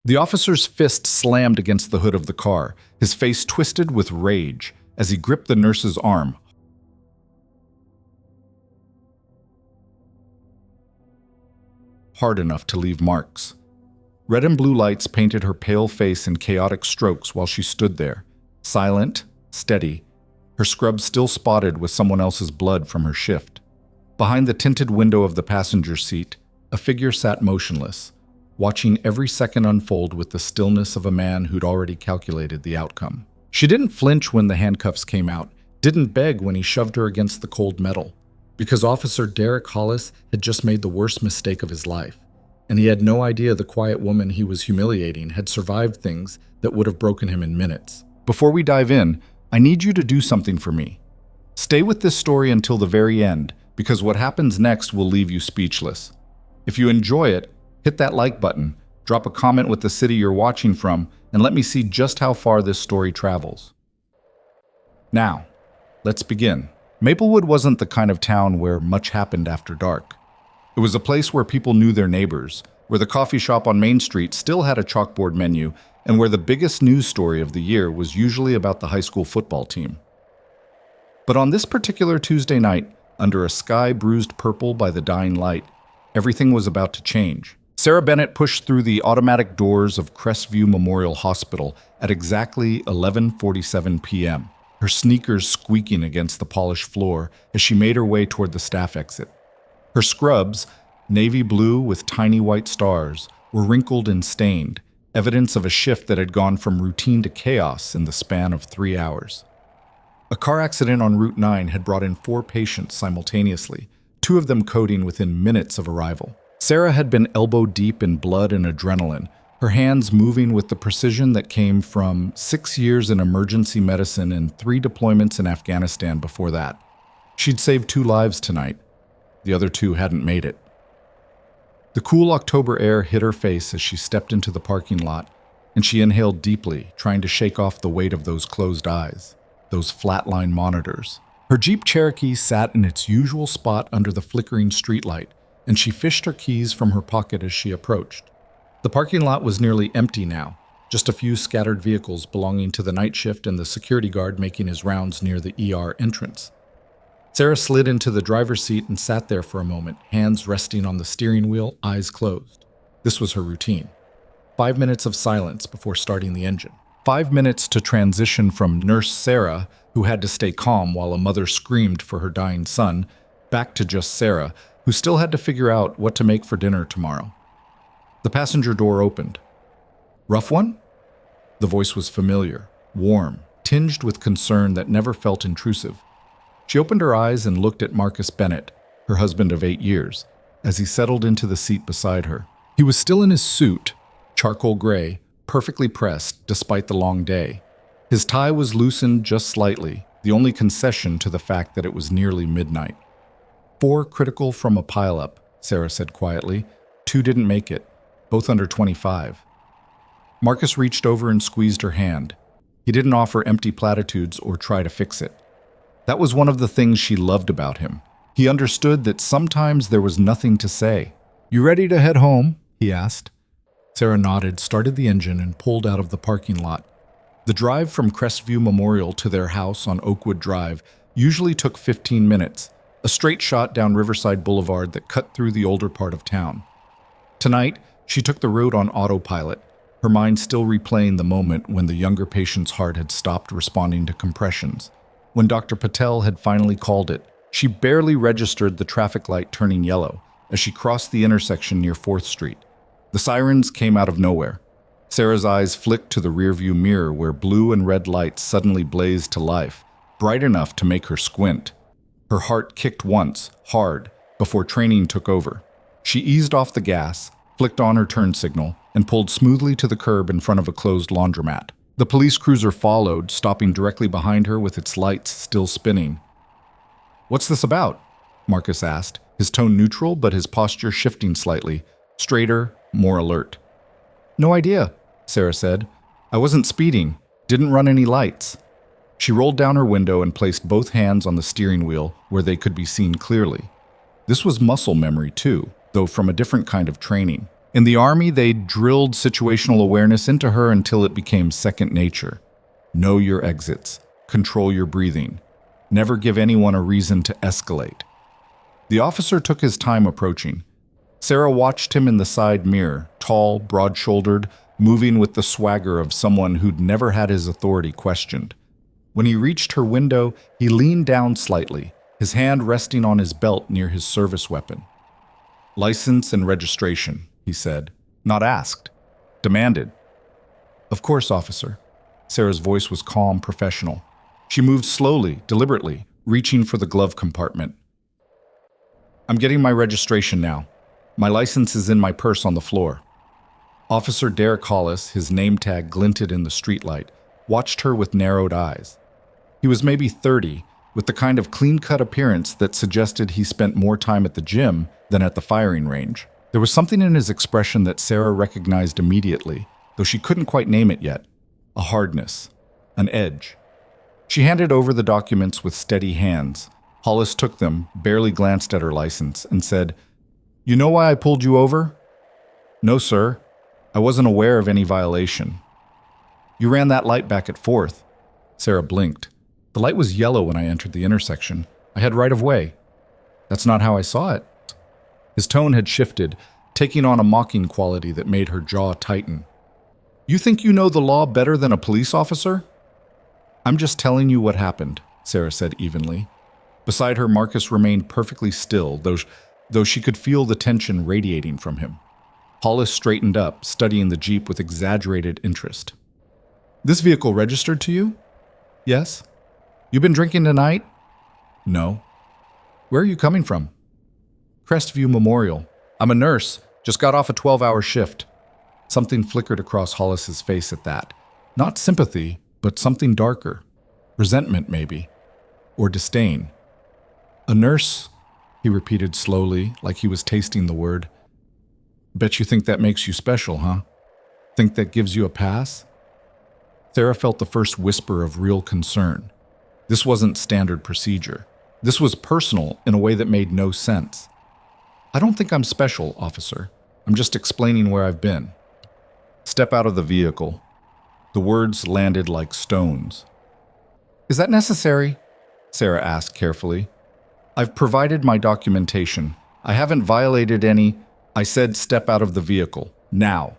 The officer's fist slammed against the hood of the car, his face twisted with rage as he gripped the nurse's arm. Hard enough to leave marks. Red and blue lights painted her pale face in chaotic strokes while she stood there, silent, steady, her scrubs still spotted with someone else's blood from her shift. Behind the tinted window of the passenger seat, a figure sat motionless, watching every second unfold with the stillness of a man who'd already calculated the outcome. She didn't flinch when the handcuffs came out, didn't beg when he shoved her against the cold metal, because Officer Derek Hollis had just made the worst mistake of his life, and he had no idea the quiet woman he was humiliating had survived things that would have broken him in minutes. Before we dive in, I need you to do something for me. Stay with this story until the very end, because what happens next will leave you speechless. If you enjoy it, hit that like button, drop a comment with the city you're watching from, and let me see just how far this story travels. Now, let's begin. Maplewood wasn't the kind of town where much happened after dark. It was a place where people knew their neighbors, where the coffee shop on Main Street still had a chalkboard menu, and where the biggest news story of the year was usually about the high school football team. But on this particular Tuesday night, under a sky bruised purple by the dying light, everything was about to change. Sarah Bennett pushed through the automatic doors of Crestview Memorial Hospital at exactly 11:47 p.m., her sneakers squeaking against the polished floor as she made her way toward the staff exit. Her scrubs, navy blue with tiny white stars, were wrinkled and stained, evidence of a shift that had gone from routine to chaos in the span of 3 hours. A car accident on Route 9 had brought in 4 patients simultaneously, 2 of them coding within minutes of arrival. Sarah had been elbow-deep in blood and adrenaline, her hands moving with the precision that came from 6 years in emergency medicine and 3 deployments in Afghanistan before that. She'd saved 2 lives tonight. The other 2 hadn't made it. The cool October air hit her face as she stepped into the parking lot, and she inhaled deeply, trying to shake off the weight of those closed eyes, those flatline monitors. Her Jeep Cherokee sat in its usual spot under the flickering streetlight, and she fished her keys from her pocket as she approached. The parking lot was nearly empty now, just a few scattered vehicles belonging to the night shift and the security guard making his rounds near the ER entrance. Sarah slid into the driver's seat and sat there for a moment, hands resting on the steering wheel, eyes closed. This was her routine. 5 minutes of silence before starting the engine. 5 minutes to transition from Nurse Sarah, who had to stay calm while a mother screamed for her dying son, back to just Sarah, who still had to figure out what to make for dinner tomorrow. The passenger door opened. "Rough one?" The voice was familiar, warm, tinged with concern that never felt intrusive. She opened her eyes and looked at Marcus Bennett, her husband of 8 years, as he settled into the seat beside her. He was still in his suit, charcoal gray, perfectly pressed despite the long day. His tie was loosened just slightly, the only concession to the fact that it was nearly midnight. 4 critical from a pileup, Sarah said quietly. 2 didn't make it, both under 25. Marcus reached over and squeezed her hand. He didn't offer empty platitudes or try to fix it. That was one of the things she loved about him. He understood that sometimes there was nothing to say. "You ready to head home?" he asked. Sarah nodded, started the engine, and pulled out of the parking lot. The drive from Crestview Memorial to their house on Oakwood Drive usually took 15 minutes, a straight shot down Riverside Boulevard that cut through the older part of town. Tonight, she took the road on autopilot, her mind still replaying the moment when the younger patient's heart had stopped responding to compressions. When Dr. Patel had finally called it, she barely registered the traffic light turning yellow as she crossed the intersection near 4th Street. The sirens came out of nowhere. Sarah's eyes flicked to the rearview mirror where blue and red lights suddenly blazed to life, bright enough to make her squint. Her heart kicked once, hard, before training took over. She eased off the gas, flicked on her turn signal, and pulled smoothly to the curb in front of a closed laundromat. The police cruiser followed, stopping directly behind her with its lights still spinning. "What's this about?" Marcus asked, his tone neutral but his posture shifting slightly, straighter, more alert. "No idea," Sarah said. "I wasn't speeding, didn't run any lights." She rolled down her window and placed both hands on the steering wheel where they could be seen clearly. This was muscle memory too, though from a different kind of training. In the Army, they drilled situational awareness into her until it became second nature. Know your exits. Control your breathing. Never give anyone a reason to escalate. The officer took his time approaching. Sarah watched him in the side mirror, tall, broad-shouldered, moving with the swagger of someone who'd never had his authority questioned. When he reached her window, he leaned down slightly, his hand resting on his belt near his service weapon. "License and registration," he said. "Not asked. Demanded." "Of course, officer." Sarah's voice was calm, professional. She moved slowly, deliberately, reaching for the glove compartment. "I'm getting my registration now. My license is in my purse on the floor." Officer Derek Hollis, his name tag glinted in the streetlight, watched her with narrowed eyes. He was maybe 30, with the kind of clean-cut appearance that suggested he spent more time at the gym than at the firing range. There was something in his expression that Sarah recognized immediately, though she couldn't quite name it yet. A hardness, an edge. She handed over the documents with steady hands. Hollis took them, barely glanced at her license, and said, "You know why I pulled you over?" "No, sir. I wasn't aware of any violation." "You ran that light back at 4th. Sarah blinked. "The light was yellow when I entered the intersection. I had right of way." "That's not how I saw it." His tone had shifted, taking on a mocking quality that made her jaw tighten. "You think you know the law better than a police officer?" "I'm just telling you what happened," Sarah said evenly. Beside her, Marcus remained perfectly still, though she could feel the tension radiating from him. Hollis straightened up, studying the Jeep with exaggerated interest. "This vehicle registered to you?" "Yes." "You been drinking tonight?" "No." "Where are you coming from?" "Crestview Memorial. I'm a nurse. Just got off a 12-hour shift." Something flickered across Hollis's face at that. Not sympathy, but something darker. Resentment, maybe. Or disdain. "A nurse," he repeated slowly, like he was tasting the word. "Bet you think that makes you special, huh? Think that gives you a pass?" Sarah felt the first whisper of real concern. This wasn't standard procedure. This was personal in a way that made no sense. "I don't think I'm special, officer. I'm just explaining where I've been." "Step out of the vehicle." The words landed like stones. "Is that necessary?" Sarah asked carefully. "I've provided my documentation. I haven't violated any—" "I said step out of the vehicle. Now."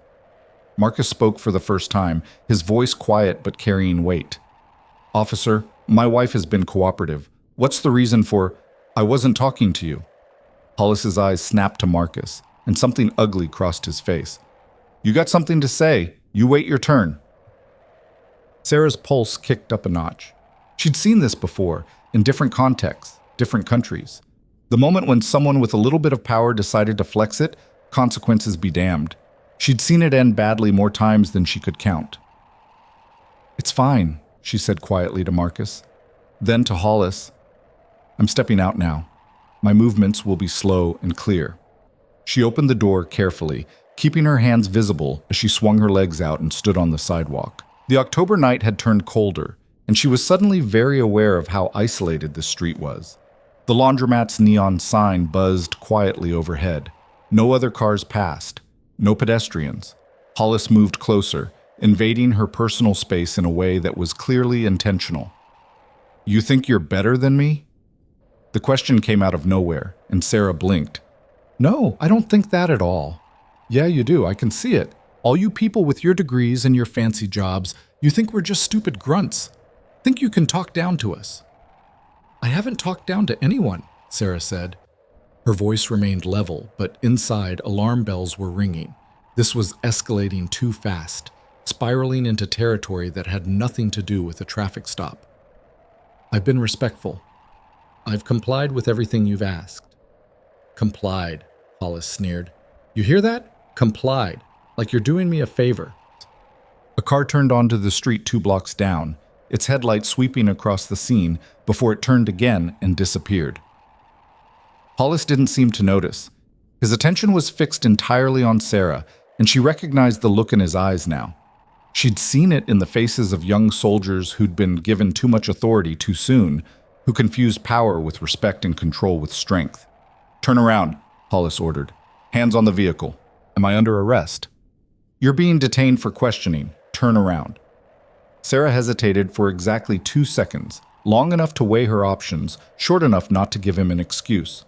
Marcus spoke for the first time, his voice quiet but carrying weight. "Officer, my wife has been cooperative. What's the reason for—" "I wasn't talking to you." Hollis's eyes snapped to Marcus, and something ugly crossed his face. "You got something to say. You wait your turn." Sarah's pulse kicked up a notch. She'd seen this before, in different contexts, different countries. The moment when someone with a little bit of power decided to flex it, consequences be damned. She'd seen it end badly more times than she could count. "It's fine," she said quietly to Marcus. Then to Hollis, "I'm stepping out now. My movements will be slow and clear." She opened the door carefully, keeping her hands visible as she swung her legs out and stood on the sidewalk. The October night had turned colder, and she was suddenly very aware of how isolated the street was. The laundromat's neon sign buzzed quietly overhead. No other cars passed. No pedestrians. Hollis moved closer, invading her personal space in a way that was clearly intentional. "You think you're better than me?" The question came out of nowhere, and Sarah blinked. "No, I don't think that at all." "Yeah, you do. I can see it. All you people with your degrees and your fancy jobs, you think we're just stupid grunts. Think you can talk down to us." "I haven't talked down to anyone," Sarah said. Her voice remained level, but inside, alarm bells were ringing. This was escalating too fast, spiraling into territory that had nothing to do with a traffic stop. "I've been respectful. I've complied with everything you've asked." "Complied," Hollis sneered. "You hear that? Complied. Like you're doing me a favor." A car turned onto the street 2 blocks down, its headlight sweeping across the scene before it turned again and disappeared. Hollis didn't seem to notice. His attention was fixed entirely on Sarah, and she recognized the look in his eyes now. She'd seen it in the faces of young soldiers who'd been given too much authority too soon, who confused power with respect and control with strength. "Turn around," Hollis ordered. "Hands on the vehicle. Am I under arrest? You're being detained for questioning. Turn around. Sarah hesitated for exactly 2 seconds, long enough to weigh her options, short enough not to give him an excuse.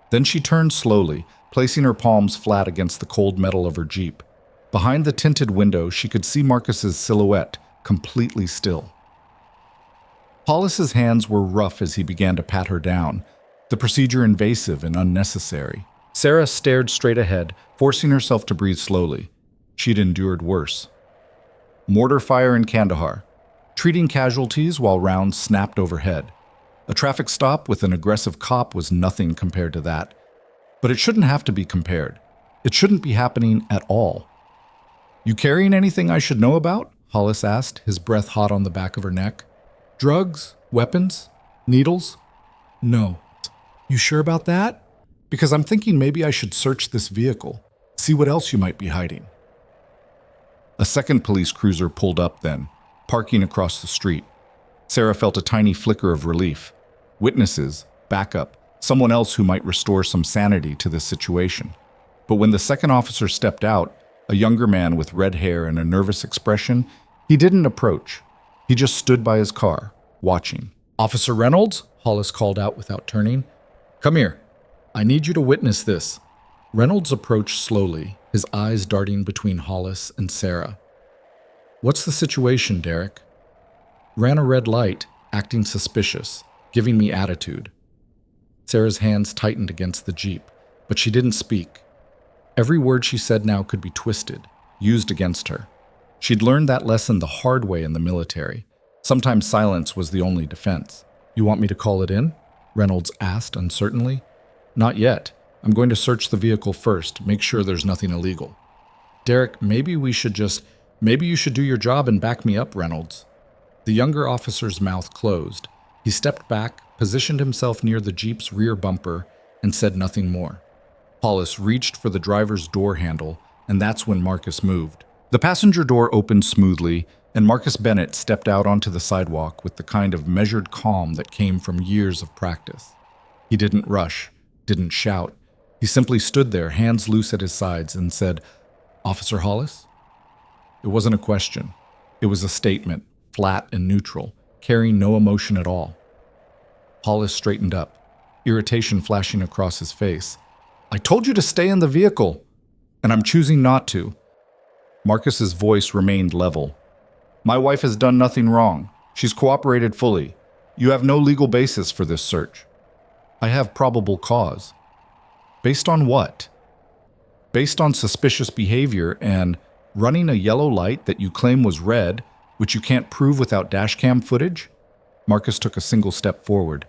Then she turned slowly, placing her palms flat against the cold metal of her Jeep. Behind the tinted window, she could see Marcus's silhouette, completely still. Hollis's hands were rough as he began to pat her down, the procedure invasive and unnecessary. Sarah stared straight ahead, forcing herself to breathe slowly. She'd endured worse. Mortar fire in Kandahar, treating casualties while rounds snapped overhead. A traffic stop with an aggressive cop was nothing compared to that. But it shouldn't have to be compared. It shouldn't be happening at all. You carrying anything I should know about? Hollis asked, his breath hot on the back of her neck. Drugs? Weapons? Needles? No. You sure about that? Because I'm thinking maybe I should search this vehicle, see what else you might be hiding. A second police cruiser pulled up then, parking across the street. Sarah felt a tiny flicker of relief. Witnesses, backup, someone else who might restore some sanity to this situation. But when the second officer stepped out, a younger man with red hair and a nervous expression, he didn't approach. He just stood by his car, watching. Officer Reynolds? Hollis called out without turning. Come here. I need you to witness this. Reynolds approached slowly, his eyes darting between Hollis and Sarah. What's the situation, Derek? Ran a red light, acting suspicious, giving me attitude. Sarah's hands tightened against the Jeep, but she didn't speak. Every word she said now could be twisted, used against her. She'd learned that lesson the hard way in the military. Sometimes silence was the only defense. You want me to call it in? Reynolds asked uncertainly. Not yet. I'm going to search the vehicle first, make sure there's nothing illegal. Derek, maybe you should do your job and back me up, Reynolds. The younger officer's mouth closed. He stepped back, positioned himself near the Jeep's rear bumper, and said nothing more. Hollis reached for the driver's door handle, and that's when Marcus moved. The passenger door opened smoothly, and Marcus Bennett stepped out onto the sidewalk with the kind of measured calm that came from years of practice. He didn't rush, didn't shout. He simply stood there, hands loose at his sides, and said, Officer Hollis? It wasn't a question. It was a statement, flat and neutral, carrying no emotion at all. Hollis straightened up, irritation flashing across his face. I told you to stay in the vehicle, and I'm choosing not to. Marcus's voice remained level. My wife has done nothing wrong. She's cooperated fully. You have no legal basis for this search. I have probable cause. Based on what? Based on suspicious behavior and running a yellow light that you claim was red, which you can't prove without dashcam footage? Marcus took a single step forward.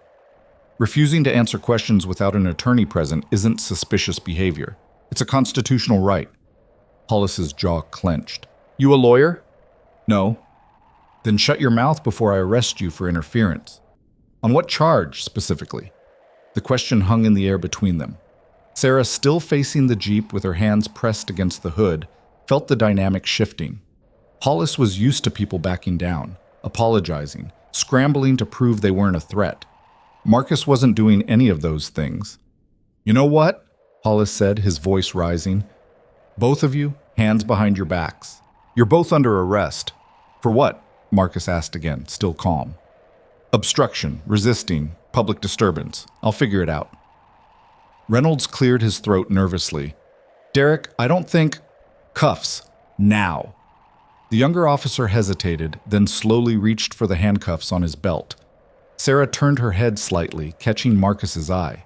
Refusing to answer questions without an attorney present isn't suspicious behavior. It's a constitutional right. Hollis's jaw clenched. You a lawyer? No. Then shut your mouth before I arrest you for interference. On what charge, specifically? The question hung in the air between them. Sarah, still facing the Jeep with her hands pressed against the hood, felt the dynamic shifting. Hollis was used to people backing down, apologizing, scrambling to prove they weren't a threat. Marcus wasn't doing any of those things. You know what? Hollis said, his voice rising. Both of you, hands behind your backs. You're both under arrest. For what? Marcus asked again, still calm. Obstruction, resisting, public disturbance. I'll figure it out. Reynolds cleared his throat nervously. Derek, I don't think... Cuffs. Now. The younger officer hesitated, then slowly reached for the handcuffs on his belt. Sarah turned her head slightly, catching Marcus's eye.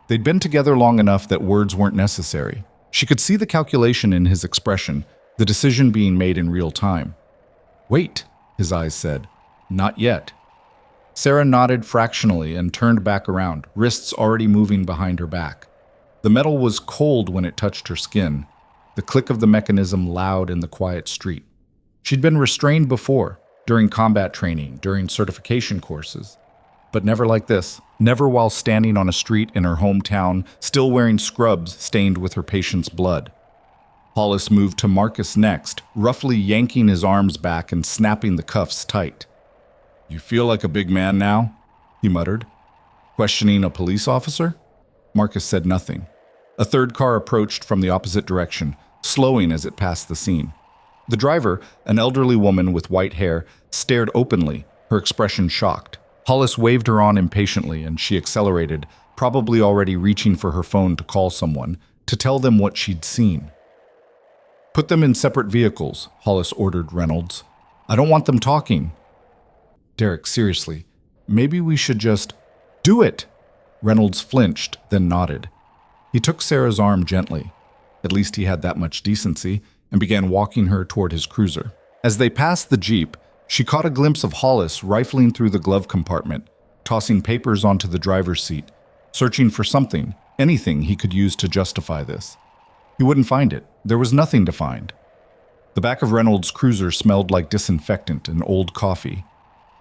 They'd been together long enough that words weren't necessary. She could see the calculation in his expression, the decision being made in real time. Wait, his eyes said. Not yet. Sarah nodded fractionally and turned back around, wrists already moving behind her back. The metal was cold when it touched her skin, the click of the mechanism loud in the quiet street. She'd been restrained before, during combat training, during certification courses. But never like this, never while standing on a street in her hometown, still wearing scrubs stained with her patient's blood. Hollis moved to Marcus next, roughly yanking his arms back and snapping the cuffs tight. You feel like a big man now? He muttered. Questioning a police officer? Marcus said nothing. A third car approached from the opposite direction, slowing as it passed the scene. The driver, an elderly woman with white hair, stared openly, her expression shocked. Hollis waved her on impatiently and she accelerated, probably already reaching for her phone to call someone, to tell them what she'd seen. "Put them in separate vehicles," Hollis ordered Reynolds. "I don't want them talking." "Derek, seriously, maybe we should just—" "Do it!" Reynolds flinched, then nodded. He took Sarah's arm gently, at least he had that much decency, and began walking her toward his cruiser. As they passed the Jeep, she caught a glimpse of Hollis rifling through the glove compartment, tossing papers onto the driver's seat, searching for something, anything he could use to justify this. He wouldn't find it. There was nothing to find. The back of Reynolds' cruiser smelled like disinfectant and old coffee.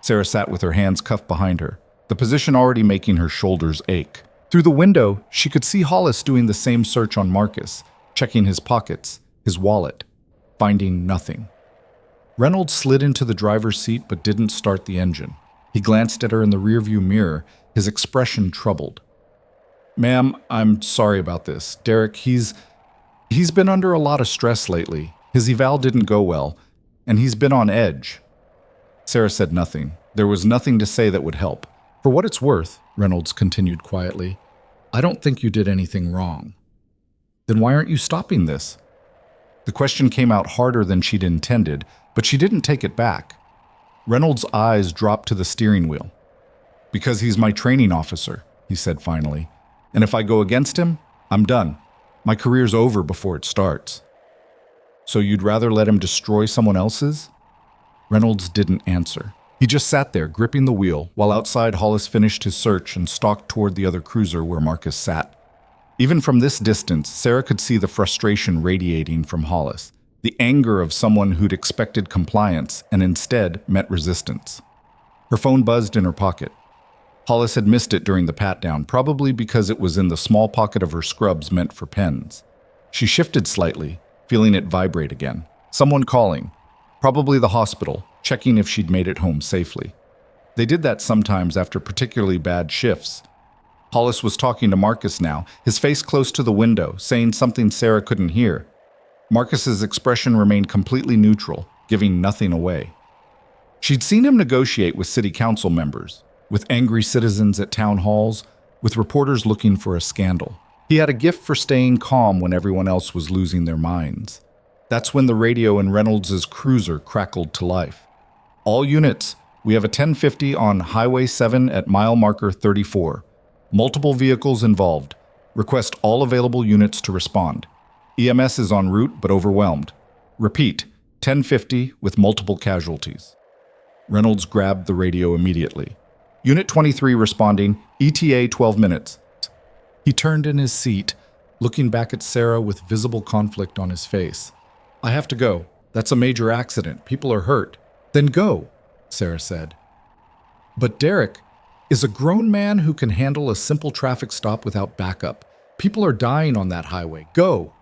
Sarah sat with her hands cuffed behind her, the position already making her shoulders ache. Through the window, she could see Hollis doing the same search on Marcus, checking his pockets, his wallet, finding nothing. Reynolds slid into the driver's seat but didn't start the engine. He glanced at her in the rearview mirror, his expression troubled. "Ma'am, I'm sorry about this. Derek, he's been under a lot of stress lately. His eval didn't go well, and he's been on edge." Sarah said nothing. There was nothing to say that would help. "For what it's worth," Reynolds continued quietly, "I don't think you did anything wrong." "Then why aren't you stopping this?" The question came out harder than she'd intended, but she didn't take it back. Reynolds' eyes dropped to the steering wheel. "Because he's my training officer," he said finally. "And if I go against him, I'm done. My career's over before it starts." "So you'd rather let him destroy someone else's?" Reynolds didn't answer. He just sat there, gripping the wheel, while outside Hollis finished his search and stalked toward the other cruiser where Marcus sat. Even from this distance, Sarah could see the frustration radiating from Hollis, the anger of someone who'd expected compliance and instead met resistance. Her phone buzzed in her pocket. Hollis had missed it during the pat-down, probably because it was in the small pocket of her scrubs meant for pens. She shifted slightly, feeling it vibrate again. Someone calling. Probably the hospital, checking if she'd made it home safely. They did that sometimes after particularly bad shifts. Hollis was talking to Marcus now, his face close to the window, saying something Sarah couldn't hear. Marcus's expression remained completely neutral, giving nothing away. She'd seen him negotiate with city council members, with angry citizens at town halls, with reporters looking for a scandal. He had a gift for staying calm when everyone else was losing their minds. That's when the radio in Reynolds' cruiser crackled to life. "All units, we have a 1050 on Highway 7 at mile marker 34. Multiple vehicles involved. Request all available units to respond. EMS is en route but overwhelmed. Repeat, 1050 with multiple casualties." Reynolds grabbed the radio immediately. "Unit 23 responding, ETA 12 minutes. He turned in his seat, looking back at Sarah with visible conflict on his face. "I have to go. That's a major accident. People are hurt." "Then go," Sarah said. "But Derek is a grown man who can handle a simple traffic stop without backup. People are dying on that highway. Go."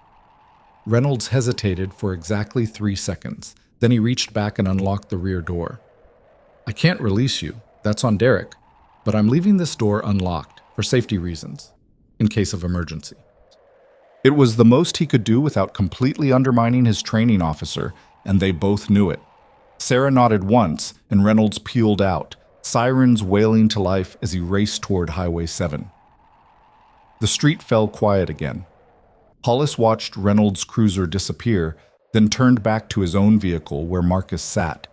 Reynolds hesitated for exactly 3 seconds. Then he reached back and unlocked the rear door. "I can't release you. That's on Derek. But I'm leaving this door unlocked for safety reasons, in case of emergency." It was the most he could do without completely undermining his training officer, and they both knew it. Sarah nodded once, and Reynolds peeled out, sirens wailing to life as he raced toward Highway 7. The street fell quiet again. Hollis watched Reynolds' cruiser disappear, then turned back to his own vehicle where Marcus sat.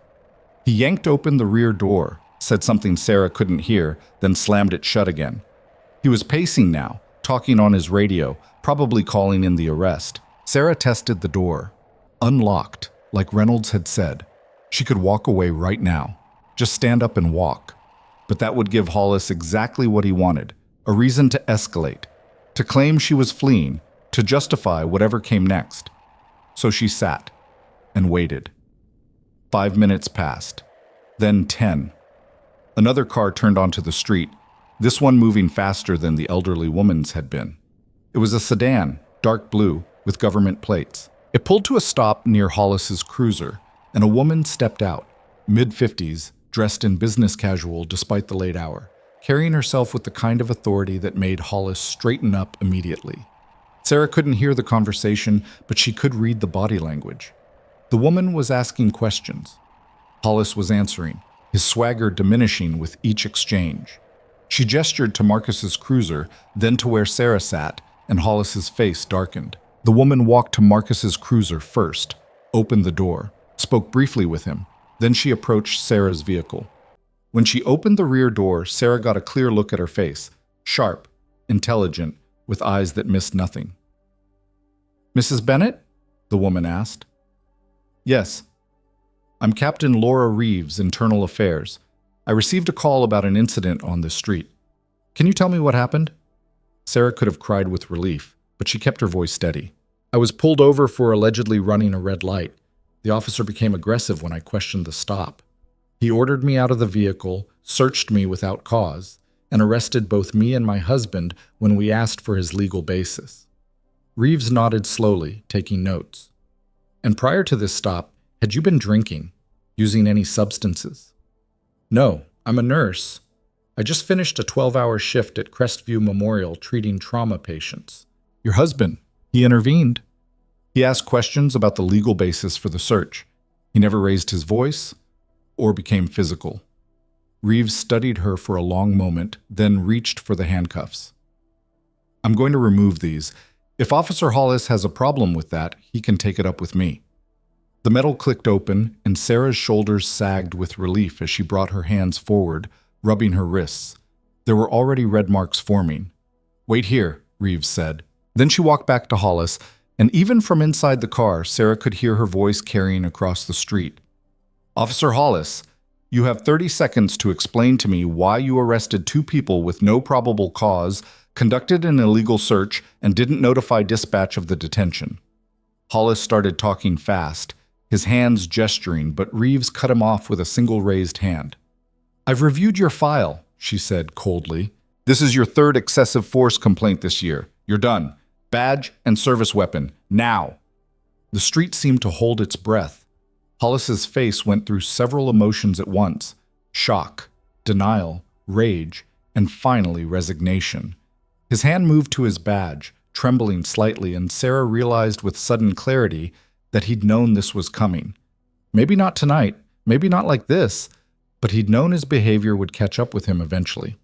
He yanked open the rear door, said something Sarah couldn't hear, then slammed it shut again. He was pacing now, talking on his radio, probably calling in the arrest. Sarah tested the door. Unlocked, like Reynolds had said. She could walk away right now. Just stand up and walk. But that would give Hollis exactly what he wanted, a reason to escalate, to claim she was fleeing, to justify whatever came next. So she sat and waited. 5 minutes passed, then 10. Another car turned onto the street, this one moving faster than the elderly woman's had been. It was a sedan, dark blue, with government plates. It pulled to a stop near Hollis's cruiser, and a woman stepped out, mid-50s, dressed in business casual despite the late hour, carrying herself with the kind of authority that made Hollis straighten up immediately. Sarah couldn't hear the conversation, but she could read the body language. The woman was asking questions. Hollis was answering, his swagger diminishing with each exchange. She gestured to Marcus's cruiser, then to where Sarah sat, and Hollis's face darkened. The woman walked to Marcus's cruiser first, opened the door, spoke briefly with him, then she approached Sarah's vehicle. When she opened the rear door, Sarah got a clear look at her face, sharp, intelligent, with eyes that missed nothing. "Mrs. Bennett?" the woman asked. "Yes. I'm Captain Laura Reeves, Internal Affairs. I received a call about an incident on this street. Can you tell me what happened?" Sarah could have cried with relief, but she kept her voice steady. "I was pulled over for allegedly running a red light. The officer became aggressive when I questioned the stop. He ordered me out of the vehicle, searched me without cause, and arrested both me and my husband when we asked for his legal basis." Reeves nodded slowly, taking notes. "And prior to this stop, had you been drinking, using any substances?" "No, I'm a nurse. I just finished a 12-hour shift at Crestview Memorial treating trauma patients." "Your husband, he intervened?" "He asked questions about the legal basis for the search. He never raised his voice or became physical." Reeves studied her for a long moment, then reached for the handcuffs. "I'm going to remove these. If Officer Hollis has a problem with that, he can take it up with me." The metal clicked open, and Sarah's shoulders sagged with relief as she brought her hands forward, rubbing her wrists. There were already red marks forming. "Wait here," Reeves said. Then she walked back to Hollis, and even from inside the car, Sarah could hear her voice carrying across the street. "Officer Hollis, you have 30 seconds to explain to me why you arrested two people with no probable cause, conducted an illegal search, and didn't notify dispatch of the detention." Hollis started talking fast, his hands gesturing, but Reeves cut him off with a single raised hand. "I've reviewed your file," she said coldly. "This is your third excessive force complaint this year. You're done. Badge and service weapon, now." The street seemed to hold its breath. Hollis's face went through several emotions at once: shock, denial, rage, and finally resignation. His hand moved to his badge, trembling slightly, and Sarah realized with sudden clarity that he'd known this was coming. Maybe not tonight, maybe not like this, but he'd known his behavior would catch up with him eventually.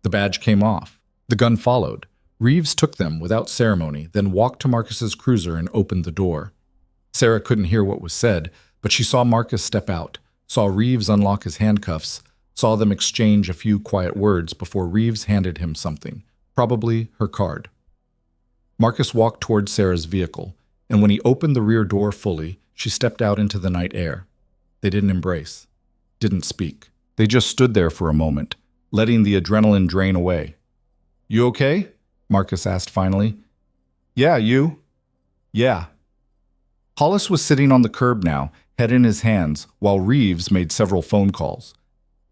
The badge came off. The gun followed. Reeves took them without ceremony, then walked to Marcus's cruiser and opened the door. Sarah couldn't hear what was said, but she saw Marcus step out, saw Reeves unlock his handcuffs, saw them exchange a few quiet words before Reeves handed him something, probably her card. Marcus walked toward Sarah's vehicle, and when he opened the rear door fully, she stepped out into the night air. They didn't embrace, didn't speak. They just stood there for a moment, letting the adrenaline drain away. "You okay?" Marcus asked finally. "Yeah, you?" "Yeah." Hollis was sitting on the curb now, head in his hands, while Reeves made several phone calls.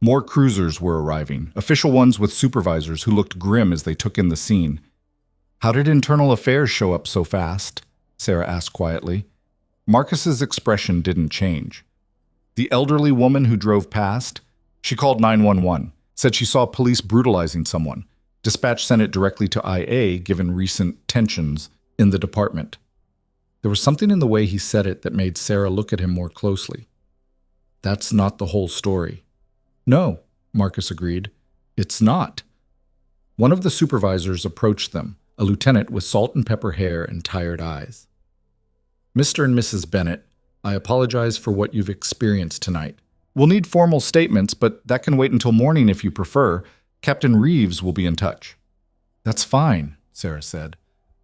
More cruisers were arriving, official ones with supervisors who looked grim as they took in the scene. "How did Internal Affairs show up so fast?" Sarah asked quietly. Marcus's expression didn't change. The elderly woman who drove past, she called 911, said she saw police brutalizing someone. Dispatch sent it directly to IA given recent tensions in the department. There was something in the way he said it that made Sarah look at him more closely. "That's not the whole story." "No," Marcus agreed. "It's not." One of the supervisors approached them, a lieutenant with salt and pepper hair and tired eyes. "Mr. and Mrs. Bennett, I apologize for what you've experienced tonight. We'll need formal statements, but that can wait until morning if you prefer. Captain Reeves will be in touch." "That's fine," Sarah said.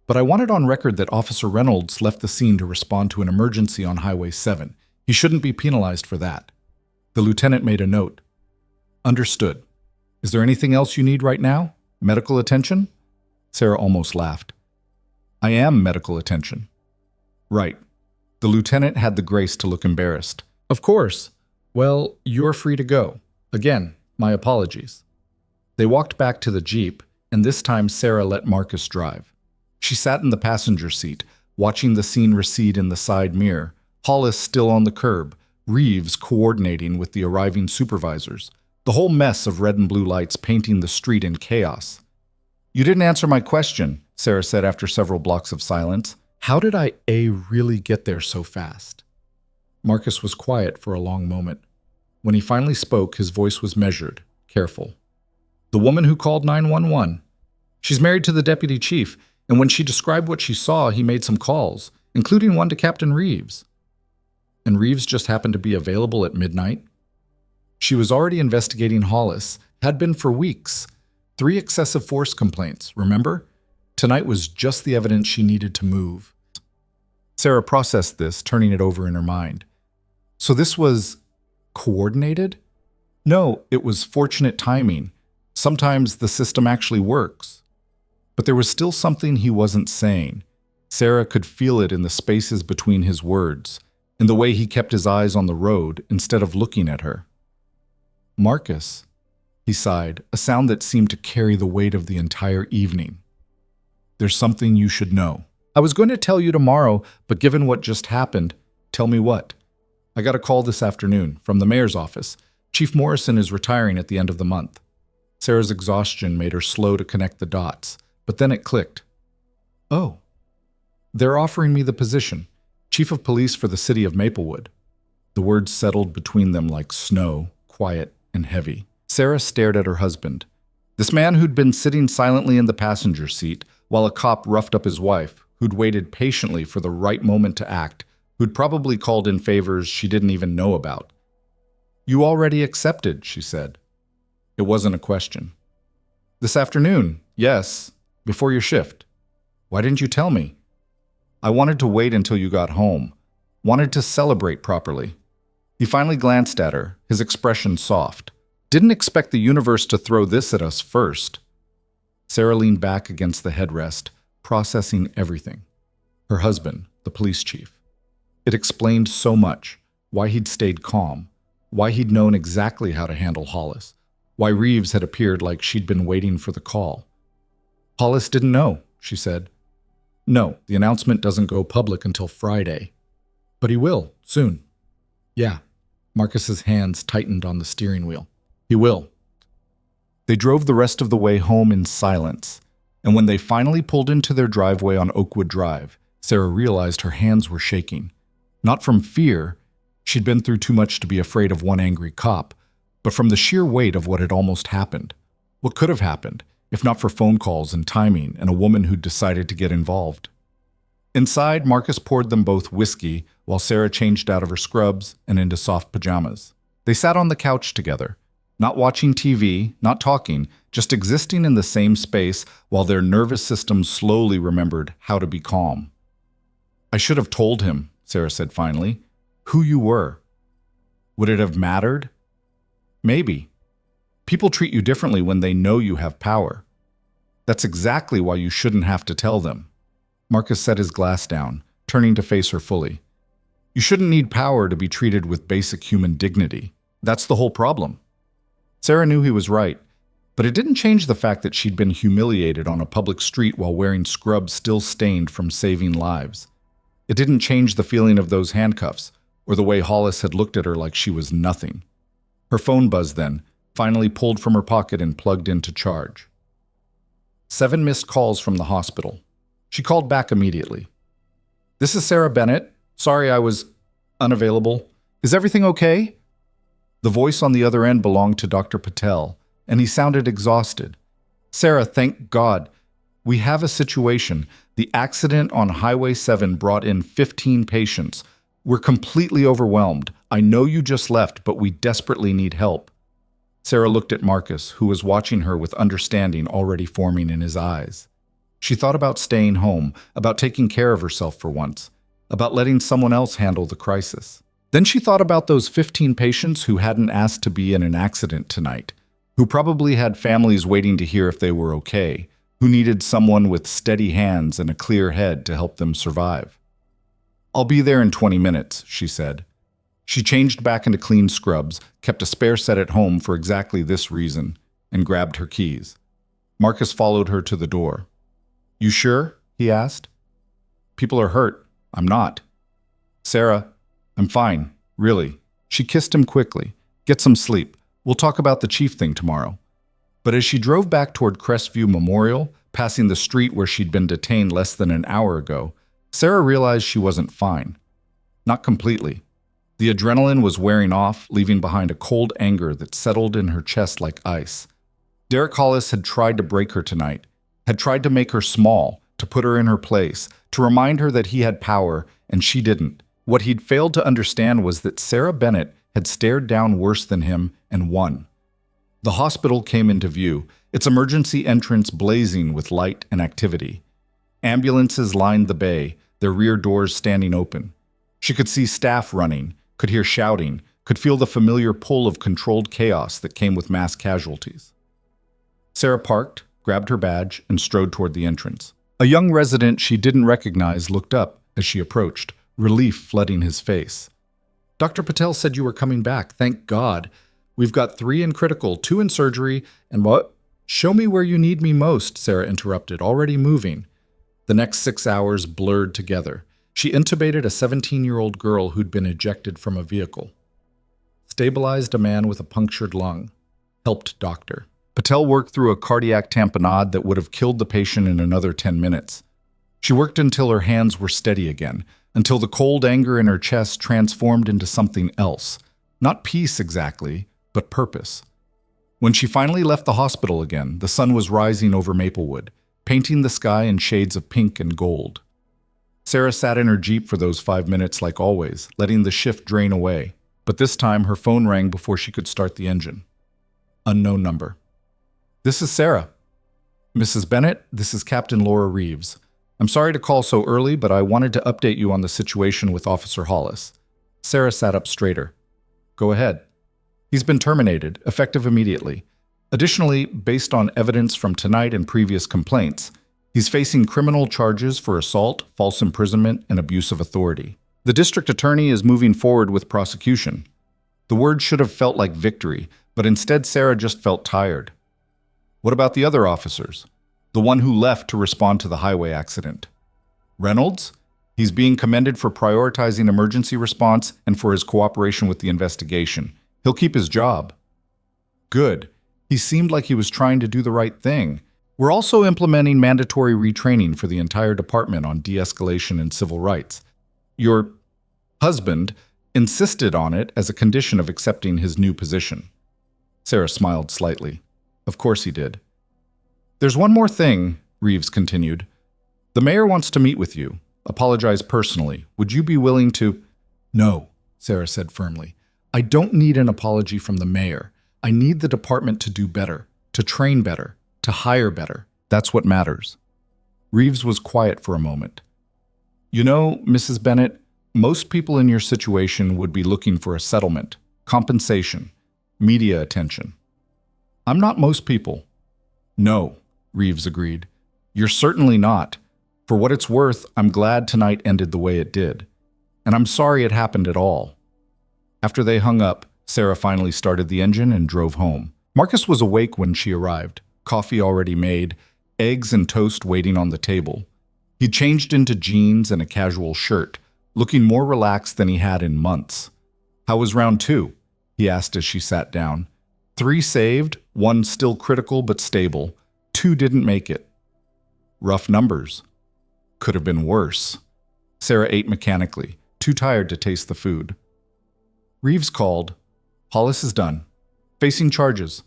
"But I want it on record that Officer Reynolds left the scene to respond to an emergency on Highway 7. He shouldn't be penalized for that." The lieutenant made a note. "Understood. Is there anything else you need right now? Medical attention?" Sarah almost laughed. "I am medical attention." "Right." The lieutenant had the grace to look embarrassed. "Of course. Well, you're free to go. Again, my apologies." They walked back to the Jeep, and this time Sarah let Marcus drive. She sat in the passenger seat, watching the scene recede in the side mirror, Hollis still on the curb, Reeves coordinating with the arriving supervisors, the whole mess of red and blue lights painting the street in chaos. "You didn't answer my question," Sarah said after several blocks of silence. How did I really get there so fast? Marcus was quiet for a long moment. When he finally spoke, his voice was measured, careful. The woman who called 911. She's married to the deputy chief, and when she described what she saw, he made some calls, including one to Captain Reeves. And Reeves just happened to be available at midnight? She was already investigating Hollis, had been for weeks. 3 excessive force complaints, remember? Tonight was just the evidence she needed to move. Sarah processed this, turning it over in her mind. So this was coordinated? No, it was fortunate timing. Sometimes the system actually works. But there was still something he wasn't saying. Sarah could feel it in the spaces between his words, in the way he kept his eyes on the road instead of looking at her. Marcus, he sighed, a sound that seemed to carry the weight of the entire evening. There's something you should know. I was going to tell you tomorrow, but given what just happened, tell me what? I got a call this afternoon from the mayor's office. Chief Morrison is retiring at the end of the month. Sarah's exhaustion made her slow to connect the dots, but then it clicked. Oh. They're offering me the position, Chief of Police for the city of Maplewood. The words settled between them like snow, quiet and heavy. Sarah stared at her husband. This man who'd been sitting silently in the passenger seat while a cop roughed up his wife, who'd waited patiently for the right moment to act, who'd probably called in favors she didn't even know about. You already accepted, she said. It wasn't a question. This afternoon, yes, before your shift. Why didn't you tell me? I wanted to wait until you got home. Wanted to celebrate properly. He finally glanced at her, his expression soft. Didn't expect the universe to throw this at us first. Sarah leaned back against the headrest, processing everything. Her husband, the police chief. It explained so much. Why he'd stayed calm. Why he'd known exactly how to handle Hollis. Why Reeves had appeared like she'd been waiting for the call. Hollis didn't know, she said. No, the announcement doesn't go public until Friday. But he will, soon. Yeah. Marcus's hands tightened on the steering wheel. He will. They drove the rest of the way home in silence, and when they finally pulled into their driveway on Oakwood Drive, Sarah realized her hands were shaking. Not from fear, she'd been through too much to be afraid of one angry cop, but from the sheer weight of what had almost happened. What could have happened, if not for phone calls and timing and a woman who'd decided to get involved. Inside, Marcus poured them both whiskey while Sarah changed out of her scrubs and into soft pajamas. They sat on the couch together, not watching TV, not talking, just existing in the same space while their nervous systems slowly remembered how to be calm. I should have told him, Sarah said finally, who you were. Would it have mattered? Maybe. People treat you differently when they know you have power. That's exactly why you shouldn't have to tell them. Marcus set his glass down, turning to face her fully. You shouldn't need power to be treated with basic human dignity. That's the whole problem. Sarah knew he was right, but it didn't change the fact that she'd been humiliated on a public street while wearing scrubs still stained from saving lives. It didn't change the feeling of those handcuffs, or the way Hollis had looked at her like she was nothing. Her phone buzzed then, finally pulled from her pocket and plugged in to charge. 7 missed calls from the hospital. She called back immediately. This is Sarah Bennett. Sorry I was unavailable. Is everything okay? The voice on the other end belonged to Dr. Patel, and he sounded exhausted. Sarah, thank God. We have a situation. The accident on Highway 7 brought in 15 patients. We're completely overwhelmed. I know you just left, but we desperately need help. Sarah looked at Marcus, who was watching her with understanding already forming in his eyes. She thought about staying home, about taking care of herself for once, about letting someone else handle the crisis. Then she thought about those 15 patients who hadn't asked to be in an accident tonight, who probably had families waiting to hear if they were okay, who needed someone with steady hands and a clear head to help them survive. I'll be there in 20 minutes, she said. She changed back into clean scrubs, kept a spare set at home for exactly this reason, and grabbed her keys. Marcus followed her to the door. You sure? He asked. People are hurt. I'm not. Sarah, I'm fine, really. She kissed him quickly. Get some sleep. We'll talk about the chief thing tomorrow. But as she drove back toward Crestview Memorial, passing the street where she'd been detained less than an hour ago, Sarah realized she wasn't fine. Not completely. The adrenaline was wearing off, leaving behind a cold anger that settled in her chest like ice. Derek Hollis had tried to break her tonight, had tried to make her small, to put her in her place, to remind her that he had power and she didn't. What he'd failed to understand was that Sarah Bennett had stared down worse than him and won. The hospital came into view, its emergency entrance blazing with light and activity. Ambulances lined the bay, their rear doors standing open. She could see staff running, could hear shouting, could feel the familiar pull of controlled chaos that came with mass casualties. Sarah parked, grabbed her badge, and strode toward the entrance. A young resident she didn't recognize looked up as she approached, relief flooding his face. "Dr. Patel said you were coming back, thank God. We've got 3 in critical, 2 in surgery, and what?" "Show me where you need me most," Sarah interrupted, already moving. The next 6 hours blurred together. She intubated a 17-year-old girl who'd been ejected from a vehicle. Stabilized a man with a punctured lung. Helped doctor. Patel worked through a cardiac tamponade that would have killed the patient in another 10 minutes. She worked until her hands were steady again, until the cold anger in her chest transformed into something else. Not peace exactly, but purpose. When she finally left the hospital again, the sun was rising over Maplewood, painting the sky in shades of pink and gold. Sarah sat in her Jeep for those 5 minutes like always, letting the shift drain away. But this time her phone rang before she could start the engine. Unknown number. "This is Sarah." "Mrs. Bennett, this is Captain Laura Reeves. I'm sorry to call so early, but I wanted to update you on the situation with Officer Hollis." Sarah sat up straighter. "Go ahead." "He's been terminated, effective immediately. Additionally, based on evidence from tonight and previous complaints, he's facing criminal charges for assault, false imprisonment, and abuse of authority. The district attorney is moving forward with prosecution." The word should have felt like victory, but instead Sarah just felt tired. "What about the other officers? The one who left to respond to the highway accident?" "Reynolds? He's being commended for prioritizing emergency response and for his cooperation with the investigation. He'll keep his job." "Good. He seemed like he was trying to do the right thing. We're also implementing mandatory retraining for the entire department on de-escalation and civil rights. Your husband insisted on it as a condition of accepting his new position." Sarah smiled slightly. "Of course he did." "There's one more thing," Reeves continued. "The mayor wants to meet with you, apologize personally. Would you be willing to—" "No," Sarah said firmly. "I don't need an apology from the mayor. I need the department to do better, to train better, to hire better. That's what matters." Reeves was quiet for a moment. "You know, Mrs. Bennett, most people in your situation would be looking for a settlement, compensation, media attention. I'm not most people." "No," Reeves agreed. "You're certainly not. For what it's worth, I'm glad tonight ended the way it did. And I'm sorry it happened at all." After they hung up, Sarah finally started the engine and drove home. Marcus was awake when she arrived, coffee already made, eggs and toast waiting on the table. He changed into jeans and a casual shirt, looking more relaxed than he had in months. "How was round 2? He asked as she sat down. 3 saved, 1 still critical but stable. 2 didn't make it." "Rough numbers." "Could have been worse." Sarah ate mechanically, too tired to taste the food. Reeves called. "Hollis is done. Facing charges."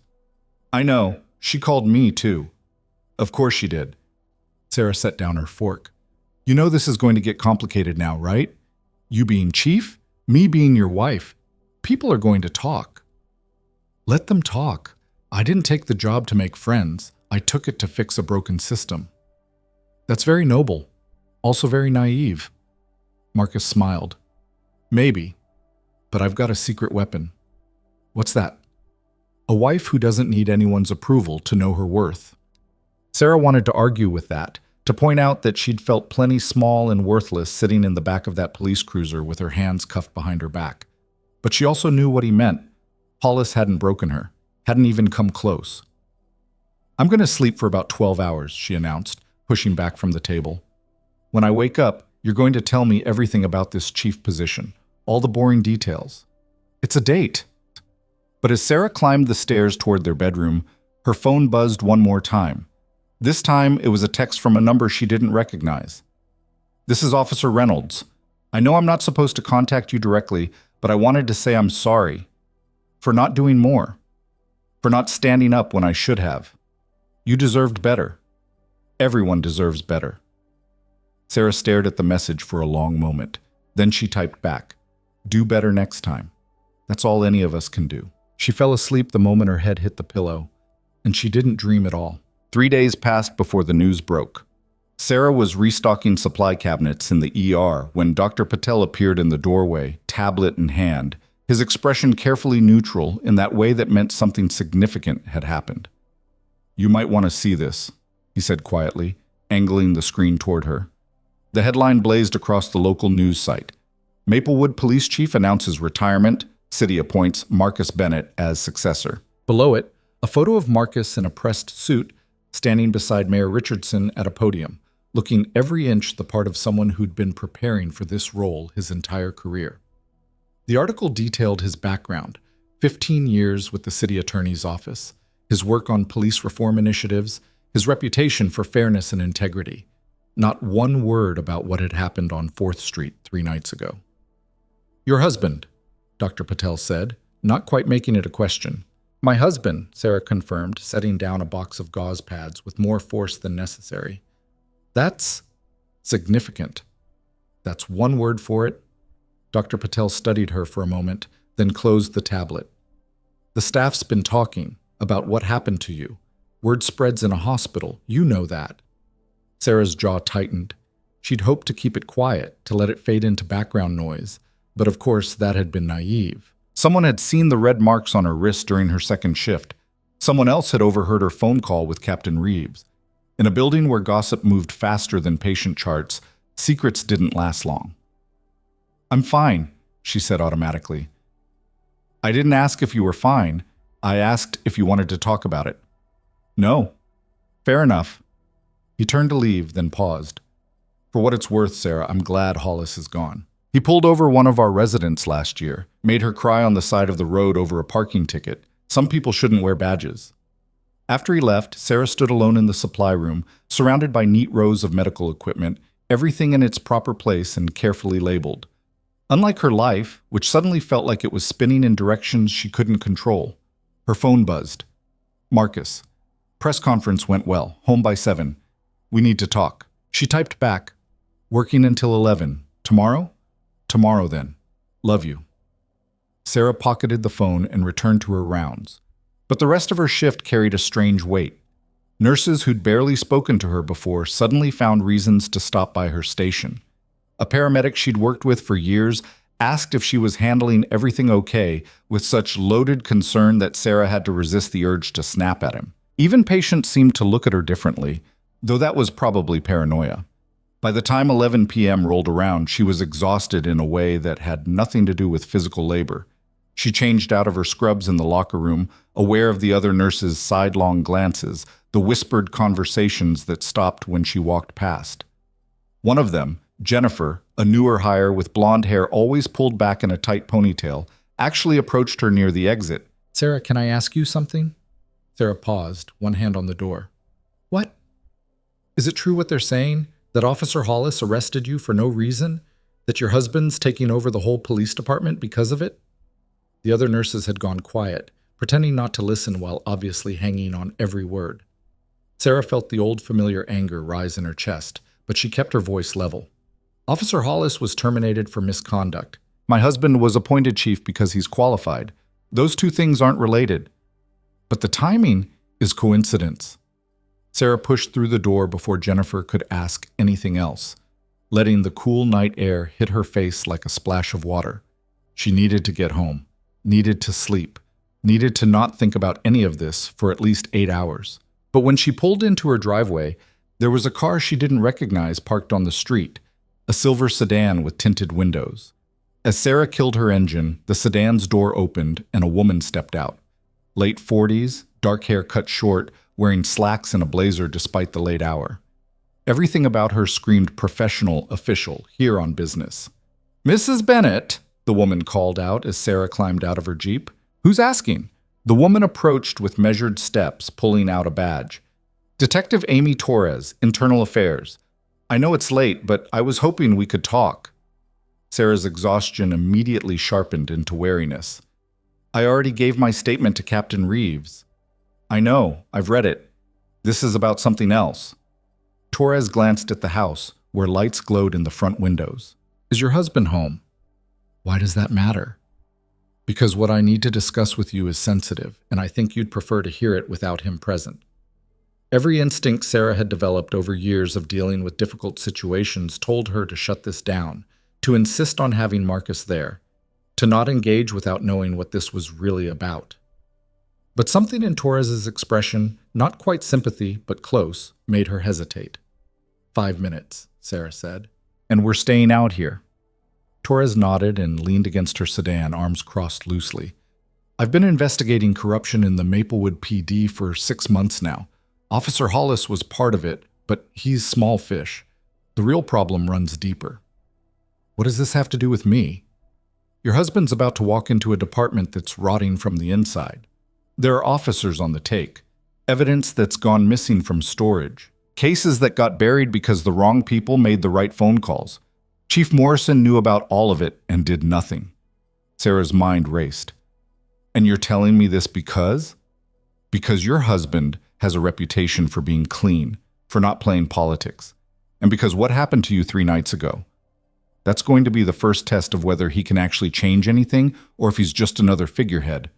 "I know. She called me, too." "Of course she did." Sarah set down her fork. "You know this is going to get complicated now, right? You being chief, me being your wife. People are going to talk." "Let them talk. I didn't take the job to make friends. I took it to fix a broken system." "That's very noble. Also very naive." Marcus smiled. "Maybe. But I've got a secret weapon." "What's that?" "A wife who doesn't need anyone's approval to know her worth." Sarah wanted to argue with that, to point out that she'd felt plenty small and worthless sitting in the back of that police cruiser with her hands cuffed behind her back. But she also knew what he meant. Hollis hadn't broken her, hadn't even come close. "I'm going to sleep for about 12 hours, she announced, pushing back from the table. "When I wake up, you're going to tell me everything about this chief position, all the boring details. It's a date." But as Sarah climbed the stairs toward their bedroom, her phone buzzed one more time. This time, it was a text from a number she didn't recognize. "This is Officer Reynolds. I know I'm not supposed to contact you directly, but I wanted to say I'm sorry for not doing more, for not standing up when I should have. You deserved better. Everyone deserves better." Sarah stared at the message for a long moment. Then she typed back, "Do better next time. That's all any of us can do." She fell asleep the moment her head hit the pillow, and she didn't dream at all. 3 days passed before the news broke. Sarah was restocking supply cabinets in the ER when Dr. Patel appeared in the doorway, tablet in hand, his expression carefully neutral in that way that meant something significant had happened. "You might want to see this," he said quietly, angling the screen toward her. The headline blazed across the local news site. "Maplewood Police Chief announces retirement. City appoints Marcus Bennett as successor." Below it, a photo of Marcus in a pressed suit standing beside Mayor Richardson at a podium, looking every inch the part of someone who'd been preparing for this role his entire career. The article detailed his background, 15 years with the city attorney's office, his work on police reform initiatives, his reputation for fairness and integrity. Not one word about what had happened on 4th Street 3 nights ago. "Your husband," Dr. Patel said, not quite making it a question. "My husband," Sarah confirmed, setting down a box of gauze pads with more force than necessary. "That's significant. That's one word for it." Dr. Patel studied her for a moment, then closed the tablet. "The staff's been talking about what happened to you. Word spreads in a hospital. You know that." Sarah's jaw tightened. She'd hoped to keep it quiet, to let it fade into background noise, but of course that had been naive. Someone had seen the red marks on her wrist during her second shift. Someone else had overheard her phone call with Captain Reeves. In a building where gossip moved faster than patient charts, secrets didn't last long. "I'm fine," she said automatically. "I didn't ask if you were fine. I asked if you wanted to talk about it." "No." "Fair enough." He turned to leave, then paused. "For what it's worth, Sarah, I'm glad Hollis is gone. He pulled over one of our residents last year, made her cry on the side of the road over a parking ticket. Some people shouldn't wear badges." After he left, Sarah stood alone in the supply room, surrounded by neat rows of medical equipment, everything in its proper place and carefully labeled. Unlike her life, which suddenly felt like it was spinning in directions she couldn't control, her phone buzzed. "Marcus. Press conference went well. Home by 7. We need to talk." She typed back, "Working until 11. Tomorrow? Tomorrow then. Love you." Sarah pocketed the phone and returned to her rounds. But the rest of her shift carried a strange weight. Nurses who'd barely spoken to her before suddenly found reasons to stop by her station. A paramedic she'd worked with for years asked if she was handling everything okay, with such loaded concern that Sarah had to resist the urge to snap at him. Even patients seemed to look at her differently, though that was probably paranoia. By the time 11 p.m. rolled around, she was exhausted in a way that had nothing to do with physical labor. She changed out of her scrubs in the locker room, aware of the other nurses' sidelong glances, the whispered conversations that stopped when she walked past. One of them, Jennifer, a newer hire with blonde hair always pulled back in a tight ponytail, actually approached her near the exit. "Sarah, can I ask you something?" Sarah paused, one hand on the door. "What? Is it true what they're saying? That Officer Hollis arrested you for no reason? That your husband's taking over the whole police department because of it?" The other nurses had gone quiet, pretending not to listen while obviously hanging on every word. Sarah felt the old familiar anger rise in her chest, but she kept her voice level. "Officer Hollis was terminated for misconduct. My husband was appointed chief because he's qualified. Those two things aren't related. But the timing is coincidence." Sarah pushed through the door before Jennifer could ask anything else, letting the cool night air hit her face like a splash of water. She needed to get home, needed to sleep, needed to not think about any of this for at least 8 hours. But when she pulled into her driveway, there was a car she didn't recognize parked on the street, a silver sedan with tinted windows. As Sarah killed her engine, the sedan's door opened and a woman stepped out. Late 40s, dark hair cut short, wearing slacks and a blazer despite the late hour. Everything about her screamed professional, official, here on business. "Mrs. Bennett," the woman called out as Sarah climbed out of her Jeep. "Who's asking?" The woman approached with measured steps, pulling out a badge. Detective Amy Torres, Internal Affairs. I know it's late, but I was hoping we could talk. Sarah's exhaustion immediately sharpened into wariness. I already gave my statement to Captain Reeves. I know, I've read it. This is about something else. Torres glanced at the house, where lights glowed in the front windows. Is your husband home? Why does that matter? Because what I need to discuss with you is sensitive, and I think you'd prefer to hear it without him present. Every instinct Sarah had developed over years of dealing with difficult situations told her to shut this down, to insist on having Marcus there, to not engage without knowing what this was really about. But something in Torres's expression, not quite sympathy, but close, made her hesitate. 5 minutes, Sarah said. And we're staying out here. Torres nodded and leaned against her sedan, arms crossed loosely. I've been investigating corruption in the Maplewood PD for 6 months now. Officer Hollis was part of it, but he's small fish. The real problem runs deeper. What does this have to do with me? Your husband's about to walk into a department that's rotting from the inside. There are officers on the take, evidence that's gone missing from storage, cases that got buried because the wrong people made the right phone calls. Chief Morrison knew about all of it and did nothing. Sarah's mind raced. And you're telling me this because? Because your husband has a reputation for being clean, for not playing politics, and because what happened to you 3 nights ago. That's going to be the first test of whether he can actually change anything or if he's just another figurehead.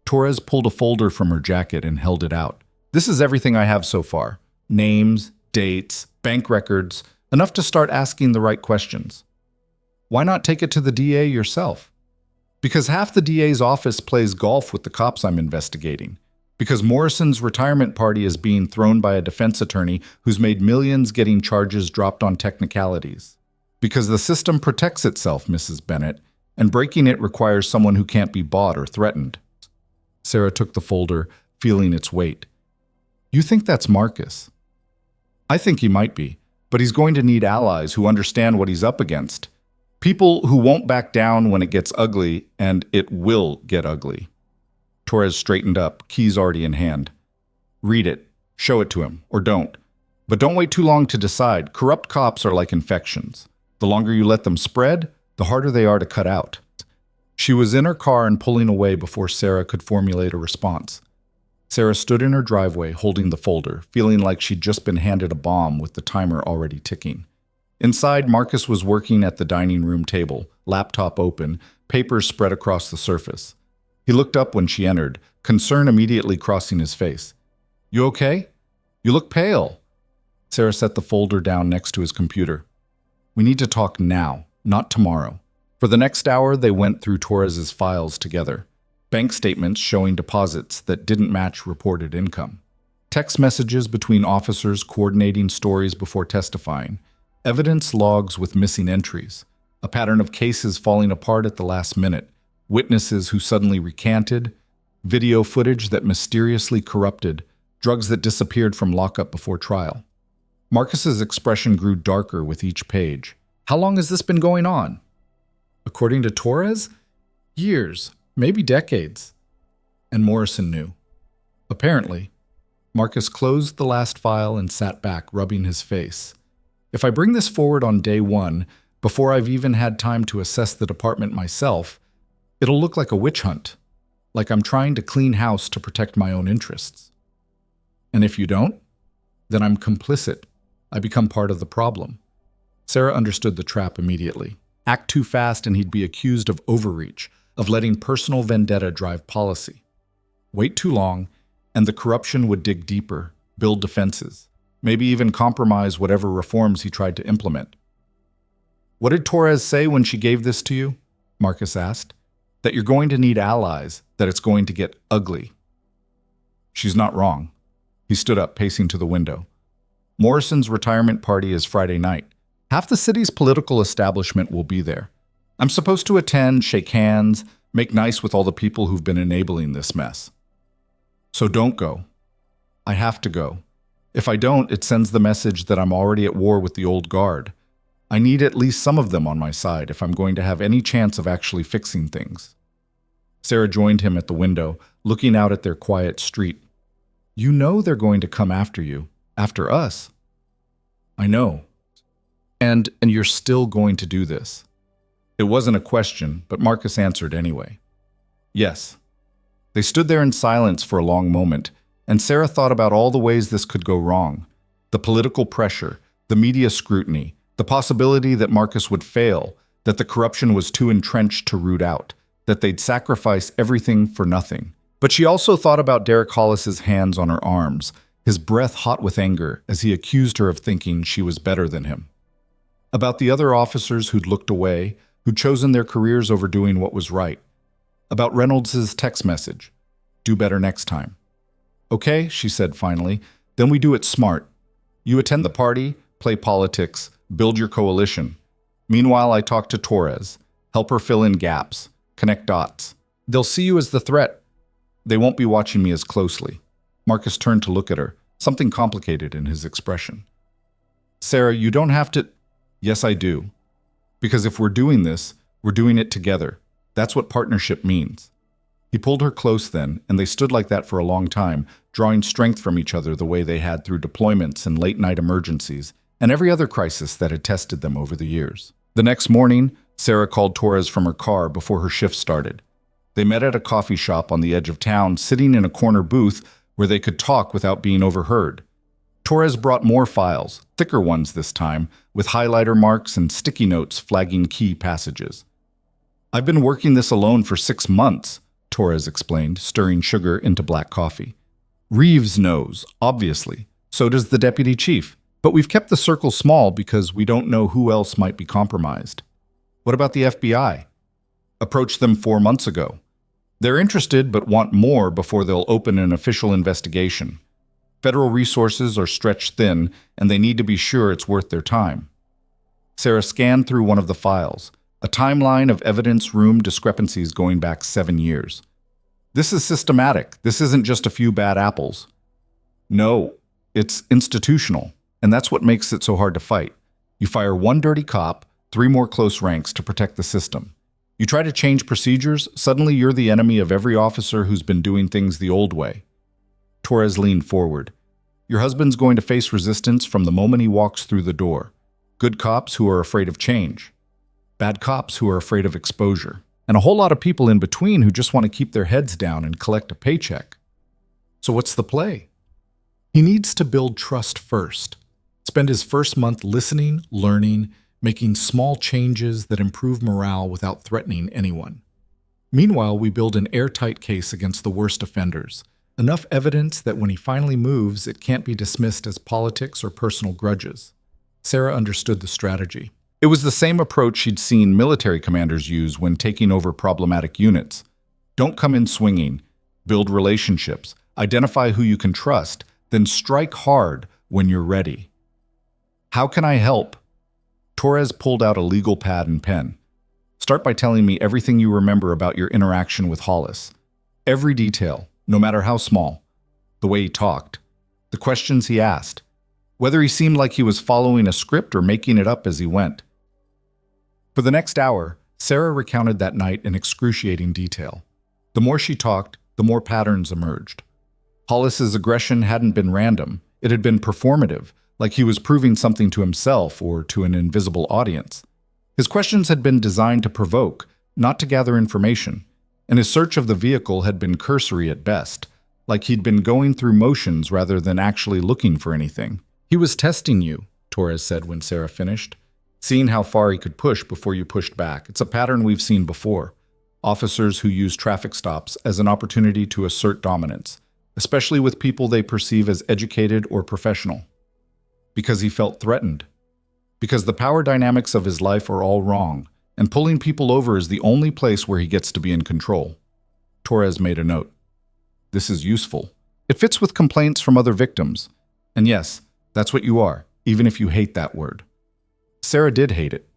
Torres pulled a folder from her jacket and held it out. This is everything I have so far. Names, dates, bank records, enough to start asking the right questions. Why not take it to the DA yourself? Because half the DA's office plays golf with the cops I'm investigating. Because Morrison's retirement party is being thrown by a defense attorney who's made millions getting charges dropped on technicalities. Because the system protects itself, Mrs. Bennett, and breaking it requires someone who can't be bought or threatened. Sarah took the folder, feeling its weight. You think that's Marcus? I think he might be, but he's going to need allies who understand what he's up against. People who won't back down when it gets ugly, and it will get ugly. Torres straightened up, keys already in hand. Read it, show it to him, or don't. But don't wait too long to decide. Corrupt cops are like infections. The longer you let them spread, the harder they are to cut out. She was in her car and pulling away before Sarah could formulate a response. Sarah stood in her driveway holding the folder, feeling like she'd just been handed a bomb with the timer already ticking. Inside, Marcus was working at the dining room table, laptop open, papers spread across the surface. He looked up when she entered, concern immediately crossing his face. You okay? You look pale. Sarah set the folder down next to his computer. We need to talk now, not tomorrow. For the next hour, they went through Torres's files together. Bank statements showing deposits that didn't match reported income. Text messages between officers coordinating stories before testifying. Evidence logs with missing entries. A pattern of cases falling apart at the last minute. Witnesses who suddenly recanted. Video footage that mysteriously corrupted. Drugs that disappeared from lockup before trial. Marcus's expression grew darker with each page. How long has this been going on? According to Torres, years, maybe decades. And Morrison knew. Apparently. Marcus closed the last file and sat back, rubbing his face. If I bring this forward on day 1, before I've even had time to assess the department myself, it'll look like a witch hunt, like I'm trying to clean house to protect my own interests. And if you don't, then I'm complicit. I become part of the problem. Sarah understood the trap immediately. Act too fast and he'd be accused of overreach, of letting personal vendetta drive policy. Wait too long, and the corruption would dig deeper, build defenses, maybe even compromise whatever reforms he tried to implement. What did Torres say when she gave this to you? Marcus asked. That you're going to need allies, that it's going to get ugly. She's not wrong. He stood up, pacing to the window. Morrison's retirement party is Friday night. Half the city's political establishment will be there. I'm supposed to attend, shake hands, make nice with all the people who've been enabling this mess. So don't go. I have to go. If I don't, it sends the message that I'm already at war with the old guard. I need at least some of them on my side if I'm going to have any chance of actually fixing things. Sarah joined him at the window, looking out at their quiet street. You know they're going to come after you. After us? I know. And you're still going to do this. It wasn't a question, but Marcus answered anyway. Yes. They stood there in silence for a long moment, and Sarah thought about all the ways this could go wrong. The political pressure, the media scrutiny, the possibility that Marcus would fail, that the corruption was too entrenched to root out, that they'd sacrifice everything for nothing. But she also thought about Derek Hollis's hands on her arms, his breath hot with anger as he accused her of thinking she was better than him. About the other officers who'd looked away, who'd chosen their careers over doing what was right. About Reynolds's text message, "Do better next time." "Okay," she said finally, "then we do it smart. You attend the party, play politics, build your coalition. Meanwhile, I talk to Torres, help her fill in gaps, connect dots. They'll see you as the threat. They won't be watching me as closely." Marcus turned to look at her, something complicated in his expression. "Sarah, you don't have to—" "Yes, I do. Because if we're doing this, we're doing it together. That's what partnership means." He pulled her close then, and they stood like that for a long time, drawing strength from each other the way they had through deployments and late-night emergencies, and every other crisis that had tested them over the years. The next morning, Sarah called Torres from her car before her shift started. They met at a coffee shop on the edge of town, sitting in a corner booth where they could talk without being overheard. Torres brought more files, thicker ones this time, with highlighter marks and sticky notes flagging key passages. "I've been working this alone for 6 months, Torres explained, stirring sugar into black coffee. "Reeves knows, obviously. So does the deputy chief. But we've kept the circle small because we don't know who else might be compromised." "What about the FBI?" "Approached them 4 months ago. They're interested but want more before they'll open an official investigation. Federal resources are stretched thin, and they need to be sure it's worth their time." Sarah scanned through one of the files, a timeline of evidence room discrepancies going back 7 years. "This is systematic. This isn't just a few bad apples." "No, it's institutional, and that's what makes it so hard to fight. You fire one dirty cop, 3 more close ranks to protect the system. You try to change procedures, suddenly you're the enemy of every officer who's been doing things the old way." Torres leaned forward. "Your husband's going to face resistance from the moment he walks through the door. Good cops who are afraid of change. Bad cops who are afraid of exposure. And a whole lot of people in between who just want to keep their heads down and collect a paycheck. So what's the play?" "He needs to build trust first. Spend his first month listening, learning, making small changes that improve morale without threatening anyone. Meanwhile, we build an airtight case against the worst offenders. Enough evidence that when he finally moves, it can't be dismissed as politics or personal grudges." Sarah understood the strategy. It was the same approach she'd seen military commanders use when taking over problematic units. Don't come in swinging. Build relationships. Identify who you can trust. Then strike hard when you're ready. "How can I help?" Torres pulled out a legal pad and pen. "Start by telling me everything you remember about your interaction with Hollis. Every detail, no matter how small. The way he talked. The questions he asked. Whether he seemed like he was following a script or making it up as he went." For the next hour, Sarah recounted that night in excruciating detail. The more she talked, the more patterns emerged. Hollis's aggression hadn't been random. It had been performative, like he was proving something to himself or to an invisible audience. His questions had been designed to provoke, not to gather information, and his search of the vehicle had been cursory at best, like he'd been going through motions rather than actually looking for anything. "He was testing you," Torres said when Sarah finished, "seeing how far he could push before you pushed back. It's a pattern we've seen before. Officers who use traffic stops as an opportunity to assert dominance, especially with people they perceive as educated or professional. Because he felt threatened. Because the power dynamics of his life are all wrong, and pulling people over is the only place where he gets to be in control." Torres made a note. "This is useful. It fits with complaints from other victims. And yes, that's what you are, even if you hate that word." Sarah did hate it.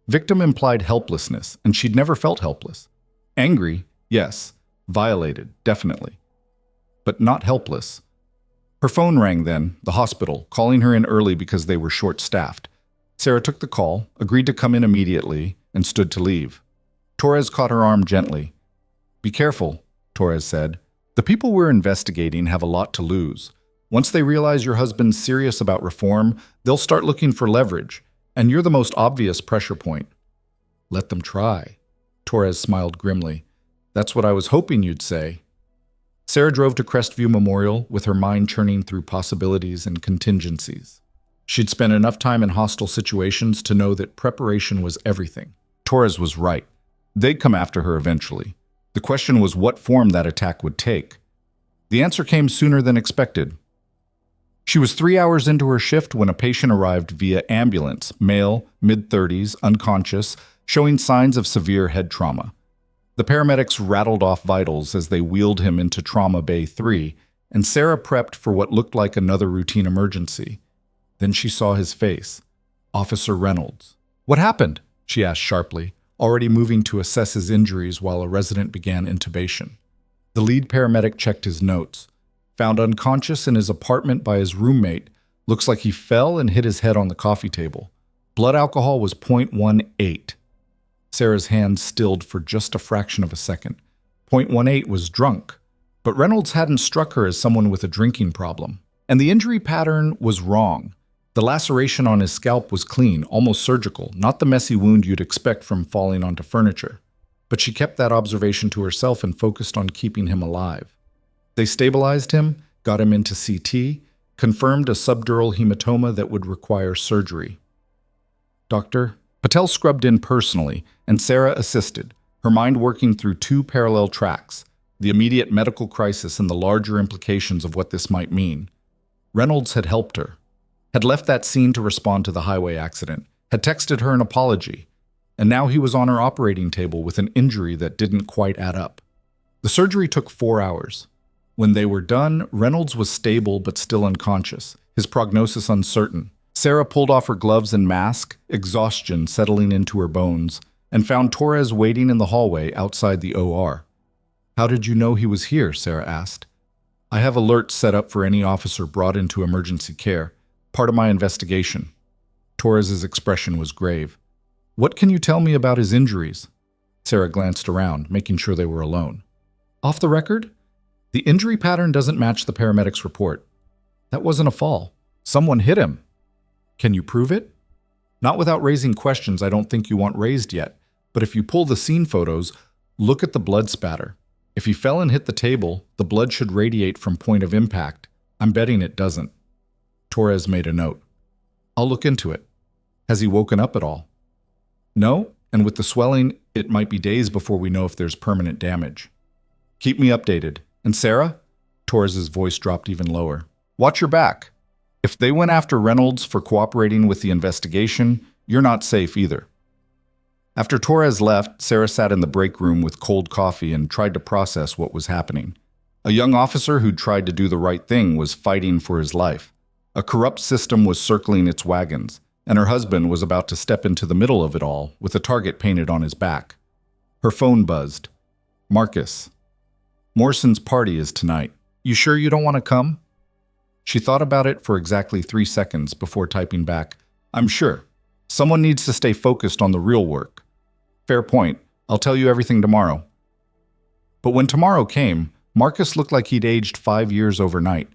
Victim implied helplessness, and she'd never felt helpless. Angry, yes. Violated, definitely. But not helpless. Her phone rang then, the hospital, calling her in early because they were short-staffed. Sarah took the call, agreed to come in immediately, and stood to leave. Torres caught her arm gently. "Be careful," Torres said. "The people we're investigating have a lot to lose. Once they realize your husband's serious about reform, they'll start looking for leverage, and you're the most obvious pressure point. Let them try. Torres smiled grimly. That's what I was hoping you'd say. Sarah drove to Crestview Memorial with her mind churning through possibilities and contingencies. She'd spent enough time in hostile situations to know that preparation was everything. Torres was right. They'd come after her eventually. The question was what form that attack would take. The answer came sooner than expected. She was 3 hours into her shift when a patient arrived via ambulance, male, mid-30s, unconscious, showing signs of severe head trauma. The paramedics rattled off vitals as they wheeled him into Trauma Bay 3, and Sarah prepped for what looked like another routine emergency. Then she saw his face. Officer Reynolds. What happened? She asked sharply, already moving to assess his injuries while a resident began intubation. The lead paramedic checked his notes. Found unconscious in his apartment by his roommate. Looks like he fell and hit his head on the coffee table. Blood alcohol was 0.18. Sarah's hand stilled for just a fraction of a second. 0.18 was drunk, but Reynolds hadn't struck her as someone with a drinking problem. And the injury pattern was wrong. The laceration on his scalp was clean, almost surgical, not the messy wound you'd expect from falling onto furniture. But she kept that observation to herself and focused on keeping him alive. They stabilized him, got him into CT, confirmed a subdural hematoma that would require surgery. Doctor? Patel scrubbed in personally, and Sarah assisted, her mind working through two parallel tracks, the immediate medical crisis and the larger implications of what this might mean. Reynolds had helped her, had left that scene to respond to the highway accident, had texted her an apology, and now he was on her operating table with an injury that didn't quite add up. The surgery took 4 hours. When they were done, Reynolds was stable but still unconscious, his prognosis uncertain. Sarah pulled off her gloves and mask, exhaustion settling into her bones, and found Torres waiting in the hallway outside the OR. How did you know he was here? Sarah asked. I have alerts set up for any officer brought into emergency care, part of my investigation. Torres's expression was grave. What can you tell me about his injuries? Sarah glanced around, making sure they were alone. Off the record? The injury pattern doesn't match the paramedics' report. That wasn't a fall. Someone hit him. Can you prove it? Not without raising questions I don't think you want raised yet, but if you pull the scene photos, look at the blood spatter. If he fell and hit the table, the blood should radiate from point of impact. I'm betting it doesn't. Torres made a note. I'll look into it. Has he woken up at all? No, and with the swelling, it might be days before we know if there's permanent damage. Keep me updated. And Sarah? Torres's voice dropped even lower. Watch your back. If they went after Reynolds for cooperating with the investigation, you're not safe either. After Torres left, Sarah sat in the break room with cold coffee and tried to process what was happening. A young officer who'd tried to do the right thing was fighting for his life. A corrupt system was circling its wagons, and her husband was about to step into the middle of it all with a target painted on his back. Her phone buzzed. Marcus. Morrison's party is tonight. You sure you don't want to come? She thought about it for exactly 3 seconds before typing back, I'm sure. Someone needs to stay focused on the real work. Fair point. I'll tell you everything tomorrow. But when tomorrow came, Marcus looked like he'd aged 5 years overnight.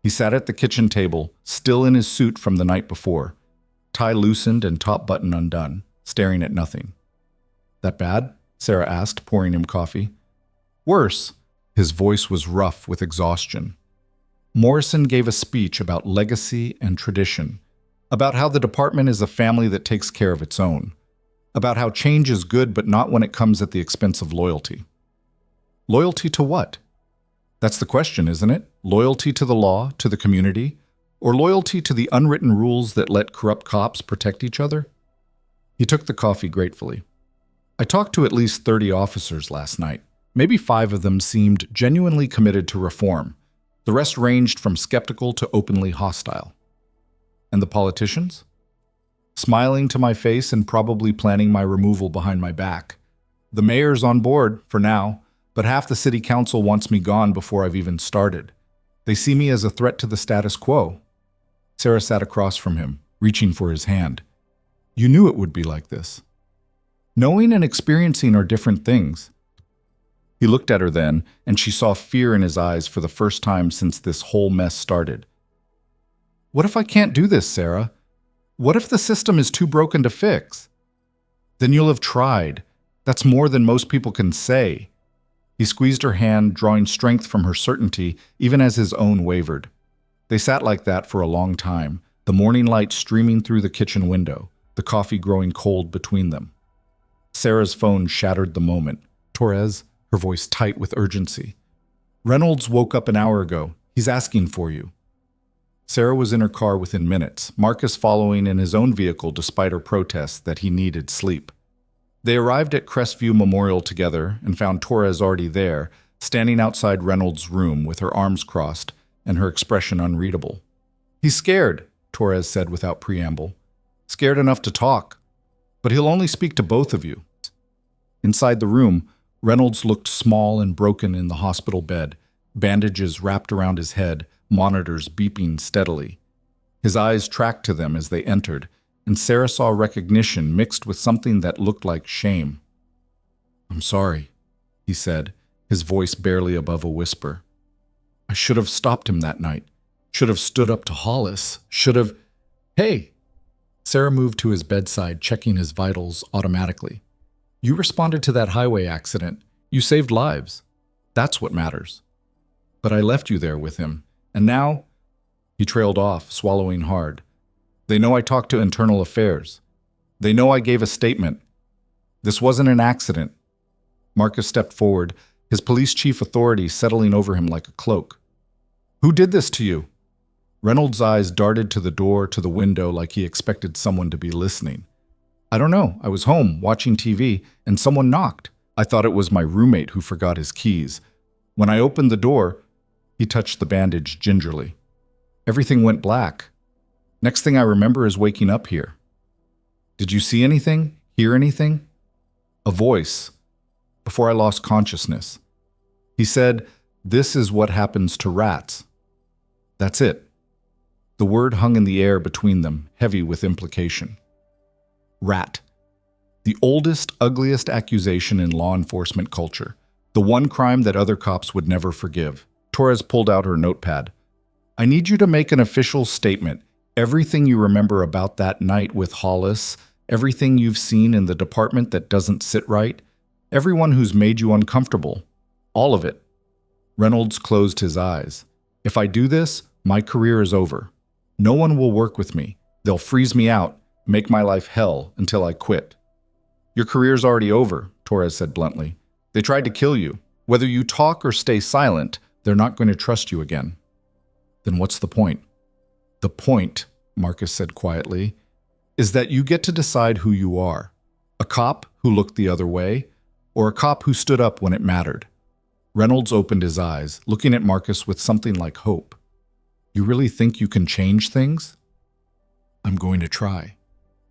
He sat at the kitchen table, still in his suit from the night before, tie loosened and top button undone, staring at nothing. That bad? Sarah asked, pouring him coffee. Worse. His voice was rough with exhaustion. Morrison gave a speech about legacy and tradition, about how the department is a family that takes care of its own, about how change is good but not when it comes at the expense of loyalty. Loyalty to what? That's the question, isn't it? Loyalty to the law, to the community, or loyalty to the unwritten rules that let corrupt cops protect each other? He took the coffee gratefully. I talked to at least 30 officers last night. Maybe 5 of them seemed genuinely committed to reform. The rest ranged from skeptical to openly hostile. And the politicians? Smiling to my face and probably planning my removal behind my back. The mayor's on board, for now, but half the city council wants me gone before I've even started. They see me as a threat to the status quo. Sarah sat across from him, reaching for his hand. You knew it would be like this. Knowing and experiencing are different things. He looked at her then, and she saw fear in his eyes for the first time since this whole mess started. What if I can't do this, Sarah? What if the system is too broken to fix? Then you'll have tried. That's more than most people can say. He squeezed her hand, drawing strength from her certainty, even as his own wavered. They sat like that for a long time, the morning light streaming through the kitchen window, the coffee growing cold between them. Sarah's phone shattered the moment. Torres, her voice tight with urgency. Reynolds woke up an hour ago. He's asking for you. Sarah was in her car within minutes, Marcus following in his own vehicle despite her protests that he needed sleep. They arrived at Crestview Memorial together and found Torres already there, standing outside Reynolds' room with her arms crossed and her expression unreadable. He's scared, Torres said without preamble. Scared enough to talk. But he'll only speak to both of you. Inside the room, Reynolds looked small and broken in the hospital bed, bandages wrapped around his head, monitors beeping steadily. His eyes tracked to them as they entered, and Sarah saw recognition mixed with something that looked like shame. I'm sorry, he said, his voice barely above a whisper. I should have stopped him that night. Should have stood up to Hollis. Should have... Hey! Sarah moved to his bedside, checking his vitals automatically. You responded to that highway accident. You saved lives. That's what matters. But I left you there with him, and now... He trailed off, swallowing hard. They know I talked to Internal Affairs. They know I gave a statement. This wasn't an accident. Marcus stepped forward, his police chief authority settling over him like a cloak. Who did this to you? Reynolds' eyes darted to the door, to the window, like he expected someone to be listening. I don't know. I was home, watching TV, and someone knocked. I thought it was my roommate who forgot his keys. When I opened the door, he touched the bandage gingerly. Everything went black. Next thing I remember is waking up here. Did you see anything? Hear anything? A voice. Before I lost consciousness. He said, "This is what happens to rats." That's it. The word hung in the air between them, heavy with implication. Rat. The oldest, ugliest accusation in law enforcement culture. The one crime that other cops would never forgive. Torres pulled out her notepad. I need you to make an official statement. Everything you remember about that night with Hollis, everything you've seen in the department that doesn't sit right, everyone who's made you uncomfortable. All of it. Reynolds closed his eyes. If I do this, my career is over. No one will work with me. They'll freeze me out, make my life hell until I quit. Your career's already over, Torres said bluntly. They tried to kill you. Whether you talk or stay silent, they're not going to trust you again. Then what's the point? The point, Marcus said quietly, is that you get to decide who you are. A cop who looked the other way, or a cop who stood up when it mattered. Reynolds opened his eyes, looking at Marcus with something like hope. You really think you can change things? I'm going to try,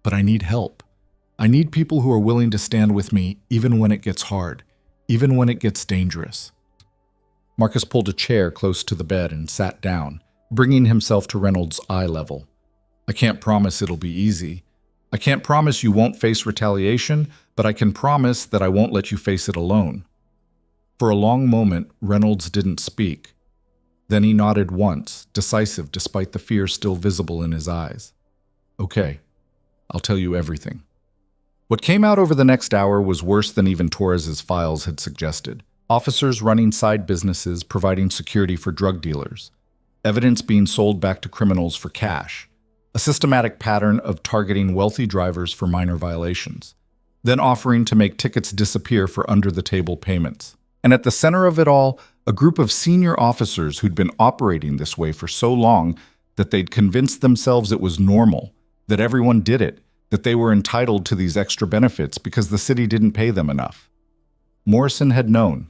but I need help. I need people who are willing to stand with me even when it gets hard, even when it gets dangerous. Marcus pulled a chair close to the bed and sat down, bringing himself to Reynolds' eye level. I can't promise it'll be easy. I can't promise you won't face retaliation, but I can promise that I won't let you face it alone. For a long moment, Reynolds didn't speak. Then he nodded once, decisive despite the fear still visible in his eyes. Okay, I'll tell you everything. What came out over the next hour was worse than even Torres's files had suggested. Officers running side businesses providing security for drug dealers. Evidence being sold back to criminals for cash. A systematic pattern of targeting wealthy drivers for minor violations. Then offering to make tickets disappear for under-the-table payments. And at the center of it all, a group of senior officers who'd been operating this way for so long that they'd convinced themselves it was normal, that everyone did it, that they were entitled to these extra benefits because the city didn't pay them enough. Morrison had known,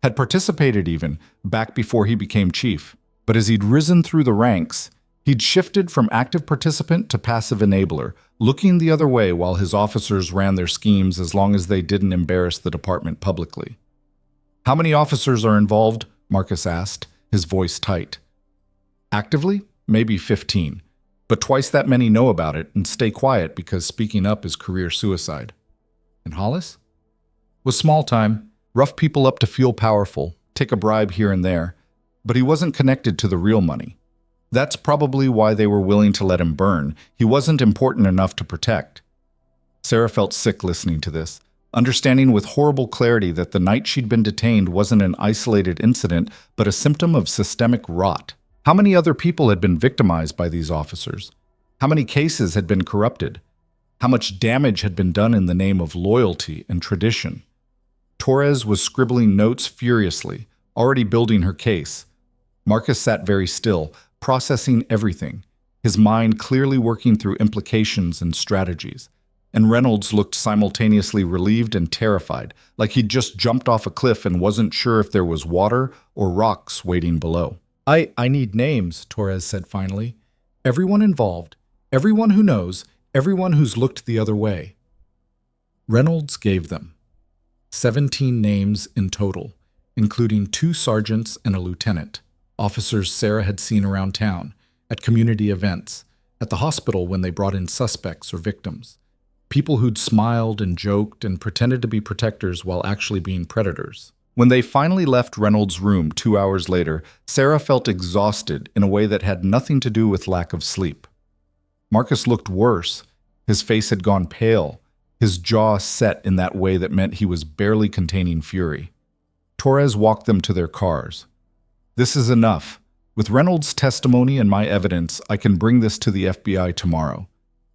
had participated even, back before he became chief. But as he'd risen through the ranks, he'd shifted from active participant to passive enabler, looking the other way while his officers ran their schemes as long as they didn't embarrass the department publicly. How many officers are involved? Marcus asked, his voice tight. Actively? Maybe 15. But twice that many know about it and stay quiet because speaking up is career suicide. And Hollis? Was small time, rough people up to feel powerful, take a bribe here and there, but he wasn't connected to the real money. That's probably why they were willing to let him burn. He wasn't important enough to protect. Sarah felt sick listening to this, understanding with horrible clarity that the night she'd been detained wasn't an isolated incident, but a symptom of systemic rot. How many other people had been victimized by these officers? How many cases had been corrupted? How much damage had been done in the name of loyalty and tradition? Torres was scribbling notes furiously, already building her case. Marcus sat very still, processing everything, his mind clearly working through implications and strategies. And Reynolds looked simultaneously relieved and terrified, like he'd just jumped off a cliff and wasn't sure if there was water or rocks waiting below. I need names, Torres said finally. Everyone involved, everyone who knows, everyone who's looked the other way. Reynolds gave them 17 names in total, including 2 sergeants and a lieutenant, officers Sarah had seen around town, at community events, at the hospital when they brought in suspects or victims. People who'd smiled and joked and pretended to be protectors while actually being predators. When they finally left Reynolds' room 2 hours later, Sarah felt exhausted in a way that had nothing to do with lack of sleep. Marcus looked worse. His face had gone pale, his jaw set in that way that meant he was barely containing fury. Torres walked them to their cars. This is enough. With Reynolds' testimony and my evidence, I can bring this to the FBI tomorrow.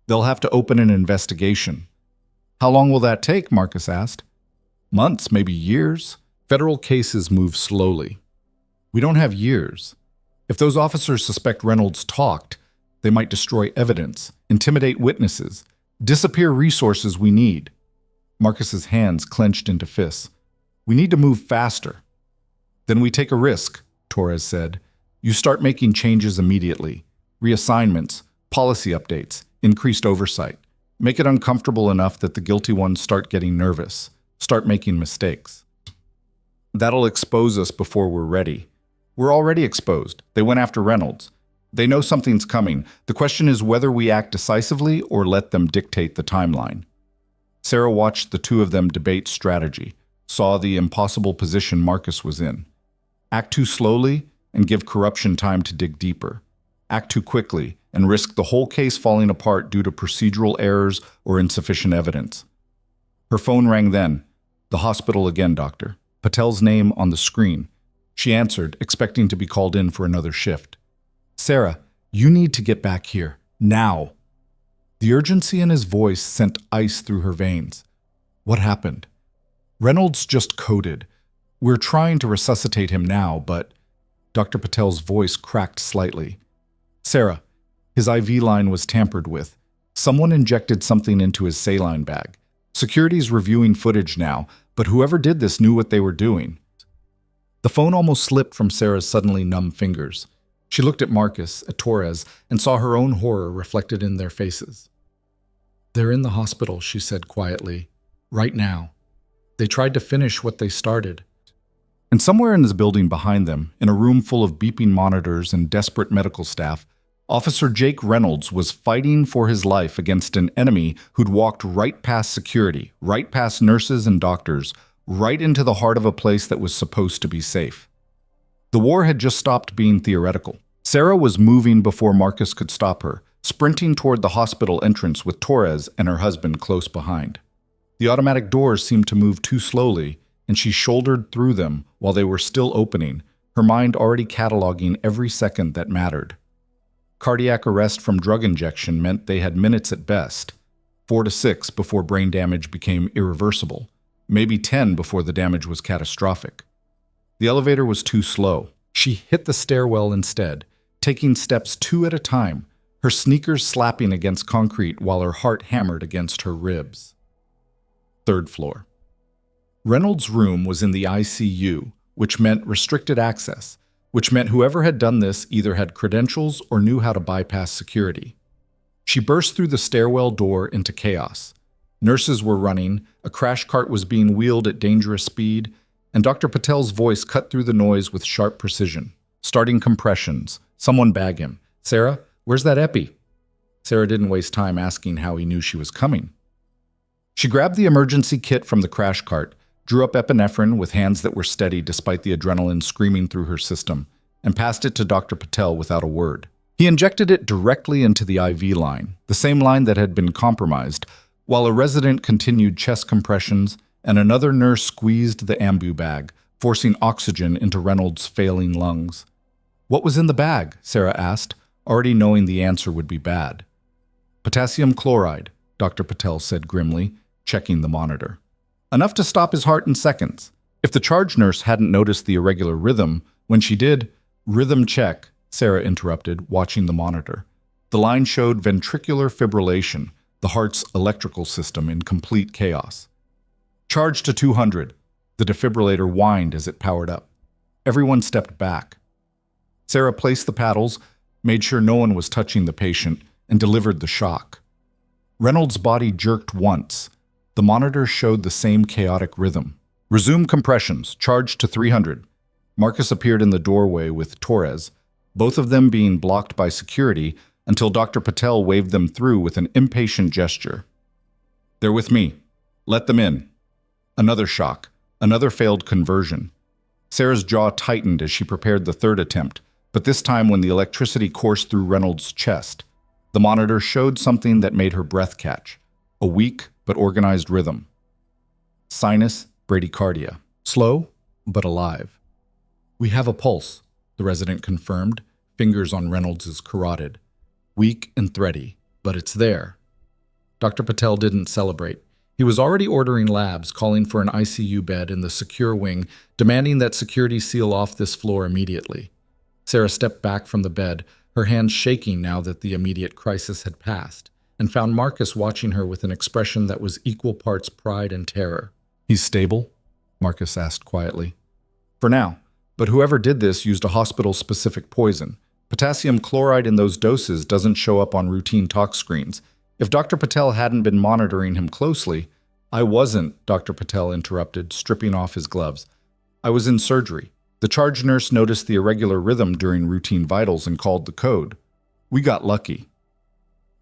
They'll have to open an investigation. How long will that take? Marcus asked. Months, maybe years. Federal cases move slowly. We don't have years. If those officers suspect Reynolds talked, they might destroy evidence, intimidate witnesses, disappear resources we need. Marcus's hands clenched into fists. We need to move faster. Then we take a risk, Torres said. You start making changes immediately. Reassignments, policy updates, increased oversight. Make it uncomfortable enough that the guilty ones start getting nervous, start making mistakes. That'll expose us before we're ready. We're already exposed. They went after Reynolds. They know something's coming. The question is whether we act decisively or let them dictate the timeline. Sarah watched the two of them debate strategy, saw the impossible position Marcus was in. Act too slowly and give corruption time to dig deeper. Act too quickly and risk the whole case falling apart due to procedural errors or insufficient evidence. Her phone rang then. The hospital again, doctor. Patel's name on the screen. She answered, expecting to be called in for another shift. Sarah, you need to get back here. Now. The urgency in his voice sent ice through her veins. What happened? Reynolds just coded. We're trying to resuscitate him now, but... Dr. Patel's voice cracked slightly. Sarah, his IV line was tampered with. Someone injected something into his saline bag. Security's reviewing footage now, but whoever did this knew what they were doing. The phone almost slipped from Sarah's suddenly numb fingers. She looked at Marcus, at Torres, and saw her own horror reflected in their faces. They're in the hospital, she said quietly. Right now. They tried to finish what they started. And somewhere in this building behind them, in a room full of beeping monitors and desperate medical staff, Officer Jake Reynolds was fighting for his life against an enemy who'd walked right past security, right past nurses and doctors, right into the heart of a place that was supposed to be safe. The war had just stopped being theoretical. Sarah was moving before Marcus could stop her, sprinting toward the hospital entrance with Torres and her husband close behind. The automatic doors seemed to move too slowly, and she shouldered through them while they were still opening, her mind already cataloging every second that mattered. Cardiac arrest from drug injection meant they had minutes at best, 4 to 6 before brain damage became irreversible, maybe 10 before the damage was catastrophic. The elevator was too slow. She hit the stairwell instead, taking steps 2 at a time, her sneakers slapping against concrete while her heart hammered against her ribs. 3rd floor. Reynolds' room was in the ICU, which meant restricted access, which meant whoever had done this either had credentials or knew how to bypass security. She burst through the stairwell door into chaos. Nurses were running, a crash cart was being wheeled at dangerous speed, and Dr. Patel's voice cut through the noise with sharp precision. Starting compressions. Someone bag him. Sarah, where's that epi? Sarah didn't waste time asking how he knew she was coming. She grabbed the emergency kit from the crash cart, drew up epinephrine with hands that were steady despite the adrenaline screaming through her system, and passed it to Dr. Patel without a word. He injected it directly into the IV line, the same line that had been compromised, while a resident continued chest compressions and another nurse squeezed the ambu bag, forcing oxygen into Reynolds' failing lungs. "What was in the bag?" Sarah asked, already knowing the answer would be bad. "Potassium chloride," Dr. Patel said grimly, checking the monitor. "Enough to stop his heart in seconds." If the charge nurse hadn't noticed the irregular rhythm, when she did, "Rhythm check," Sarah interrupted, watching the monitor. The line showed ventricular fibrillation, the heart's electrical system in complete chaos. "Charge to 200. The defibrillator whined as it powered up. Everyone stepped back. Sarah placed the paddles, made sure no one was touching the patient, and delivered the shock. Reynolds' body jerked once. The monitor showed the same chaotic rhythm. "Resume compressions. Charge to 300. Marcus appeared in the doorway with Torres, both of them being blocked by security until Dr. Patel waved them through with an impatient gesture. "They're with me. Let them in." Another shock. Another failed conversion. Sarah's jaw tightened as she prepared the third attempt, but this time when the electricity coursed through Reynolds' chest, the monitor showed something that made her breath catch. A weak but organized rhythm. Sinus bradycardia. Slow, but alive. "We have a pulse," the resident confirmed, fingers on Reynolds' carotid. "Weak and thready, but it's there." Dr. Patel didn't celebrate. He was already ordering labs, calling for an ICU bed in the secure wing, demanding that security seal off this floor immediately. Sarah stepped back from the bed, her hands shaking now that the immediate crisis had passed, and found Marcus watching her with an expression that was equal parts pride and terror. "He's stable?" Marcus asked quietly. "For now, but whoever did this used a hospital-specific poison. Potassium chloride in those doses doesn't show up on routine tox screens. If Dr. Patel hadn't been monitoring him closely—" "I wasn't," Dr. Patel interrupted, stripping off his gloves. "I was in surgery. The charge nurse noticed the irregular rhythm during routine vitals and called the code. We got lucky."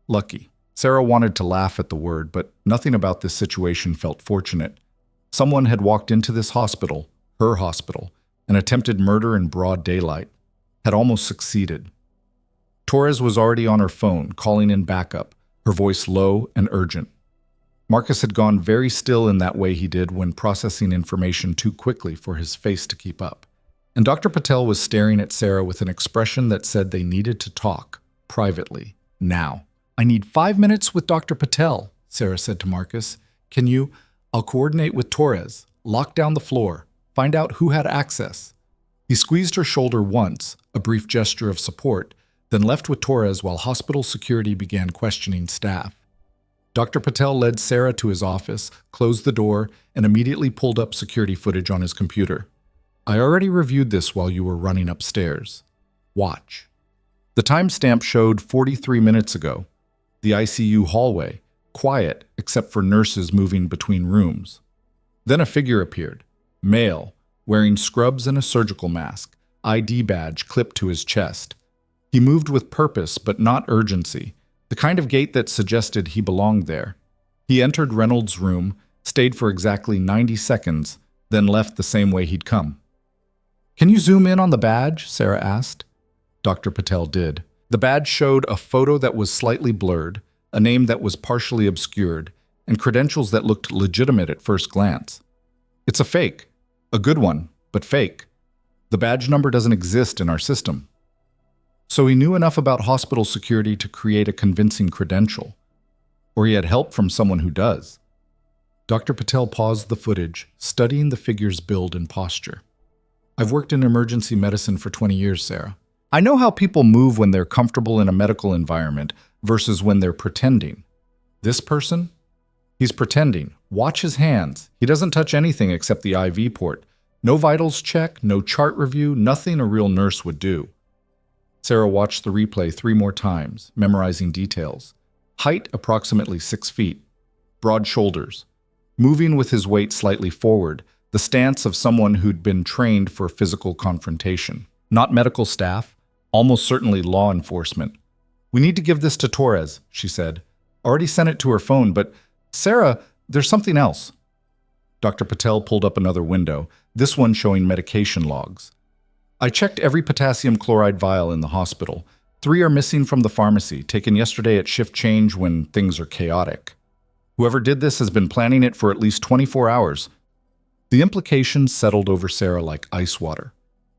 Lucky. Sarah wanted to laugh at the word, but nothing about this situation felt fortunate. Someone had walked into this hospital, her hospital, and attempted murder in broad daylight. Had almost succeeded. Torres was already on her phone, calling in backup, her voice low and urgent. Marcus had gone very still in that way he did when processing information too quickly for his face to keep up. And Dr. Patel was staring at Sarah with an expression that said they needed to talk, privately, now. "I need 5 minutes with Dr. Patel," Sarah said to Marcus. "Can you—" "I'll coordinate with Torres, lock down the floor, find out who had access." He squeezed her shoulder once, a brief gesture of support, then left with Torres while hospital security began questioning staff. Dr. Patel led Sarah to his office, closed the door, and immediately pulled up security footage on his computer. "I already reviewed this while you were running upstairs. Watch." The timestamp showed 43 minutes ago. The ICU hallway, quiet except for nurses moving between rooms. Then a figure appeared, male, wearing scrubs and a surgical mask, ID badge clipped to his chest. He moved with purpose but not urgency, the kind of gait that suggested he belonged there. He entered Reynolds' room, stayed for exactly 90 seconds, then left the same way he'd come. "Can you zoom in on the badge?" Sarah asked. Dr. Patel did. The badge showed a photo that was slightly blurred, a name that was partially obscured, and credentials that looked legitimate at first glance. "It's a fake. A good one, but fake. The badge number doesn't exist in our system." So he knew enough about hospital security to create a convincing credential. Or he had help from someone who does. Dr. Patel paused the footage, studying the figure's build and posture. "I've worked in emergency medicine for 20 years, Sarah. I know how people move when they're comfortable in a medical environment versus when they're pretending. This person? He's pretending. Watch his hands. He doesn't touch anything except the IV port. No vitals check, no chart review, nothing a real nurse would do." Sarah watched the replay 3 more times, memorizing details. Height approximately 6 feet. Broad shoulders. Moving with his weight slightly forward, the stance of someone who'd been trained for physical confrontation. Not medical staff, almost certainly law enforcement. "We need to give this to Torres," she said. "Already sent it to her phone, but Sarah, there's something else." Dr. Patel pulled up another window, this one showing medication logs. "I checked every potassium chloride vial in the hospital. 3 are missing from the pharmacy, taken yesterday at shift change when things are chaotic. Whoever did this has been planning it for at least 24 hours. The implications settled over Sarah like ice water.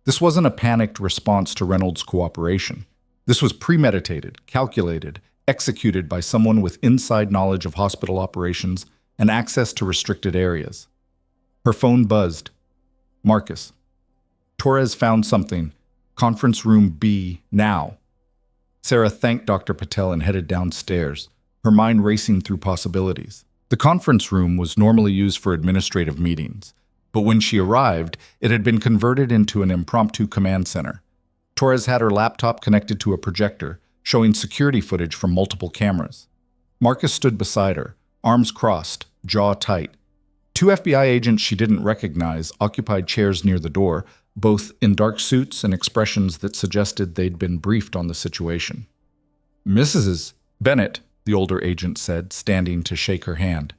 This wasn't a panicked response to Reynolds' cooperation. This was premeditated, calculated, executed by someone with inside knowledge of hospital operations and access to restricted areas. Her phone buzzed. Marcus. Torres found something. Conference room B, now. Sarah thanked Dr. Patel and headed downstairs, her mind racing through possibilities. The conference room was normally used for administrative meetings, but when she arrived, it had been converted into an impromptu command center. Torres had her laptop connected to a projector, showing security footage from multiple cameras. Marcus stood beside her, arms crossed, jaw tight. 2 FBI agents she didn't recognize occupied chairs near the door, both in dark suits and expressions that suggested they'd been briefed on the situation. Mrs. Bennett, the older agent said, standing to shake her hand.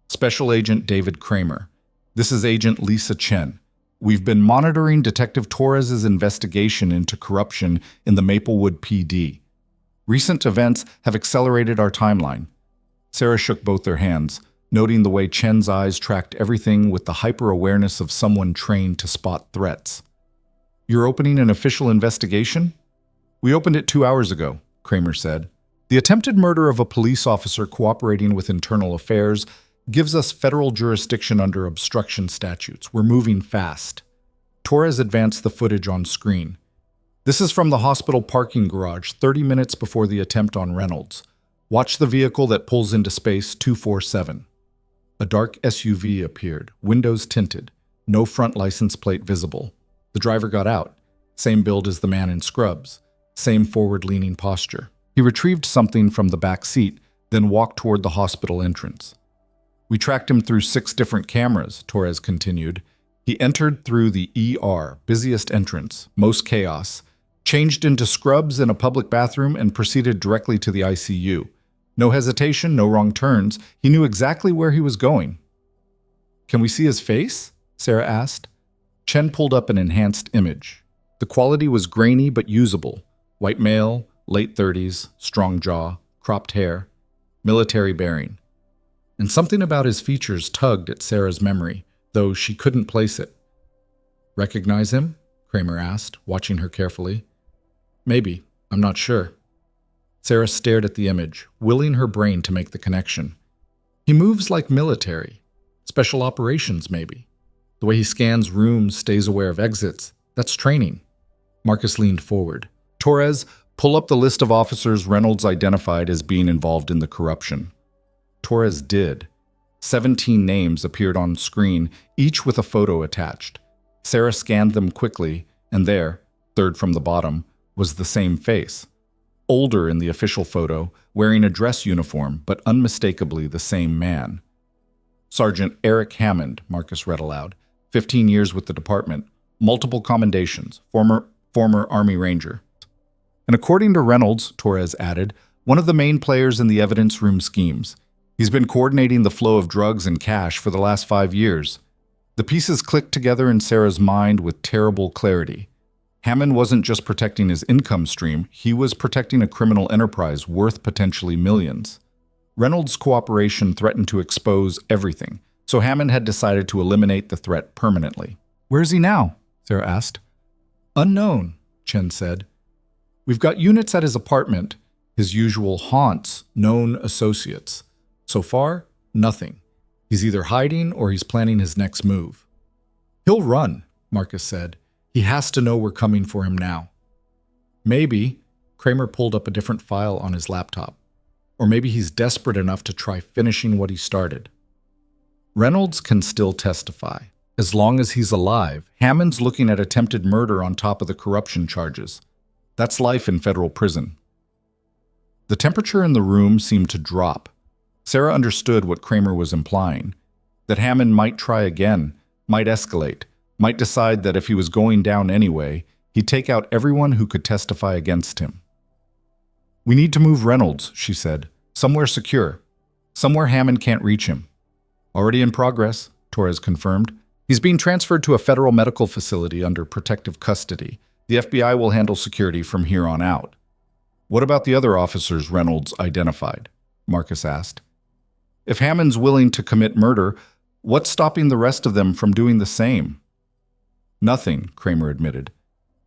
Special Agent David Kramer. This is Agent Lisa Chen. We've been monitoring Detective Torres's investigation into corruption in the Maplewood PD. Recent events have accelerated our timeline. Sarah shook both their hands, noting the way Chen's eyes tracked everything with the hyper-awareness of someone trained to spot threats. You're opening an official investigation? We opened it 2 hours ago, Kramer said. The attempted murder of a police officer cooperating with internal affairs gives us federal jurisdiction under obstruction statutes. We're moving fast. Torres advanced the footage on screen. This is from the hospital parking garage 30 minutes before the attempt on Reynolds. Watch the vehicle that pulls into space 247. A dark SUV appeared, windows tinted, no front license plate visible. The driver got out, same build as the man in scrubs, same forward-leaning posture. He retrieved something from the back seat, then walked toward the hospital entrance. We tracked him through 6 different cameras, Torres continued. He entered through the ER, busiest entrance, most chaos, changed into scrubs in a public bathroom, and proceeded directly to the ICU. No hesitation, no wrong turns. He knew exactly where he was going. Can we see his face? Sarah asked. Chen pulled up an enhanced image. The quality was grainy but usable. White male, late 30s, strong jaw, cropped hair, military bearing. And something about his features tugged at Sarah's memory, though she couldn't place it. Recognize him? Kramer asked, watching her carefully. Maybe. I'm not sure. Sarah stared at the image, willing her brain to make the connection. He moves like military. Special operations, maybe. The way he scans rooms, stays aware of exits. That's training. Marcus leaned forward. Torres, pull up the list of officers Reynolds identified as being involved in the corruption. Torres did. 17 names appeared on screen, each with a photo attached. Sarah scanned them quickly, and there, third from the bottom, was the same face. Older in the official photo, wearing a dress uniform, but unmistakably the same man. Sergeant Eric Hammond, Marcus read aloud, 15 years with the department, multiple commendations, former Army Ranger. And according to Reynolds, Torres added, one of the main players in the evidence room schemes. He's been coordinating the flow of drugs and cash for the last 5 years. The pieces clicked together in Sarah's mind with terrible clarity. Hammond wasn't just protecting his income stream, he was protecting a criminal enterprise worth potentially millions. Reynolds' cooperation threatened to expose everything, so Hammond had decided to eliminate the threat permanently. Where is he now? Sarah asked. Unknown, Chen said. We've got units at his apartment, his usual haunts, known associates. So far, nothing. He's either hiding or he's planning his next move. He'll run, Marcus said. He has to know we're coming for him now. Maybe, Kramer pulled up a different file on his laptop. Or maybe he's desperate enough to try finishing what he started. Reynolds can still testify. As long as he's alive, Hammond's looking at attempted murder on top of the corruption charges. That's life in federal prison. The temperature in the room seemed to drop. Sarah understood what Kramer was implying, that Hammond might try again, might escalate, might decide that if he was going down anyway, he'd take out everyone who could testify against him. We need to move Reynolds, she said, somewhere secure, somewhere Hammond can't reach him. Already in progress, Torres confirmed. He's being transferred to a federal medical facility under protective custody. The FBI will handle security from here on out. What about the other officers Reynolds identified? Marcus asked. If Hammond's willing to commit murder, what's stopping the rest of them from doing the same? Nothing, Kramer admitted,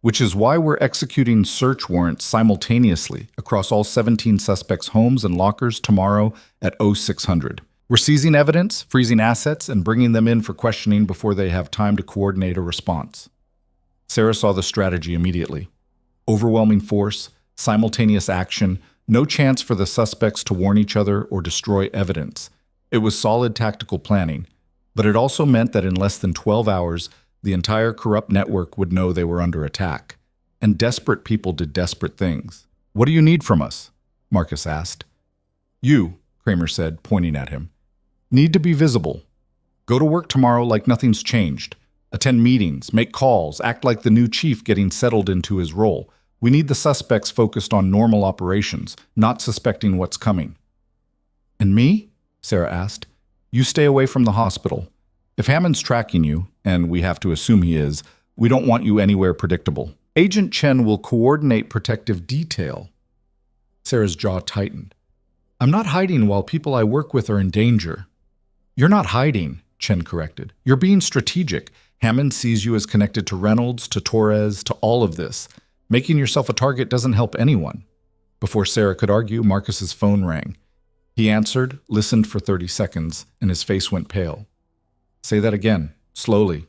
which is why we're executing search warrants simultaneously across all 17 suspects' homes and lockers tomorrow at 0600. We're seizing evidence, freezing assets, and bringing them in for questioning before they have time to coordinate a response. Sarah saw the strategy immediately. Overwhelming force, simultaneous action, no chance for the suspects to warn each other or destroy evidence. It was solid tactical planning, but it also meant that in less than 12 hours, the entire corrupt network would know they were under attack. And desperate people did desperate things. What do you need from us? Marcus asked. You, Kramer said, pointing at him, need to be visible. Go to work tomorrow like nothing's changed. Attend meetings, make calls, act like the new chief getting settled into his role. We need the suspects focused on normal operations, not suspecting what's coming. And me? Sarah asked. You stay away from the hospital. If Hammond's tracking you, and we have to assume he is, we don't want you anywhere predictable. Agent Chen will coordinate protective detail. Sarah's jaw tightened. I'm not hiding while people I work with are in danger. You're not hiding, Chen corrected. You're being strategic. Hammond sees you as connected to Reynolds, to Torres, to all of this. Making yourself a target doesn't help anyone. Before Sarah could argue, Marcus's phone rang. He answered, listened for 30 seconds, and his face went pale. Say that again, slowly.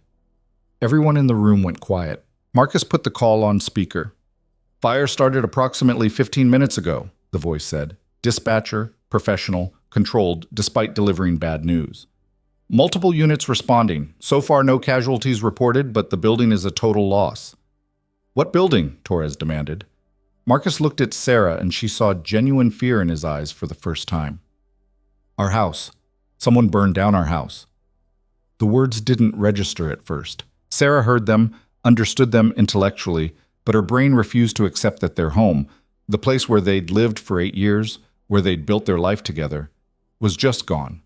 Everyone in the room went quiet. Marcus put the call on speaker. Fire started approximately 15 minutes ago, the voice said. Dispatcher, professional, controlled, despite delivering bad news. Multiple units responding. So far no casualties reported, but the building is a total loss. What building? Torres demanded. Marcus looked at Sarah and she saw genuine fear in his eyes for the first time. Our house. Someone burned down our house. The words didn't register at first. Sarah heard them, understood them intellectually, but her brain refused to accept that their home, the place where they'd lived for 8 years, where they'd built their life together, was just gone.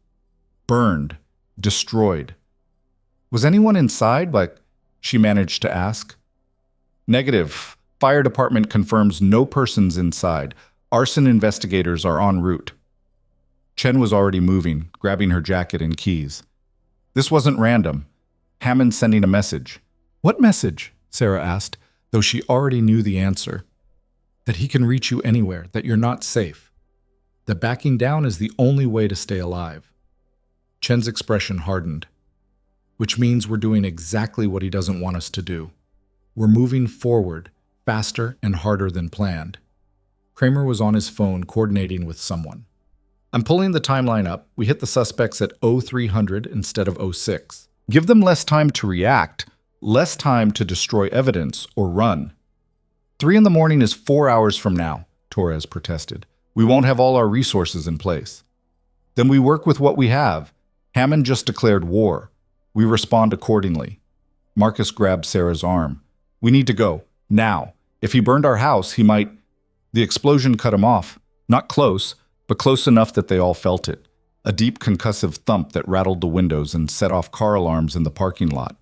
Burned. Destroyed. Was anyone inside? She managed to ask. Negative. Fire department confirms no persons inside. Arson investigators are en route. Chen was already moving, grabbing her jacket and keys. This wasn't random. Hammond sending a message. What message? Sarah asked, though she already knew the answer. That he can reach you anywhere, that you're not safe. That backing down is the only way to stay alive. Chen's expression hardened, which means we're doing exactly what he doesn't want us to do. We're moving forward, faster and harder than planned. Kramer was on his phone coordinating with someone. I'm pulling the timeline up. We hit the suspects at 0300 instead of 06. Give them less time to react, less time to destroy evidence or run. 3 in the morning is 4 hours from now, Torres protested. We won't have all our resources in place. Then we work with what we have. Hammond just declared war. We respond accordingly. Marcus grabbed Sarah's arm. We need to go, now. If he burned our house, he might... The explosion cut him off. Not close, but close enough that they all felt it. A deep concussive thump that rattled the windows and set off car alarms in the parking lot.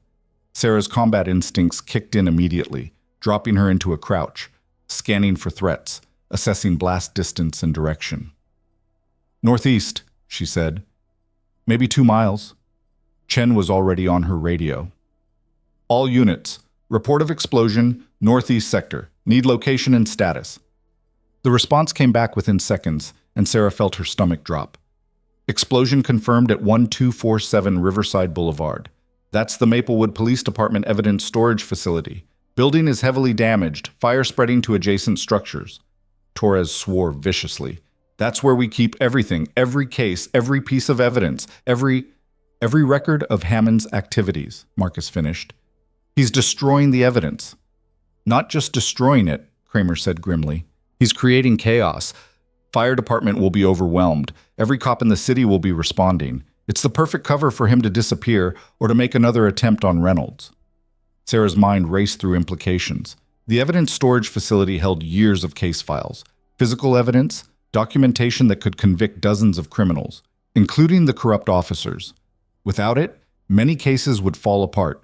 Sarah's combat instincts kicked in immediately, dropping her into a crouch, scanning for threats, assessing blast distance and direction. Northeast, she said. Maybe 2 miles. Chen was already on her radio. All units. Report of explosion, northeast sector. Need location and status. The response came back within seconds, and Sarah felt her stomach drop. Explosion confirmed at 1247 Riverside Boulevard. That's the Maplewood Police Department evidence storage facility. Building is heavily damaged, fire spreading to adjacent structures. Torres swore viciously. That's where we keep everything, every case, every piece of evidence, every record of Hammond's activities, Marcus finished. He's destroying the evidence. Not just destroying it, Kramer said grimly. He's creating chaos. Fire department will be overwhelmed. Every cop in the city will be responding. It's the perfect cover for him to disappear or to make another attempt on Reynolds. Sarah's mind raced through implications. The evidence storage facility held years of case files, physical evidence, documentation that could convict dozens of criminals, including the corrupt officers. Without it, many cases would fall apart.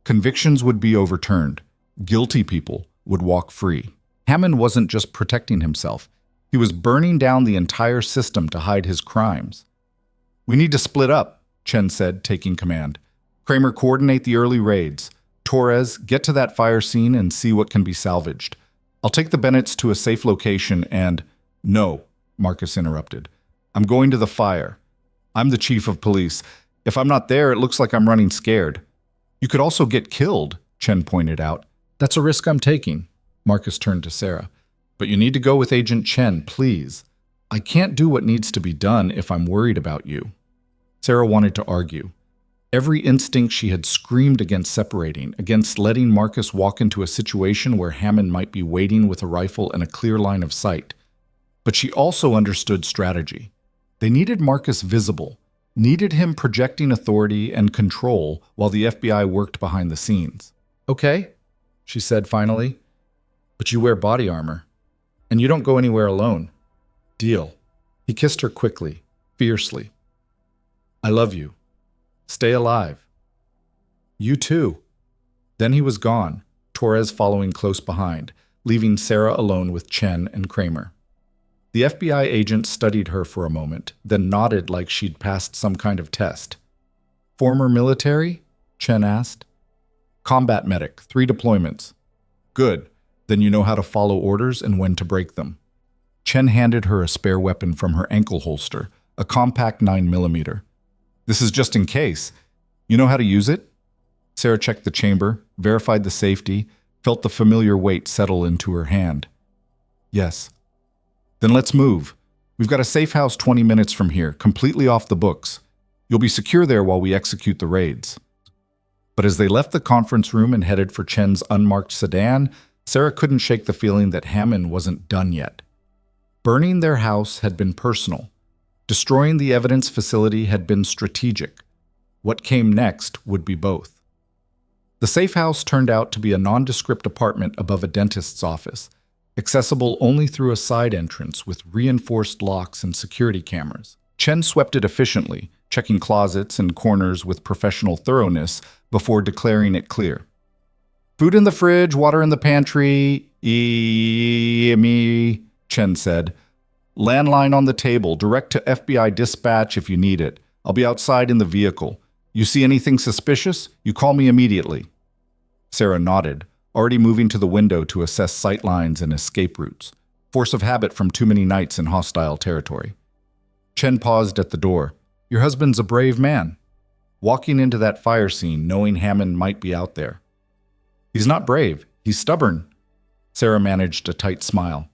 Convictions would be overturned. Guilty people would walk free. Hammond wasn't just protecting himself. He was burning down the entire system to hide his crimes. "We need to split up," Chen said, taking command. "Kramer, coordinate the early raids. Torres, get to that fire scene and see what can be salvaged. I'll take the Bennetts to a safe location and—" "No," Marcus interrupted. "I'm going to the fire. I'm the chief of police. If I'm not there, it looks like I'm running scared." "You could also get killed," Chen pointed out. "That's a risk I'm taking." Marcus turned to Sarah. "But you need to go with Agent Chen, please. I can't do what needs to be done if I'm worried about you." Sarah wanted to argue. Every instinct she had screamed against separating, against letting Marcus walk into a situation where Hammond might be waiting with a rifle and a clear line of sight. But she also understood strategy. They needed Marcus visible, needed him projecting authority and control while the FBI worked behind the scenes. "Okay," she said finally, "but you wear body armor, and you don't go anywhere alone. Deal." He kissed her quickly, fiercely. "I love you. Stay alive." "You too." Then he was gone, Torres following close behind, leaving Sarah alone with Chen and Kramer. The FBI agent studied her for a moment, then nodded like she'd passed some kind of test. "Former military?" Chen asked. "Combat medic, 3 deployments." "Good. Then you know how to follow orders and when to break them." Chen handed her a spare weapon from her ankle holster, a compact 9mm. "This is just in case. You know how to use it?" Sarah checked the chamber, verified the safety, felt the familiar weight settle into her hand. "Yes." "Then let's move. We've got a safe house 20 minutes from here, completely off the books. You'll be secure there while we execute the raids." But as they left the conference room and headed for Chen's unmarked sedan, Sarah couldn't shake the feeling that Hammond wasn't done yet. Burning their house had been personal. Destroying the evidence facility had been strategic. What came next would be both. The safe house turned out to be a nondescript apartment above a dentist's office, accessible only through a side entrance with reinforced locks and security cameras. Chen swept it efficiently, checking closets and corners with professional thoroughness before declaring it clear. "Food in the fridge, water in the pantry, me," Chen said. "Landline on the table, direct to FBI dispatch if you need it. I'll be outside in the vehicle. You see anything suspicious? You call me immediately." Sarah nodded, already moving to the window to assess sight lines and escape routes, force of habit from too many nights in hostile territory. Chen paused at the door. "Your husband's a brave man." Walking into that fire scene, knowing Hammond might be out there. "He's not brave. He's stubborn." Sarah managed a tight smile,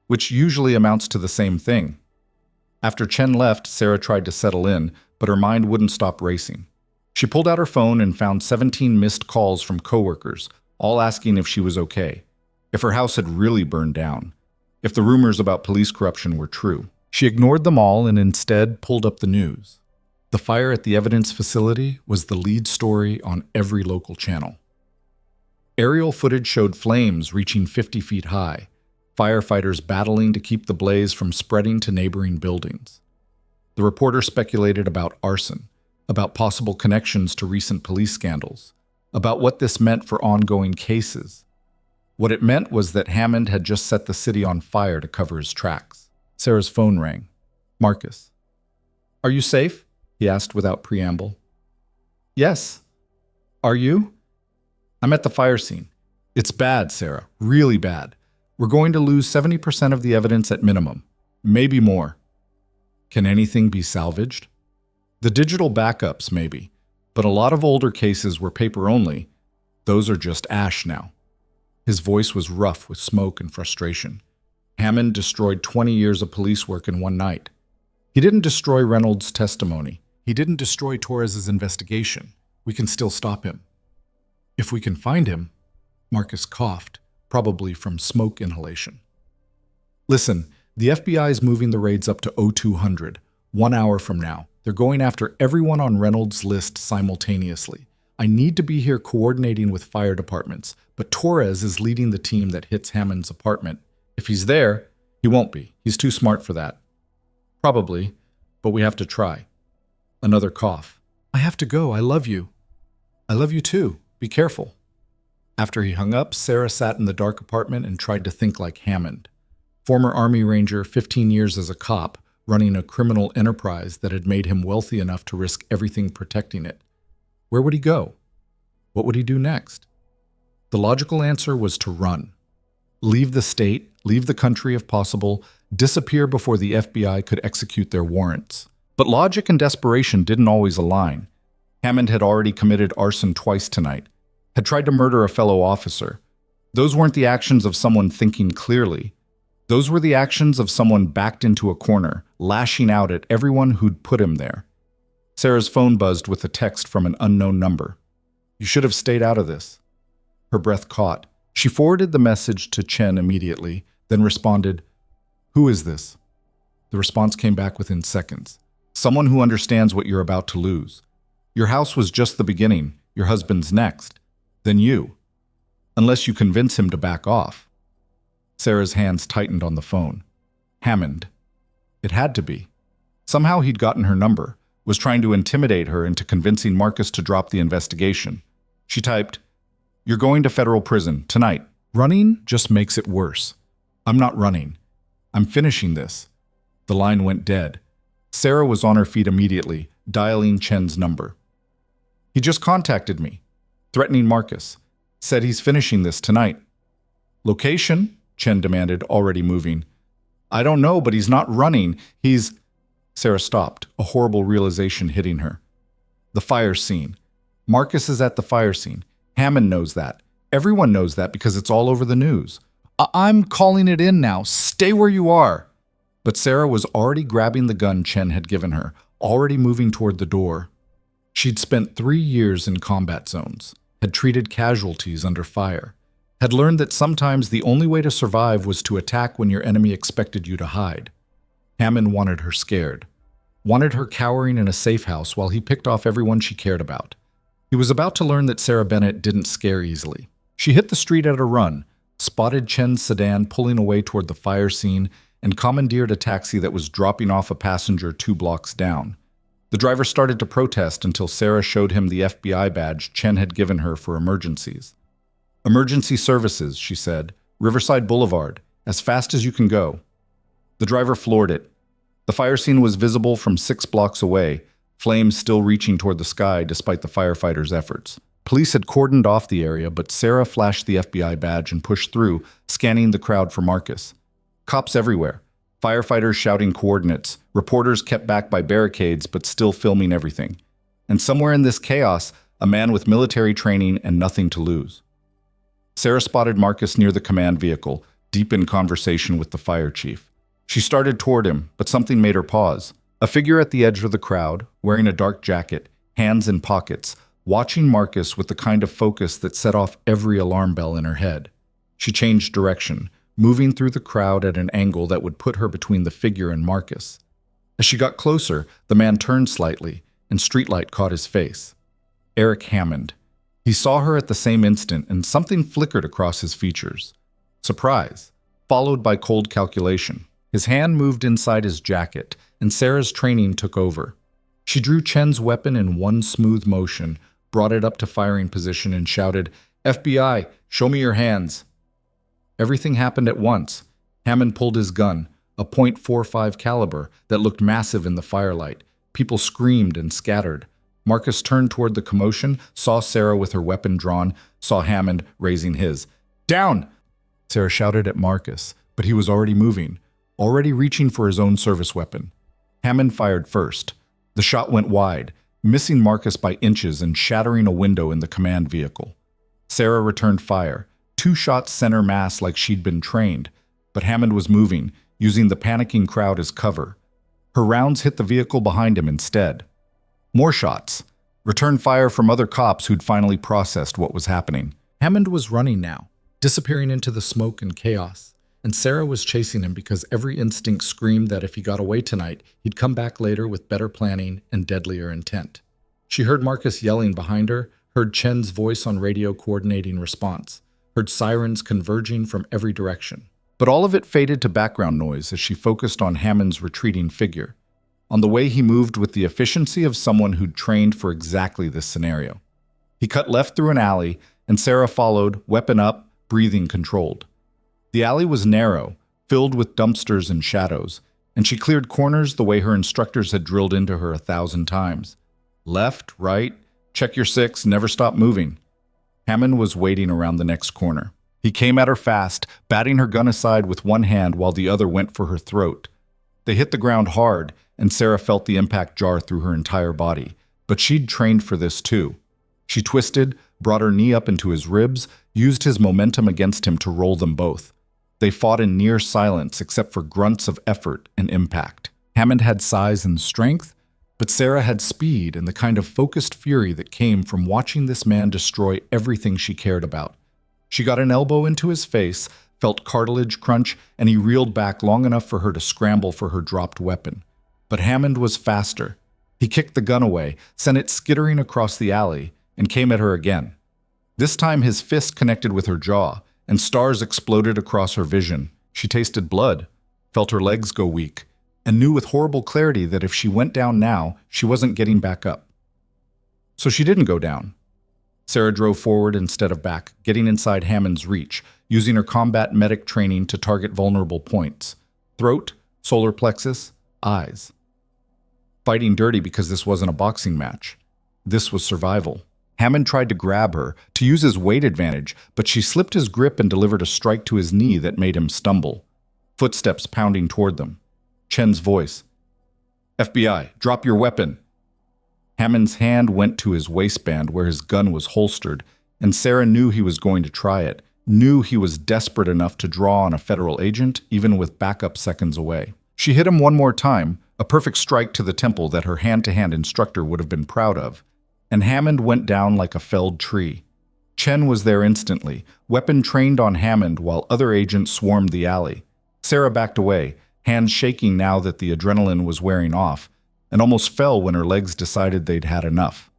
which usually amounts to the same thing. After Chen left, Sarah tried to settle in, but her mind wouldn't stop racing. She pulled out her phone and found 17 missed calls from coworkers, all asking if she was okay, if her house had really burned down, if the rumors about police corruption were true. She ignored them all and instead pulled up the news. The fire at the evidence facility was the lead story on every local channel. Aerial footage showed flames reaching 50 feet high, firefighters battling to keep the blaze from spreading to neighboring buildings. The reporter speculated about arson, about possible connections to recent police scandals, about what this meant for ongoing cases. What it meant was that Hammond had just set the city on fire to cover his tracks. Sarah's phone rang. Marcus. "Are you safe?" he asked without preamble. "Yes. Are you?" "I'm at the fire scene. It's bad, Sarah, really bad. We're going to lose 70% of the evidence at minimum, maybe more." "Can anything be salvaged?" "The digital backups, maybe, but a lot of older cases were paper only. Those are just ash now." His voice was rough with smoke and frustration. Hammond destroyed 20 years of police work in one night. He didn't destroy Reynolds' testimony. He didn't destroy Torres's investigation. We can still stop him. If we can find him, Marcus coughed, probably from smoke inhalation. "Listen, the FBI is moving the raids up to 0200, 1 hour from now. They're going after everyone on Reynolds' list simultaneously. I need to be here coordinating with fire departments, but Torres is leading the team that hits Hammond's apartment. If he's there, he won't be. He's too smart for that." "Probably, but we have to try." Another cough. "I have to go. I love you." "I love you too. Be careful." After he hung up, Sarah sat in the dark apartment and tried to think like Hammond. Former Army Ranger, 15 years as a cop, running a criminal enterprise that had made him wealthy enough to risk everything protecting it. Where would he go? What would he do next? The logical answer was to run. Leave the state, leave the country if possible, disappear before the FBI could execute their warrants. But logic and desperation didn't always align. Hammond had already committed arson twice tonight, had tried to murder a fellow officer. Those weren't the actions of someone thinking clearly. Those were the actions of someone backed into a corner, lashing out at everyone who'd put him there. Sarah's phone buzzed with a text from an unknown number. "You should have stayed out of this." Her breath caught. She forwarded the message to Chen immediately, then responded, "Who is this?" The response came back within seconds. "Someone who understands what you're about to lose. Your house was just the beginning, your husband's next. Then you. Unless you convince him to back off." Sarah's hands tightened on the phone. Hammond. It had to be. Somehow he'd gotten her number, was trying to intimidate her into convincing Marcus to drop the investigation. She typed, "You're going to federal prison tonight. Running just makes it worse. I'm not running. I'm finishing this." The line went dead. Sarah was on her feet immediately, dialing Chen's number. "He just contacted me, threatening Marcus. Said he's finishing this tonight." "Location?" Chen demanded, already moving. "I don't know, but he's not running. He's—" Sarah stopped, a horrible realization hitting her. The fire scene. Marcus is at the fire scene. Hammond knows that. Everyone knows that because it's all over the news. I'm calling it in now. Stay where you are." But Sarah was already grabbing the gun Chen had given her, already moving toward the door. She'd spent 3 years in combat zones, had treated casualties under fire, had learned that sometimes the only way to survive was to attack when your enemy expected you to hide. Hammond wanted her scared, wanted her cowering in a safe house while he picked off everyone she cared about. He was about to learn that Sarah Bennett didn't scare easily. She hit the street at a run, spotted Chen's sedan pulling away toward the fire scene, and commandeered a taxi that was dropping off a passenger 2 blocks down. The driver started to protest until Sarah showed him the FBI badge Chen had given her for emergencies. "Emergency services," she said. "Riverside Boulevard. As fast as you can go." The driver floored it. The fire scene was visible from 6 blocks away, flames still reaching toward the sky despite the firefighters' efforts. Police had cordoned off the area, but Sarah flashed the FBI badge and pushed through, scanning the crowd for Marcus. Cops everywhere. Firefighters shouting coordinates. Reporters kept back by barricades but still filming everything. And somewhere in this chaos, a man with military training and nothing to lose. Sarah spotted Marcus near the command vehicle, deep in conversation with the fire chief. She started toward him, but something made her pause. A figure at the edge of the crowd, wearing a dark jacket, hands in pockets, watching Marcus with the kind of focus that set off every alarm bell in her head. She changed direction, moving through the crowd at an angle that would put her between the figure and Marcus. As she got closer, the man turned slightly, and streetlight caught his face. Eric Hammond. He saw her at the same instant, and something flickered across his features. Surprise, followed by cold calculation. His hand moved inside his jacket, and Sarah's training took over. She drew Chen's weapon in one smooth motion, brought it up to firing position, and shouted, "FBI, show me your hands." Everything happened at once. Hammond pulled his gun, a .45 caliber that looked massive in the firelight. People screamed and scattered. Marcus turned toward the commotion, saw Sarah with her weapon drawn, saw Hammond raising his. "Down!" Sarah shouted at Marcus, but he was already moving, already reaching for his own service weapon. Hammond fired first. The shot went wide, missing Marcus by inches and shattering a window in the command vehicle. Sarah returned fire. 2 shots center mass like she'd been trained, but Hammond was moving, using the panicking crowd as cover. Her rounds hit the vehicle behind him instead. More shots. Return fire from other cops who'd finally processed what was happening. Hammond was running now, disappearing into the smoke and chaos, and Sarah was chasing him because every instinct screamed that if he got away tonight, he'd come back later with better planning and deadlier intent. She heard Marcus yelling behind her, heard Chen's voice on radio coordinating response, heard sirens converging from every direction. But all of it faded to background noise as she focused on Hammond's retreating figure, on the way he moved with the efficiency of someone who'd trained for exactly this scenario. He cut left through an alley, and Sarah followed, weapon up, breathing controlled. The alley was narrow, filled with dumpsters and shadows, and she cleared corners the way her instructors had drilled into her 1,000 times. Left, right, check your six, never stop moving. Hammond was waiting around the next corner. He came at her fast, batting her gun aside with one hand while the other went for her throat. They hit the ground hard, and Sarah felt the impact jar through her entire body. But she'd trained for this too. She twisted, brought her knee up into his ribs, used his momentum against him to roll them both. They fought in near silence except for grunts of effort and impact. Hammond had size and strength, but Sarah had speed and the kind of focused fury that came from watching this man destroy everything she cared about. She got an elbow into his face, felt cartilage crunch, and he reeled back long enough for her to scramble for her dropped weapon. But Hammond was faster. He kicked the gun away, sent it skittering across the alley, and came at her again. This time his fist connected with her jaw, and stars exploded across her vision. She tasted blood, felt her legs go weak, and knew with horrible clarity that if she went down now, she wasn't getting back up. So she didn't go down. Sarah drove forward instead of back, getting inside Hammond's reach, using her combat medic training to target vulnerable points: throat, solar plexus, eyes. Fighting dirty because this wasn't a boxing match. This was survival. Hammond tried to grab her, to use his weight advantage, but she slipped his grip and delivered a strike to his knee that made him stumble. Footsteps pounding toward them. Chen's voice. "FBI, drop your weapon." Hammond's hand went to his waistband where his gun was holstered, and Sarah knew he was going to try it, knew he was desperate enough to draw on a federal agent, even with backup seconds away. She hit him one more time, a perfect strike to the temple that her hand-to-hand instructor would have been proud of, and Hammond went down like a felled tree. Chen was there instantly, weapon trained on Hammond while other agents swarmed the alley. Sarah backed away, hands shaking now that the adrenaline was wearing off, and almost fell when her legs decided they'd had enough.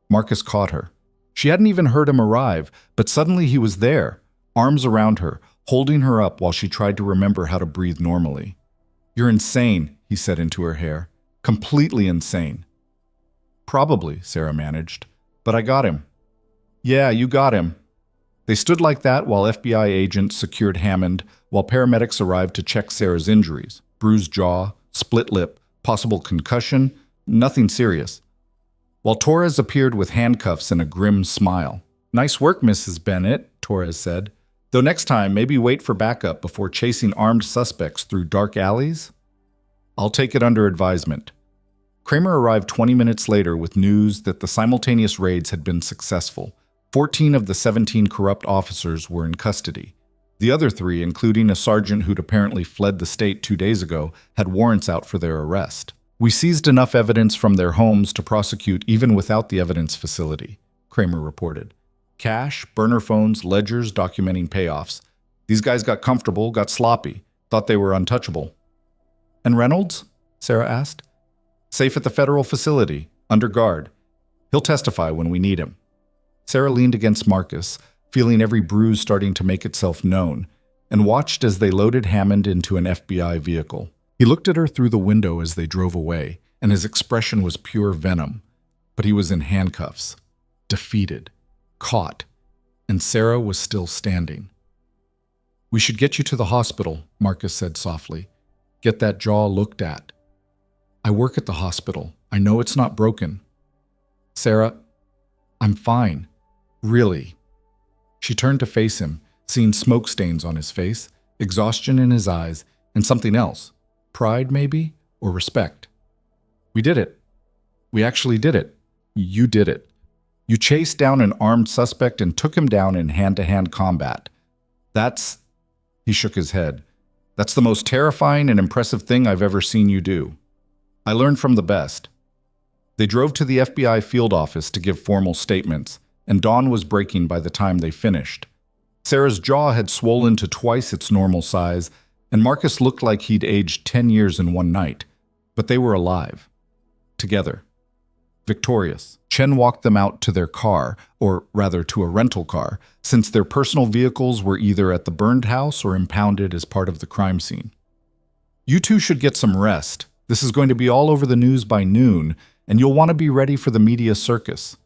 Marcus caught her. She hadn't even heard him arrive, but suddenly he was there, arms around her, holding her up while she tried to remember how to breathe normally. "You're insane," he said into her hair. "Completely insane." "Probably," Sarah managed, "but I got him." "Yeah, you got him." They stood like that while FBI agents secured Hammond, while paramedics arrived to check Sarah's injuries: bruised jaw, split lip, possible concussion, nothing serious. While Torres appeared with handcuffs and a grim smile. "Nice work, Mrs. Bennett," Torres said. "Though next time, maybe wait for backup before chasing armed suspects through dark alleys?" "I'll take it under advisement." Kramer arrived 20 minutes later with news that the simultaneous raids had been successful. 14 of the 17 corrupt officers were in custody. The other 3, including a sergeant who'd apparently fled the state 2 days ago, had warrants out for their arrest. "We seized enough evidence from their homes to prosecute even without the evidence facility," Kramer reported. "Cash, burner phones, ledgers documenting payoffs. These guys got comfortable, got sloppy, thought they were untouchable." "And Reynolds?" Sarah asked. "Safe at the federal facility, under guard. He'll testify when we need him." Sarah leaned against Marcus, feeling every bruise starting to make itself known, and watched as they loaded Hammond into an FBI vehicle. He looked at her through the window as they drove away, and his expression was pure venom. But he was in handcuffs, defeated, caught, and Sarah was still standing. "We should get you to the hospital," Marcus said softly. "Get that jaw looked at." "I work at the hospital. I know it's not broken." "Sarah, I'm fine. Really." She turned to face him, seeing smoke stains on his face, exhaustion in his eyes, and something else. Pride, maybe? Or respect. "We did it. We actually did it. You did it. You chased down an armed suspect and took him down in hand-to-hand combat. That's..." He shook his head. "That's the most terrifying and impressive thing I've ever seen you do. I learned from the best." They drove to the FBI field office to give formal statements, and dawn was breaking by the time they finished. Sarah's jaw had swollen to twice its normal size, and Marcus looked like he'd aged 10 years in one night. But they were alive. Together. Victorious. Chen walked them out to their car, or rather to a rental car, since their personal vehicles were either at the burned house or impounded as part of the crime scene. "You two should get some rest. This is going to be all over the news by noon, and you'll want to be ready for the media circus."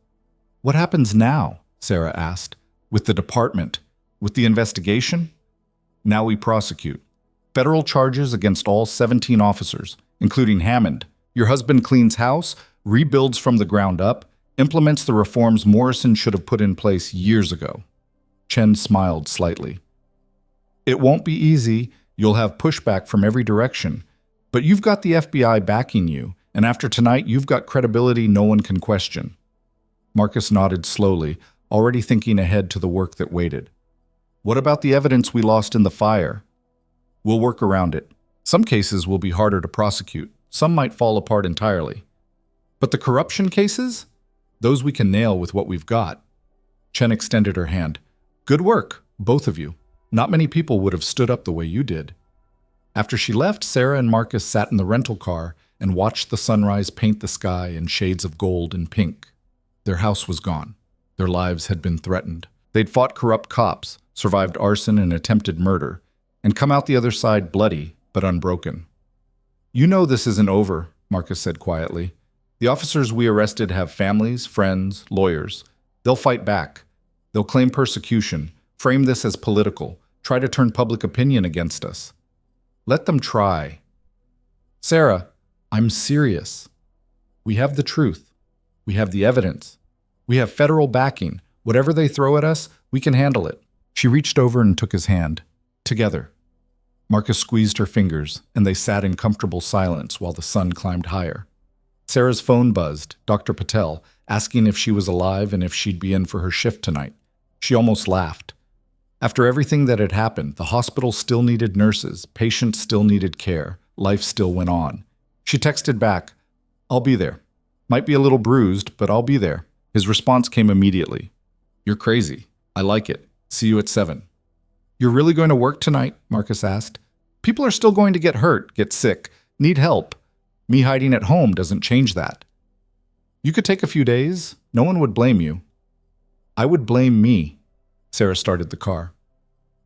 "What happens now?" Sarah asked. with the department, with the investigation. Now we prosecute. Federal charges against all 17 officers, including Hammond. Your husband cleans house, rebuilds from the ground up, implements the reforms Morrison should have put in place years ago. Chen smiled slightly. It won't be easy. You'll have pushback from every direction. But you've got the FBI backing you, and after tonight, you've got credibility no one can question. Marcus nodded slowly, already thinking ahead to the work that waited. What about the evidence we lost in the fire? We'll work around it. Some cases will be harder to prosecute. Some might fall apart entirely. But the corruption cases? Those we can nail with what we've got. Chen extended her hand. Good work, both of you. Not many people would have stood up the way you did. After she left, Sarah and Marcus sat in the rental car and watched the sunrise paint the sky in shades of gold and pink. Their house was gone. Their lives had been threatened. They'd fought corrupt cops, survived arson and attempted murder, and come out the other side bloody but unbroken. You know this isn't over, Marcus said quietly. The officers we arrested have families, friends, lawyers. They'll fight back. They'll claim persecution, frame this as political, try to turn public opinion against us. Let them try. Sarah, I'm serious. We have the truth. We have the evidence. We have federal backing. Whatever they throw at us, we can handle it. She reached over and took his hand. Together. Marcus squeezed her fingers, and they sat in comfortable silence while the sun climbed higher. Sarah's phone buzzed, Dr. Patel, asking if she was alive and if she'd be in for her shift tonight. She almost laughed. After everything that had happened, the hospital still needed nurses, patients still needed care, life still went on. She texted back, I'll be there. Might be a little bruised, but I'll be there. His response came immediately. You're crazy. I like it. See you at 7. You're really going to work tonight? Marcus asked. People are still going to get hurt, get sick, need help. Me hiding at home doesn't change that. You could take a few days. No one would blame you. I would blame me. Sarah started the car.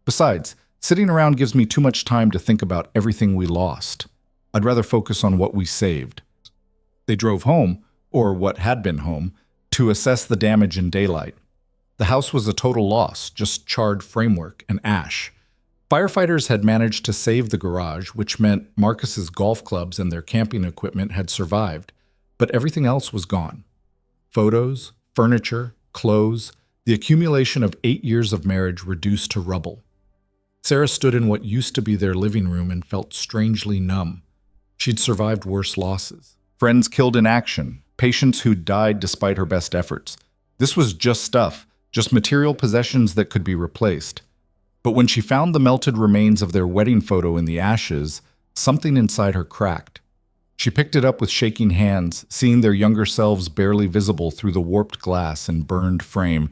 Besides, sitting around gives me too much time to think about everything we lost. I'd rather focus on what we saved. They drove home, or what had been home, to assess the damage in daylight. The house was a total loss, just charred framework and ash. Firefighters had managed to save the garage, which meant Marcus's golf clubs and their camping equipment had survived, but everything else was gone. Photos, furniture, clothes, the accumulation of 8 years of marriage reduced to rubble. Sarah stood in what used to be their living room and felt strangely numb. She'd survived worse losses. Friends killed in action, patients who'd died despite her best efforts. This was just stuff, just material possessions that could be replaced. But when she found the melted remains of their wedding photo in the ashes, something inside her cracked. She picked it up with shaking hands, seeing their younger selves barely visible through the warped glass and burned frame,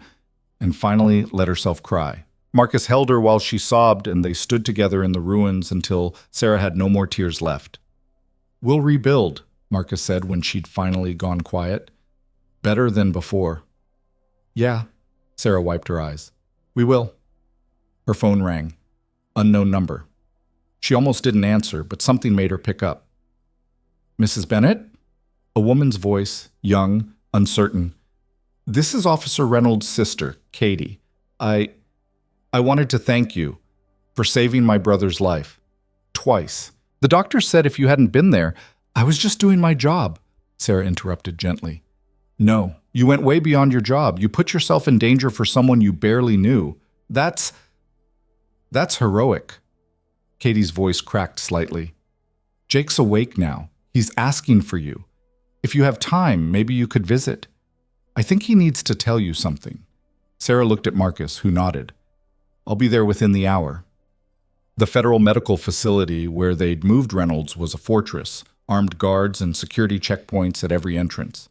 and finally let herself cry. Marcus held her while she sobbed, and they stood together in the ruins until Sarah had no more tears left. We'll rebuild, Marcus said when she'd finally gone quiet. Better than before. Yeah, Sarah wiped her eyes. We will. Her phone rang. Unknown number. She almost didn't answer, but something made her pick up. Mrs. Bennett? A woman's voice, young, uncertain. This is Officer Reynolds' sister, Katie. I wanted to thank you for saving my brother's life. Twice. The doctor said if you hadn't been there, I was just doing my job, Sarah interrupted gently. No, you went way beyond your job. You put yourself in danger for someone you barely knew. That's heroic. Katie's voice cracked slightly. Jake's awake now. He's asking for you. If you have time, maybe you could visit. I think he needs to tell you something. Sarah looked at Marcus, who nodded. I'll be there within the hour. The federal medical facility where they'd moved Reynolds was a fortress, armed guards and security checkpoints at every entrance.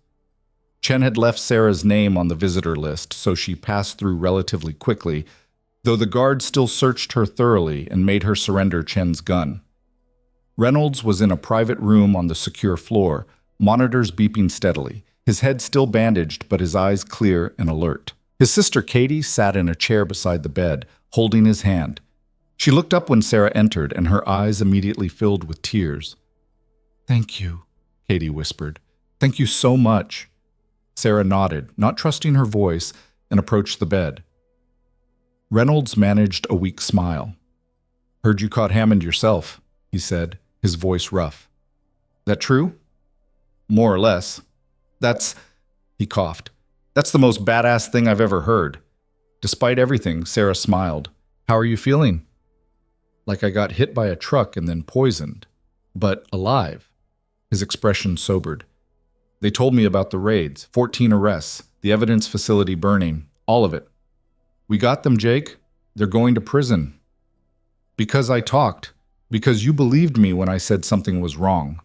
Chen had left Sarah's name on the visitor list, so she passed through relatively quickly, though the guards still searched her thoroughly and made her surrender Chen's gun. Reynolds was in a private room on the secure floor, monitors beeping steadily, his head still bandaged but his eyes clear and alert. His sister Katie sat in a chair beside the bed, holding his hand. She looked up when Sarah entered, and her eyes immediately filled with tears. Thank you, Katie whispered. Thank you so much. Sarah nodded, not trusting her voice, and approached the bed. Reynolds managed a weak smile. "Heard you caught Hammond yourself," he said, his voice rough. "That true?" "More or less. He coughed. "That's the most badass thing I've ever heard." Despite everything, Sarah smiled. "How are you feeling?" "Like I got hit by a truck and then poisoned. But alive." His expression sobered. "They told me about the raids, 14 arrests, the evidence facility burning, all of it. We got them, Jake. They're going to prison. Because I talked. Because you believed me when I said something was wrong."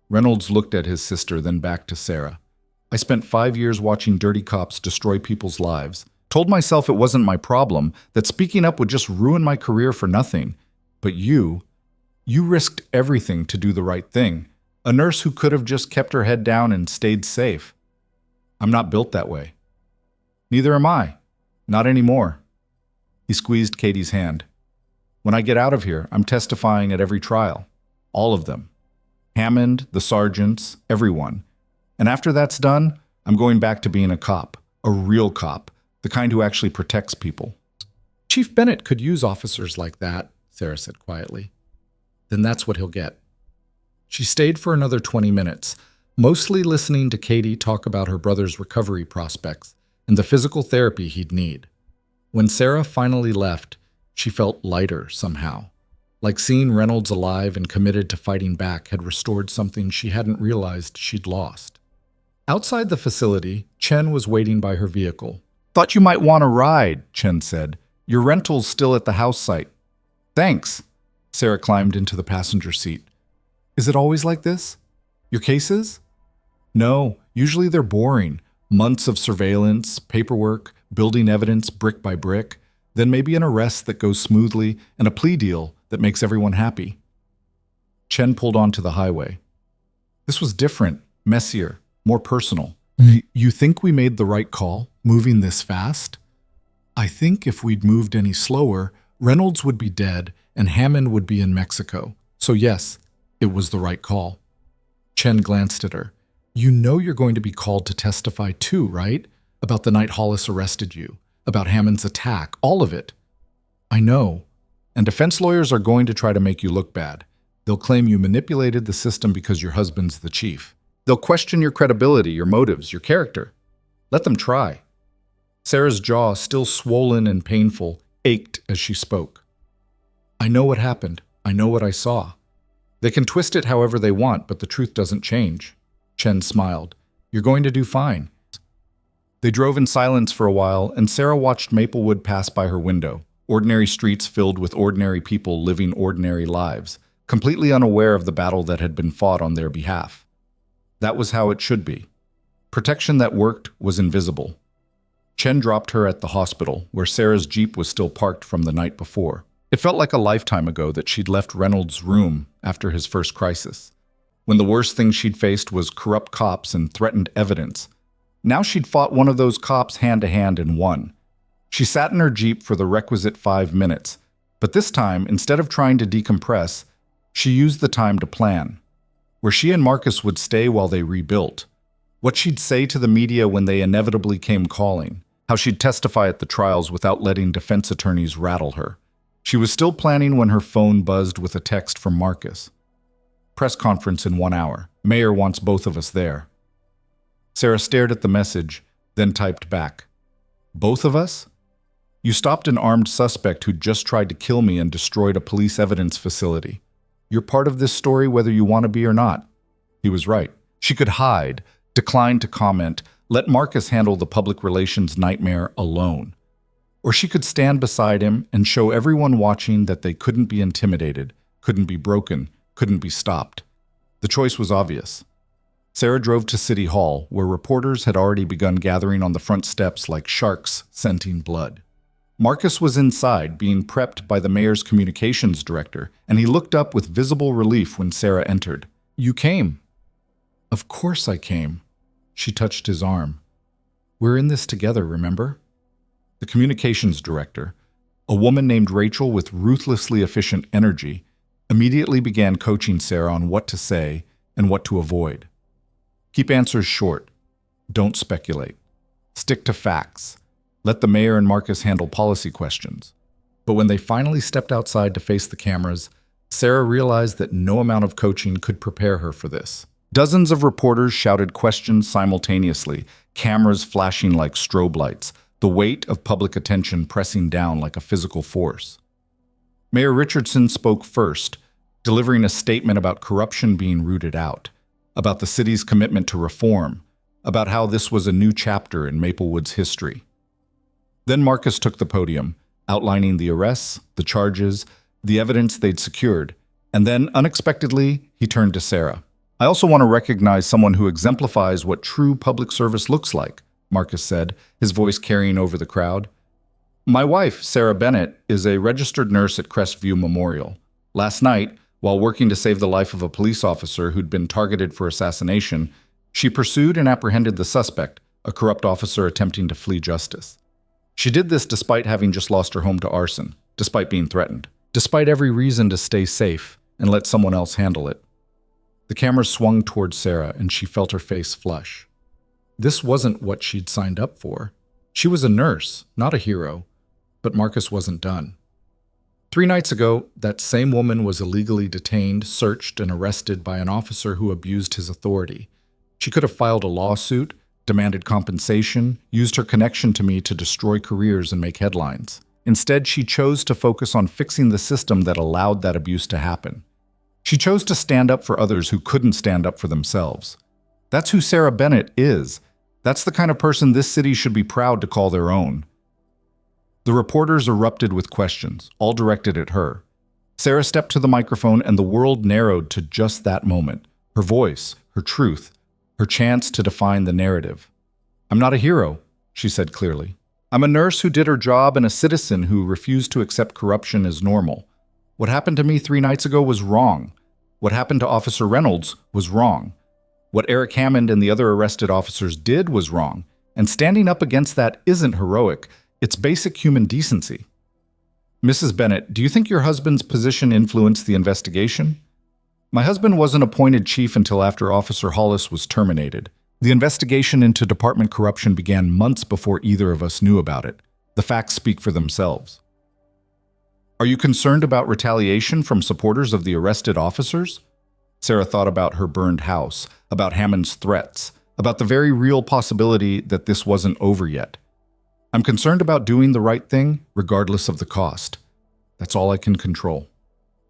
Reynolds looked at his sister, then back to Sarah. "I spent 5 years watching dirty cops destroy people's lives. Told myself it wasn't my problem, that speaking up would just ruin my career for nothing. But you risked everything to do the right thing. A nurse who could have just kept her head down and stayed safe. I'm not built that way." "Neither am I. Not anymore." He squeezed Katie's hand. "When I get out of here, I'm testifying at every trial. All of them. Hammond, the sergeants, everyone. And after that's done, I'm going back to being a cop. A real cop. The kind who actually protects people." "Chief Bennett could use officers like that," Sarah said quietly. "Then that's what he'll get." She stayed for another 20 minutes, mostly listening to Katie talk about her brother's recovery prospects and the physical therapy he'd need. When Sarah finally left, she felt lighter somehow, like seeing Reynolds alive and committed to fighting back had restored something she hadn't realized she'd lost. Outside the facility, Chen was waiting by her vehicle. "Thought you might want a ride," Chen said. "Your rental's still at the house site." "Thanks." Sarah climbed into the passenger seat. "Is it always like this? Your cases?" "No, usually they're boring. Months of surveillance, paperwork, building evidence brick by brick, then maybe an arrest that goes smoothly and a plea deal that makes everyone happy." Chen pulled onto the highway. "This was different, messier, more personal. You think we made the right call, moving this fast?" "I think if we'd moved any slower, Reynolds would be dead and Hammond would be in Mexico. So yes, it was the right call." Chen glanced at her. "You know you're going to be called to testify too, right? About the night Hollis arrested you, about Hammond's attack, all of it." "I know. And defense lawyers are going to try to make you look bad. They'll claim you manipulated the system because your husband's the chief. They'll question your credibility, your motives, your character. Let them try." Sarah's jaw, still swollen and painful, ached as she spoke. "I know what happened. I know what I saw. They can twist it however they want, but the truth doesn't change." Chen smiled. "You're going to do fine." They drove in silence for a while, and Sarah watched Maplewood pass by her window, ordinary streets filled with ordinary people living ordinary lives, completely unaware of the battle that had been fought on their behalf. That was how it should be. Protection that worked was invisible. Chen dropped her at the hospital, where Sarah's Jeep was still parked from the night before. It felt like a lifetime ago that she'd left Reynolds' room after his first crisis, when the worst thing she'd faced was corrupt cops and threatened evidence. Now she'd fought one of those cops hand-to-hand and won. She sat in her Jeep for the requisite 5 minutes, but this time, instead of trying to decompress, she used the time to plan. Where she and Marcus would stay while they rebuilt. What she'd say to the media when they inevitably came calling. How she'd testify at the trials without letting defense attorneys rattle her. She was still planning when her phone buzzed with a text from Marcus. "Press conference in 1 hour. Mayor wants both of us there." Sarah stared at the message, then typed back. "Both of us? You stopped an armed suspect who just tried to kill me and destroyed a police evidence facility. You're part of this story whether you want to be or not." He was right. She could hide, decline to comment, let Marcus handle the public relations nightmare alone. Or she could stand beside him and show everyone watching that they couldn't be intimidated, couldn't be broken, couldn't be stopped. The choice was obvious. Sarah drove to City Hall, where reporters had already begun gathering on the front steps like sharks scenting blood. Marcus was inside, being prepped by the mayor's communications director, and he looked up with visible relief when Sarah entered. "You came." "Of course I came." She touched his arm. "We're in this together, remember?" The communications director, a woman named Rachel with ruthlessly efficient energy, immediately began coaching Sarah on what to say and what to avoid. "Keep answers short. Don't speculate. Stick to facts. Let the mayor and Marcus handle policy questions. But when they finally stepped outside to face the cameras, Sarah realized that no amount of coaching could prepare her for this. Dozens of reporters shouted questions simultaneously, cameras flashing like strobe lights, the weight of public attention pressing down like a physical force. Mayor Richardson spoke first, delivering a statement about corruption being rooted out, about the city's commitment to reform, about how this was a new chapter in Maplewood's history. Then Marcus took the podium, outlining the arrests, the charges, the evidence they'd secured, and then, unexpectedly, he turned to Sarah. "I also want to recognize someone who exemplifies what true public service looks like," Marcus said, his voice carrying over the crowd. "My wife, Sarah Bennett, is a registered nurse at Crestview Memorial. Last night, while working to save the life of a police officer who'd been targeted for assassination, she pursued and apprehended the suspect, a corrupt officer attempting to flee justice. She did this despite having just lost her home to arson, despite being threatened, despite every reason to stay safe and let someone else handle it." The camera swung towards Sarah, and she felt her face flush. This wasn't what she'd signed up for. She was a nurse, not a hero. But Marcus wasn't done. 3 nights ago, that same woman was illegally detained, searched, and arrested by an officer who abused his authority. She could have filed a lawsuit, demanded compensation, used her connection to me to destroy careers and make headlines. Instead, she chose to focus on fixing the system that allowed that abuse to happen. She chose to stand up for others who couldn't stand up for themselves. That's who Sarah Bennett is. That's the kind of person this city should be proud to call their own. The reporters erupted with questions, all directed at her. Sarah stepped to the microphone, and the world narrowed to just that moment. Her voice, her truth, her chance to define the narrative. "I'm not a hero," she said clearly. "I'm a nurse who did her job and a citizen who refused to accept corruption as normal. What happened to me 3 nights ago was wrong. What happened to Officer Reynolds was wrong. What Eric Hammond and the other arrested officers did was wrong. And standing up against that isn't heroic. It's basic human decency." "Mrs. Bennett, do you think your husband's position influenced the investigation?" "My husband wasn't appointed chief until after Officer Hollis was terminated. The investigation into department corruption began months before either of us knew about it. The facts speak for themselves." "Are you concerned about retaliation from supporters of the arrested officers?" Sarah thought about her burned house, about Hammond's threats, about the very real possibility that this wasn't over yet. "I'm concerned about doing the right thing, regardless of the cost. That's all I can control."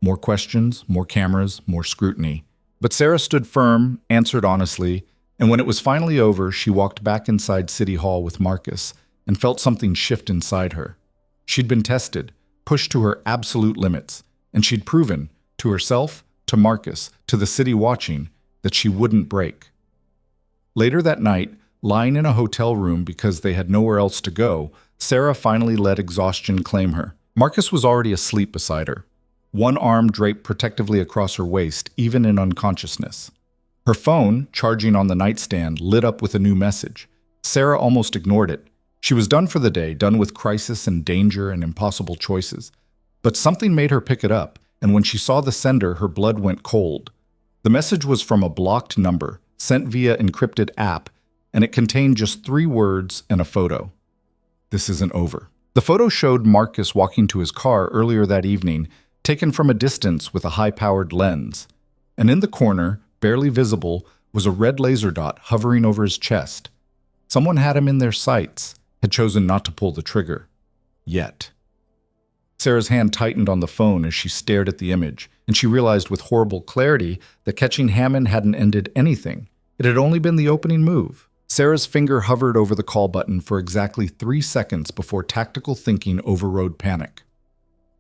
More questions, more cameras, more scrutiny. But Sarah stood firm, answered honestly, and when it was finally over, she walked back inside City Hall with Marcus and felt something shift inside her. She'd been tested, pushed to her absolute limits, and she'd proven, to herself, to Marcus, to the city watching, that she wouldn't break. Later that night, lying in a hotel room because they had nowhere else to go, Sarah finally let exhaustion claim her. Marcus was already asleep beside her, one arm draped protectively across her waist, even in unconsciousness. Her phone, charging on the nightstand, lit up with a new message. Sarah almost ignored it. She was done for the day, done with crisis and danger and impossible choices. But something made her pick it up, and when she saw the sender, her blood went cold. The message was from a blocked number, sent via encrypted app, and it contained just 3 words and a photo. "This isn't over." The photo showed Marcus walking to his car earlier that evening, taken from a distance with a high-powered lens. And in the corner, barely visible, was a red laser dot hovering over his chest. Someone had him in their sights, had chosen not to pull the trigger. Yet. Sarah's hand tightened on the phone as she stared at the image, and she realized with horrible clarity that catching Hammond hadn't ended anything. It had only been the opening move. Sarah's finger hovered over the call button for exactly 3 seconds before tactical thinking overrode panic.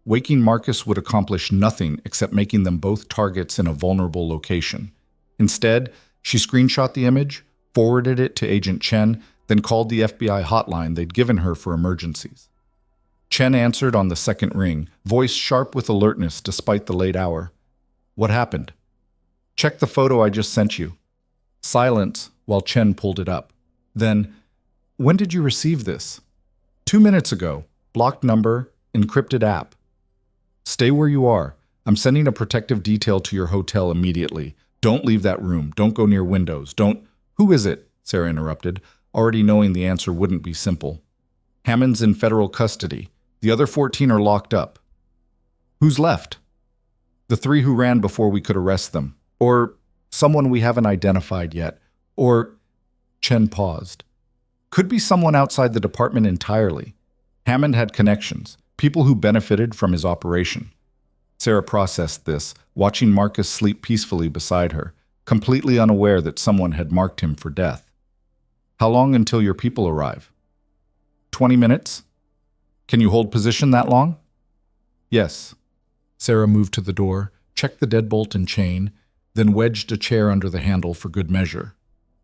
Waking Marcus would accomplish nothing except making them both targets in a vulnerable location. Instead, she screenshot the image, forwarded it to Agent Chen, then called the FBI hotline they'd given her for emergencies. Chen answered on the second ring, voice sharp with alertness despite the late hour. "What happened?" "Check the photo I just sent you." Silence while Chen pulled it up. Then, "When did you receive this?" 2 minutes ago. Blocked number, encrypted app." "Stay where you are. I'm sending a protective detail to your hotel immediately. Don't leave that room. Don't go near windows. Don't—" "Who is it?" Sarah interrupted, already knowing the answer wouldn't be simple. Hammond's in federal custody. The other 14 are locked up. Who's left? The 3 who ran before we could arrest them. Or someone we haven't identified yet. Or... Chen paused. Could be someone outside the department entirely. Hammond had connections, people who benefited from his operation. Sarah processed this, watching Marcus sleep peacefully beside her, completely unaware that someone had marked him for death. How long until your people arrive? 20 minutes? Can you hold position that long? Yes. Sarah moved to the door, checked the deadbolt and chain, then wedged a chair under the handle for good measure.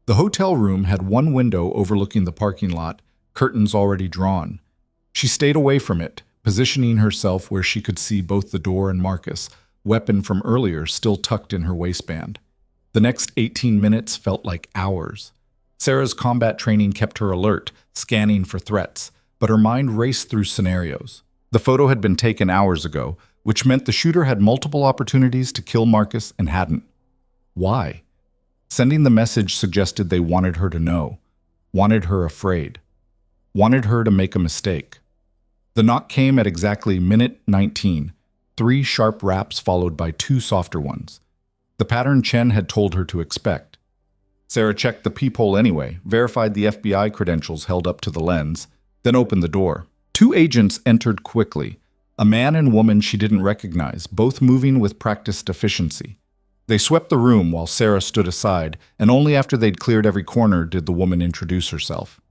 The hotel room had one window overlooking the parking lot, curtains already drawn. She stayed away from it, positioning herself where she could see both the door and Marcus, weapon from earlier still tucked in her waistband. The next 18 minutes felt like hours. Sarah's combat training kept her alert, scanning for threats, but her mind raced through scenarios. The photo had been taken hours ago, which meant the shooter had multiple opportunities to kill Marcus and hadn't. Why? Sending the message suggested they wanted her to know, wanted her afraid, wanted her to make a mistake. The knock came at exactly minute 19, 3 sharp raps followed by 2 softer ones. The pattern Chen had told her to expect. Sarah checked the peephole anyway, verified the FBI credentials held up to the lens, then opened the door. 2 agents entered quickly, a man and woman she didn't recognize, both moving with practiced efficiency. They swept the room while Sarah stood aside, and only after they'd cleared every corner did the woman introduce herself.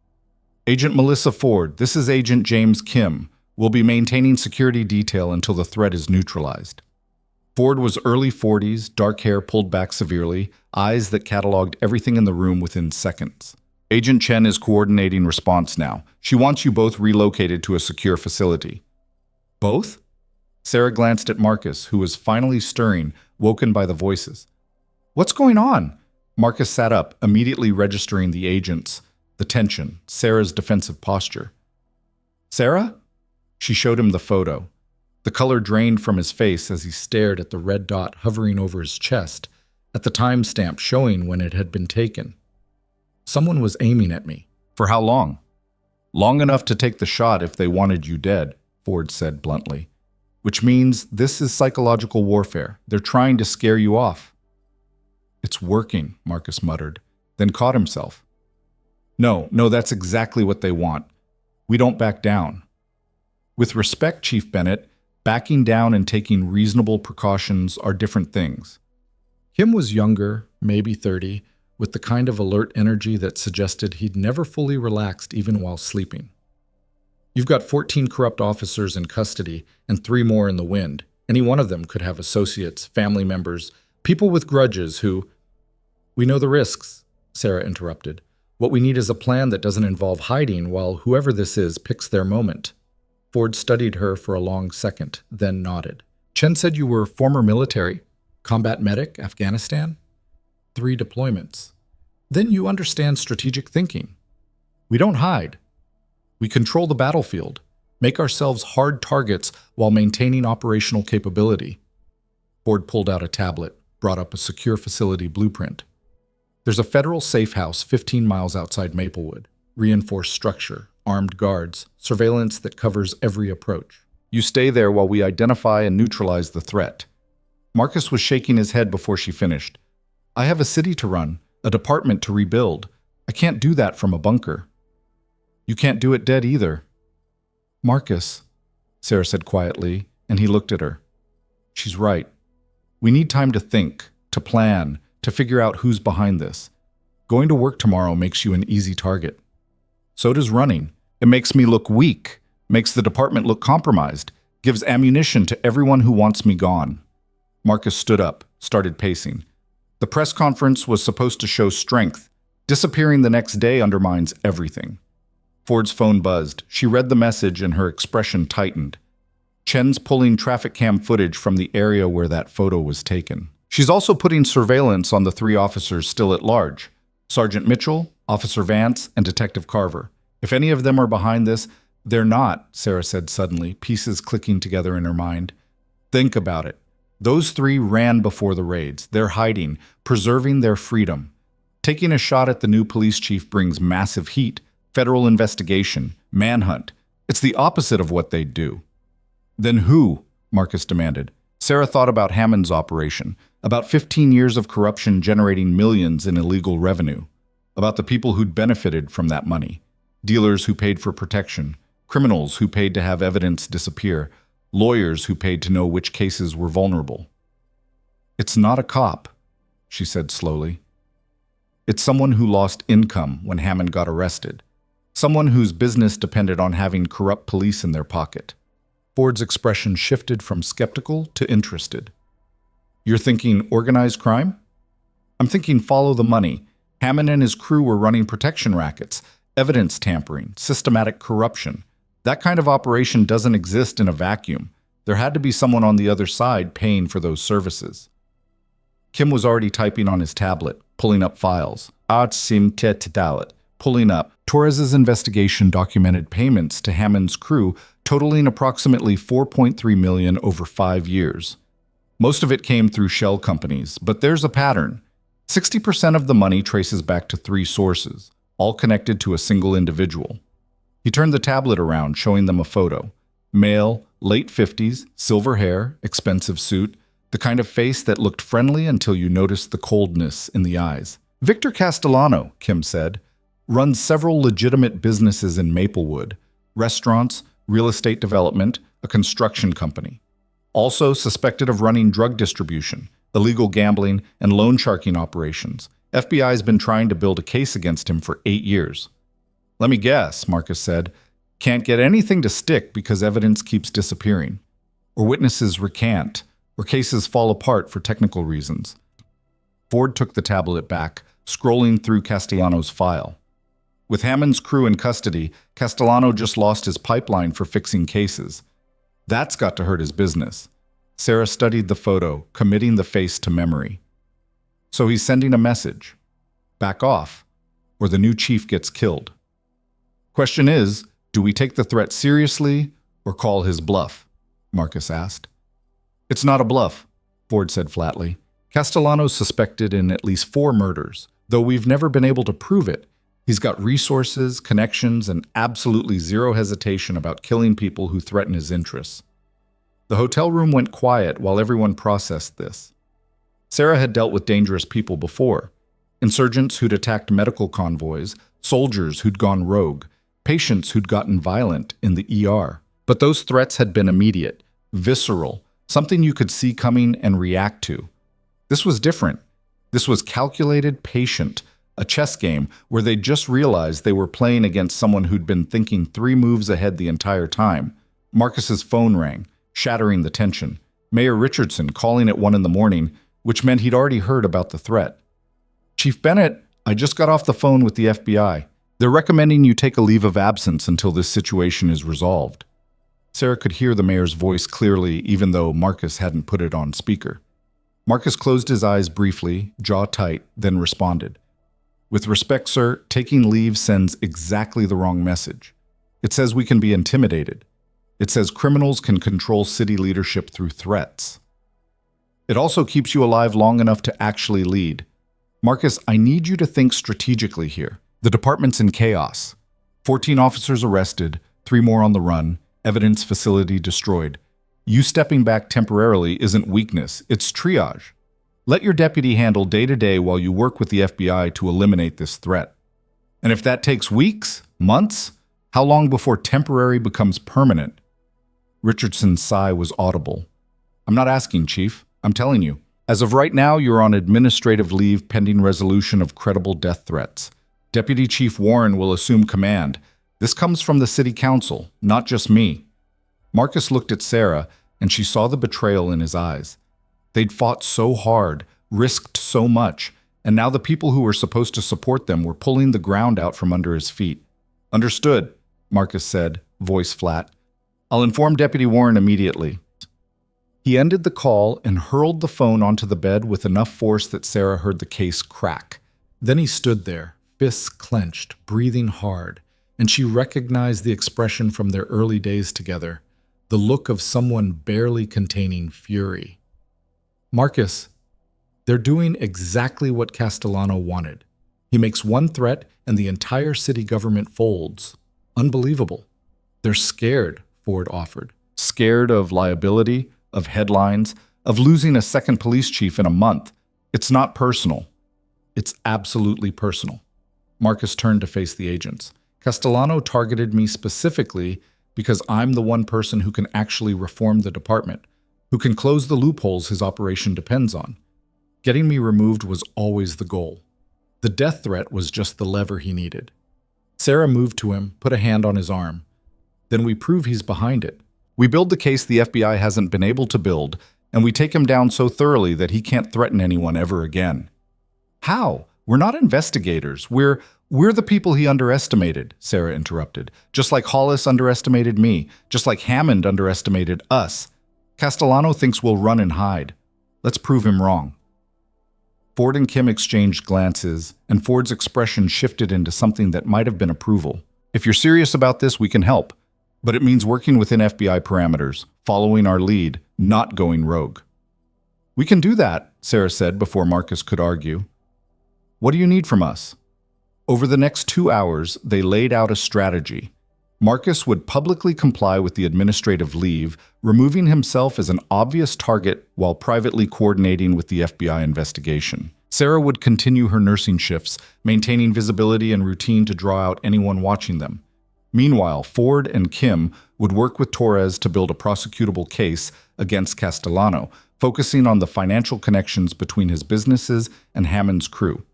Agent Melissa Ford, this is Agent James Kim. We'll be maintaining security detail until the threat is neutralized. Ford was early 40s, dark hair pulled back severely, eyes that cataloged everything in the room within seconds. Agent Chen is coordinating response now. She wants you both relocated to a secure facility. Both? Sarah glanced at Marcus, who was finally stirring, woken by the voices. What's going on? Marcus sat up, immediately registering the agents, the tension, Sarah's defensive posture. Sarah? She showed him the photo. The color drained from his face as he stared at the red dot hovering over his chest, at the timestamp showing when it had been taken. Someone was aiming at me. For how long? Long enough to take the shot if they wanted you dead, Ford said bluntly. Which means this is psychological warfare. They're trying to scare you off. It's working, Marcus muttered, then caught himself. No, that's exactly what they want. We don't back down. With respect, Chief Bennett, backing down and taking reasonable precautions are different things. Kim was younger, maybe 30, with the kind of alert energy that suggested he'd never fully relaxed even while sleeping. You've got 14 corrupt officers in custody and 3 more in the wind. Any one of them could have associates, family members, people with grudges who... We know the risks, Sarah interrupted. What we need is a plan that doesn't involve hiding while whoever this is picks their moment. Ford studied her for a long second, then nodded. Chen said you were former military, combat medic, Afghanistan? 3 deployments. Then you understand strategic thinking. We don't hide. We control the battlefield, make ourselves hard targets while maintaining operational capability. Ford pulled out a tablet, brought up a secure facility blueprint. There's a federal safe house 15 miles outside Maplewood, reinforced structure, armed guards, surveillance that covers every approach. You stay there while we identify and neutralize the threat. Marcus was shaking his head before she finished. I have a city to run, a department to rebuild. I can't do that from a bunker. You can't do it dead either. Marcus, Sarah said quietly, and he looked at her. She's right. We need time to think, to plan, to figure out who's behind this. Going to work tomorrow makes you an easy target. So does running. It makes me look weak, makes the department look compromised, gives ammunition to everyone who wants me gone. Marcus stood up, started pacing. The press conference was supposed to show strength. Disappearing the next day undermines everything. Ford's phone buzzed. She read the message and her expression tightened. Chen's pulling traffic cam footage from the area where that photo was taken. She's also putting surveillance on the 3 officers still at large. Sergeant Mitchell, Officer Vance, and Detective Carver. If any of them are behind this, they're not, Sarah said suddenly, pieces clicking together in her mind. Think about it. Those 3 ran before the raids. They're hiding, preserving their freedom. Taking a shot at the new police chief brings massive heat. Federal investigation, manhunt, It's the opposite of what they'd do. Then who? Marcus demanded. Sarah thought about Hammond's operation, about 15 years of corruption generating millions in illegal revenue, about the people who'd benefited from that money, dealers who paid for protection, criminals who paid to have evidence disappear, lawyers who paid to know which cases were vulnerable. It's not a cop, she said slowly. It's someone who lost income when Hammond got arrested, someone whose business depended on having corrupt police in their pocket. Ford's expression shifted from skeptical to interested. You're thinking organized crime? I'm thinking follow the money. Hammond and his crew were running protection rackets, evidence tampering, systematic corruption. That kind of operation doesn't exist in a vacuum. There had to be someone on the other side paying for those services. Kim was already typing on his tablet, pulling up files. Pulling up. Torres's investigation documented payments to Hammond's crew totaling approximately $4.3 million over 5 years. Most of it came through shell companies, but there's a pattern. 60% of the money traces back to 3 sources, all connected to a single individual. He turned the tablet around, showing them a photo. Male, late 50s, silver hair, expensive suit, the kind of face that looked friendly until you noticed the coldness in the eyes. Victor Castellano, Kim said, runs several legitimate businesses in Maplewood, restaurants, real estate development, a construction company. Also suspected of running drug distribution, illegal gambling, and loan sharking operations. FBI's been trying to build a case against him for 8 years. Let me guess, Marcus said. Can't get anything to stick because evidence keeps disappearing. Or witnesses recant, or cases fall apart for technical reasons. Ford took the tablet back, scrolling through Castellano's file. With Hammond's crew in custody, Castellano just lost his pipeline for fixing cases. That's got to hurt his business. Sarah studied the photo, committing the face to memory. So he's sending a message. Back off, or the new chief gets killed. Question is, do we take the threat seriously or call his bluff? Marcus asked. It's not a bluff, Ford said flatly. Castellano's suspected in at least 4 murders, though we've never been able to prove it. He's got resources, connections, and absolutely zero hesitation about killing people who threaten his interests. The hotel room went quiet while everyone processed this. Sarah had dealt with dangerous people before. Insurgents who'd attacked medical convoys, soldiers who'd gone rogue, patients who'd gotten violent in the ER. But those threats had been immediate, visceral, something you could see coming and react to. This was different. This was calculated, patient, a chess game where they just realized they were playing against someone who'd been thinking 3 moves ahead the entire time. Marcus's phone rang, shattering the tension. Mayor Richardson calling at 1 a.m, which meant he'd already heard about the threat. Chief Bennett, I just got off the phone with the FBI. They're recommending you take a leave of absence until this situation is resolved. Sarah could hear the mayor's voice clearly, even though Marcus hadn't put it on speaker. Marcus closed his eyes briefly, jaw tight, then responded. With respect, sir, taking leave sends exactly the wrong message. It says we can be intimidated. It says criminals can control city leadership through threats. It also keeps you alive long enough to actually lead. Marcus, I need you to think strategically here. The department's in chaos. 14 officers arrested, 3 more on the run, evidence facility destroyed. You stepping back temporarily isn't weakness, it's triage. Let your deputy handle day-to-day while you work with the FBI to eliminate this threat. And if that takes weeks, months, how long before temporary becomes permanent? Richardson's sigh was audible. I'm not asking, Chief. I'm telling you. As of right now, you're on administrative leave pending resolution of credible death threats. Deputy Chief Warren will assume command. This comes from the City Council, not just me. Marcus looked at Sarah, and she saw the betrayal in his eyes. They'd fought so hard, risked so much, and now the people who were supposed to support them were pulling the ground out from under his feet. Understood, Marcus said, voice flat. I'll inform Deputy Warren immediately. He ended the call and hurled the phone onto the bed with enough force that Sarah heard the case crack. Then he stood there, fists clenched, breathing hard, and she recognized the expression from their early days together, the look of someone barely containing fury. Marcus, they're doing exactly what Castellano wanted. He makes one threat and the entire city government folds. Unbelievable. They're scared, Ford offered. Scared of liability, of headlines, of losing a second police chief in a month. It's not personal. It's absolutely personal. Marcus turned to face the agents. Castellano targeted me specifically because I'm the one person who can actually reform the department, who can close the loopholes his operation depends on. Getting me removed was always the goal. The death threat was just the lever he needed. Sarah moved to him, put a hand on his arm. Then we prove he's behind it. We build the case the FBI hasn't been able to build, and we take him down so thoroughly that he can't threaten anyone ever again. How? We're not investigators. We're the people he underestimated, Sarah interrupted. Just like Hollis underestimated me, just like Hammond underestimated us. Castellano thinks we'll run and hide. Let's prove him wrong. Ford and Kim exchanged glances, and Ford's expression shifted into something that might have been approval. If you're serious about this, we can help. But it means working within FBI parameters, following our lead, not going rogue. We can do that, Sarah said before Marcus could argue. What do you need from us? Over the next 2 hours, they laid out a strategy. Marcus would publicly comply with the administrative leave, removing himself as an obvious target while privately coordinating with the FBI investigation. Sarah would continue her nursing shifts, maintaining visibility and routine to draw out anyone watching them. Meanwhile, Ford and Kim would work with Torres to build a prosecutable case against Castellano, focusing on the financial connections between his businesses and Hammond's crew.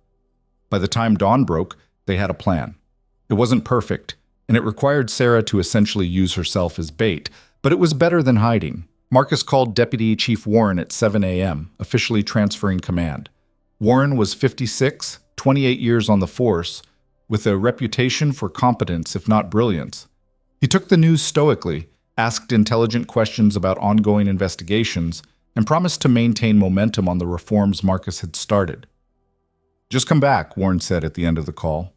By the time dawn broke, they had a plan. It wasn't perfect, and it required Sarah to essentially use herself as bait, but it was better than hiding. Marcus called Deputy Chief Warren at 7 a.m., officially transferring command. Warren was 56, 28 years on the force, with a reputation for competence, if not brilliance. He took the news stoically, asked intelligent questions about ongoing investigations, and promised to maintain momentum on the reforms Marcus had started. Just come back, Warren said at the end of the call.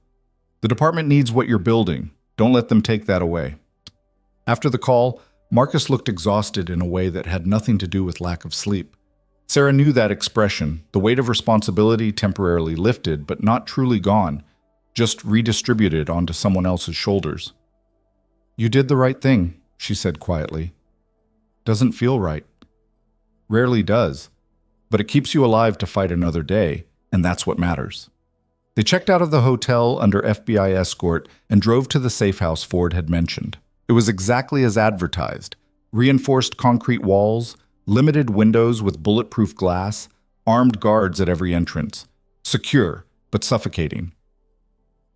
The department needs what you're building. Don't let them take that away. After the call, Marcus looked exhausted in a way that had nothing to do with lack of sleep. Sarah knew that expression, the weight of responsibility temporarily lifted, but not truly gone, just redistributed onto someone else's shoulders. You did the right thing, she said quietly. Doesn't feel right. Rarely does, but it keeps you alive to fight another day, and that's what matters. They checked out of the hotel under FBI escort and drove to the safe house Ford had mentioned. It was exactly as advertised. Reinforced concrete walls, limited windows with bulletproof glass, armed guards at every entrance. Secure, but suffocating.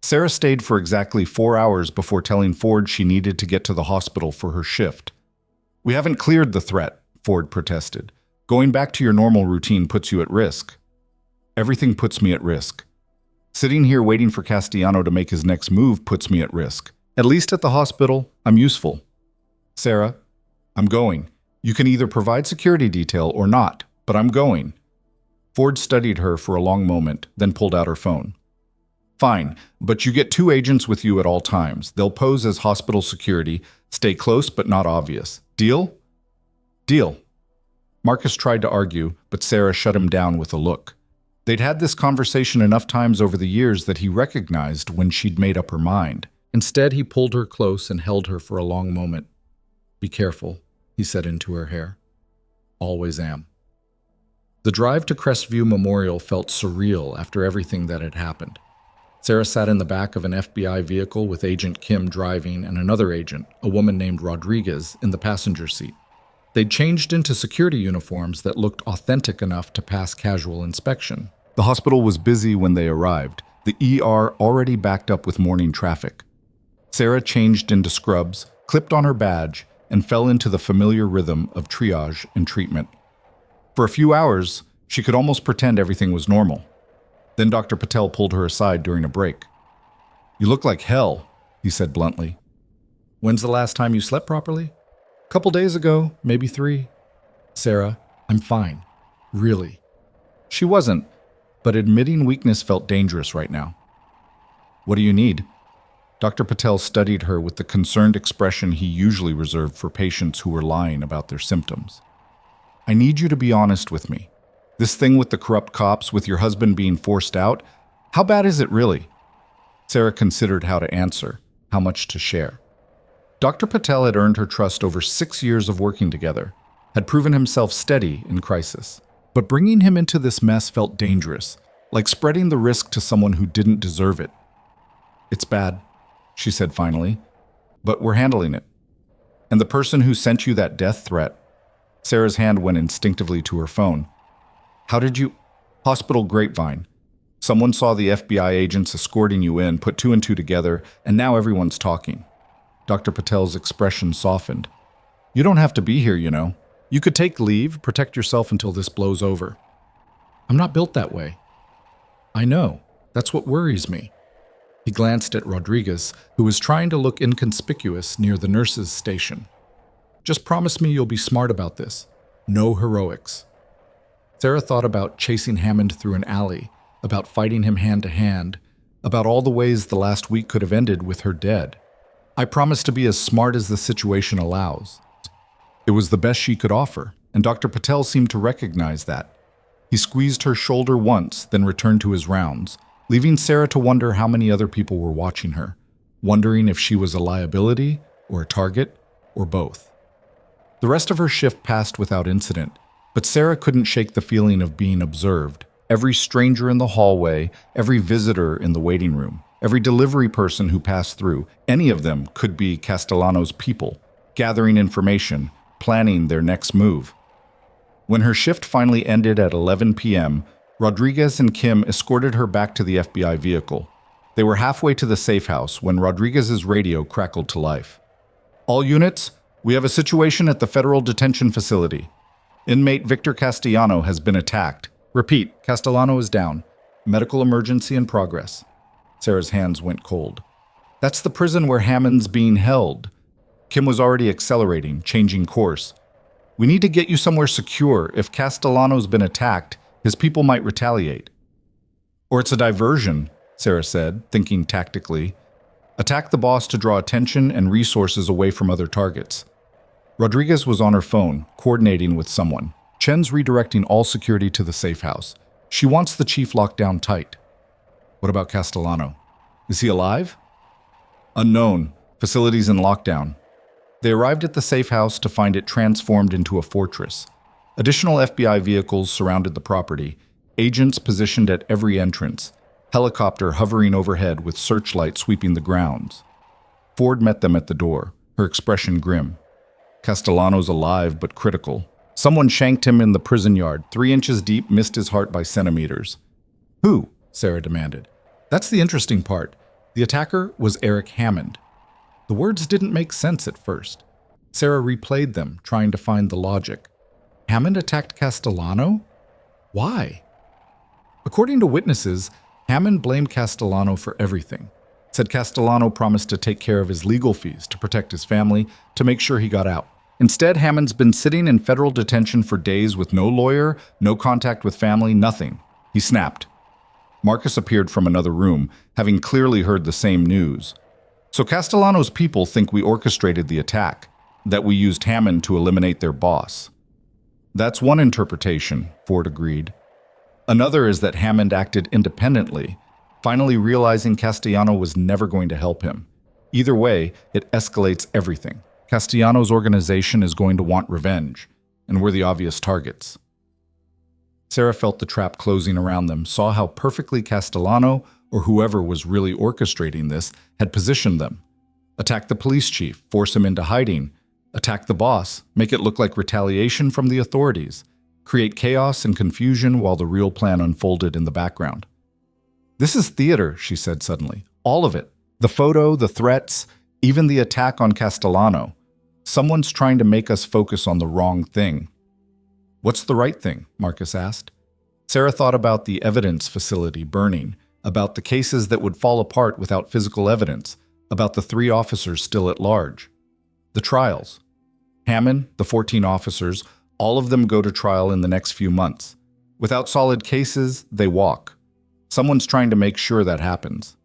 Sarah stayed for exactly 4 hours before telling Ford she needed to get to the hospital for her shift. We haven't cleared the threat, Ford protested. Going back to your normal routine puts you at risk. Everything puts me at risk. Sitting here waiting for Castellano to make his next move puts me at risk. At least at the hospital, I'm useful. Sarah, I'm going. You can either provide security detail or not, but I'm going. Ford studied her for a long moment, then pulled out her phone. Fine, but you get 2 agents with you at all times. They'll pose as hospital security, stay close but not obvious. Deal? Deal. Marcus tried to argue, but Sarah shut him down with a look. They'd had this conversation enough times over the years that he recognized when she'd made up her mind. Instead, he pulled her close and held her for a long moment. Be careful, he said into her hair. Always am. The drive to Crestview Memorial felt surreal after everything that had happened. Sarah sat in the back of an FBI vehicle with Agent Kim driving and another agent, a woman named Rodriguez, in the passenger seat. They'd changed into security uniforms that looked authentic enough to pass casual inspection. The hospital was busy when they arrived, the ER already backed up with morning traffic. Sarah changed into scrubs, clipped on her badge, and fell into the familiar rhythm of triage and treatment. For a few hours, she could almost pretend everything was normal. Then Dr. Patel pulled her aside during a break. You look like hell, he said bluntly. When's the last time you slept properly? Couple days ago, maybe 3. Sarah, I'm fine. Really. She wasn't, but admitting weakness felt dangerous right now. What do you need? Dr. Patel studied her with the concerned expression he usually reserved for patients who were lying about their symptoms. I need you to be honest with me. This thing with the corrupt cops, with your husband being forced out, how bad is it really? Sarah considered how to answer, how much to share. Dr. Patel had earned her trust over 6 years of working together, had proven himself steady in crisis. But bringing him into this mess felt dangerous, like spreading the risk to someone who didn't deserve it. "It's bad," she said finally, "but we're handling it. And the person who sent you that death threat..." Sarah's hand went instinctively to her phone. "How did you..." "Hospital grapevine. Someone saw the FBI agents escorting you in, put two and two together, and now everyone's talking." Dr. Patel's expression softened. "You don't have to be here, you know. You could take leave, protect yourself until this blows over." "I'm not built that way." "I know. That's what worries me." He glanced at Rodriguez, who was trying to look inconspicuous near the nurse's station. "Just promise me you'll be smart about this. No heroics." Sarah thought about chasing Hammond through an alley, about fighting him hand to hand, about all the ways the last week could have ended with her dead. "I promise to be as smart as the situation allows." It was the best she could offer, and Dr. Patel seemed to recognize that. He squeezed her shoulder once, then returned to his rounds, leaving Sarah to wonder how many other people were watching her, wondering if she was a liability or a target or both. The rest of her shift passed without incident, but Sarah couldn't shake the feeling of being observed. Every stranger in the hallway, every visitor in the waiting room, every delivery person who passed through, any of them could be Castellano's people, gathering information, planning their next move. When her shift finally ended at 11 p.m., Rodriguez and Kim escorted her back to the FBI vehicle. They were halfway to the safe house when Rodriguez's radio crackled to life. "All units, we have a situation at the federal detention facility. Inmate Victor Castellano has been attacked. Repeat, Castellano is down. Medical emergency in progress." Sarah's hands went cold. "That's the prison where Hammond's being held." Kim was already accelerating, changing course. "We need to get you somewhere secure. If Castellano's been attacked, his people might retaliate." "Or it's a diversion," Sarah said, thinking tactically. "Attack the boss to draw attention and resources away from other targets." Rodriguez was on her phone, coordinating with someone. "Chen's redirecting all security to the safe house. She wants the chief locked down tight." "What about Castellano? Is he alive?" "Unknown. Facilities in lockdown." They arrived at the safe house to find it transformed into a fortress. Additional FBI vehicles surrounded the property, agents positioned at every entrance, helicopter hovering overhead with searchlight sweeping the grounds. Ford met them at the door, her expression grim. "Castellano's alive but critical. Someone shanked him in the prison yard, 3 inches deep, missed his heart by centimeters." "Who?" Sarah demanded. "That's the interesting part. The attacker was Eric Hammond." The words didn't make sense at first. Sarah replayed them, trying to find the logic. Hammond attacked Castellano? Why? According to witnesses, Hammond blamed Castellano for everything. Said Castellano promised to take care of his legal fees, to protect his family, to make sure he got out. Instead, Hammond's been sitting in federal detention for days with no lawyer, no contact with family, nothing. He snapped. Marcus appeared from another room, having clearly heard the same news. "So Castellano's people think we orchestrated the attack, that we used Hammond to eliminate their boss." "That's one interpretation," Ford agreed. "Another is that Hammond acted independently, finally realizing Castellano was never going to help him. Either way, it escalates everything. Castellano's organization is going to want revenge, and we're the obvious targets." Sarah felt the trap closing around them, saw how perfectly Castellano, or whoever was really orchestrating this, had positioned them. Attack the police chief, force him into hiding, attack the boss, make it look like retaliation from the authorities, create chaos and confusion while the real plan unfolded in the background. "This is theater," she said suddenly. "All of it. The photo, the threats, even the attack on Castellano. Someone's trying to make us focus on the wrong thing." "What's the right thing?" Marcus asked. Sarah thought about the evidence facility burning, about the cases that would fall apart without physical evidence, about the 3 officers still at large. The trials. Hammond, the 14 officers, all of them go to trial in the next few months. Without solid cases, they walk. Someone's trying to make sure that happens.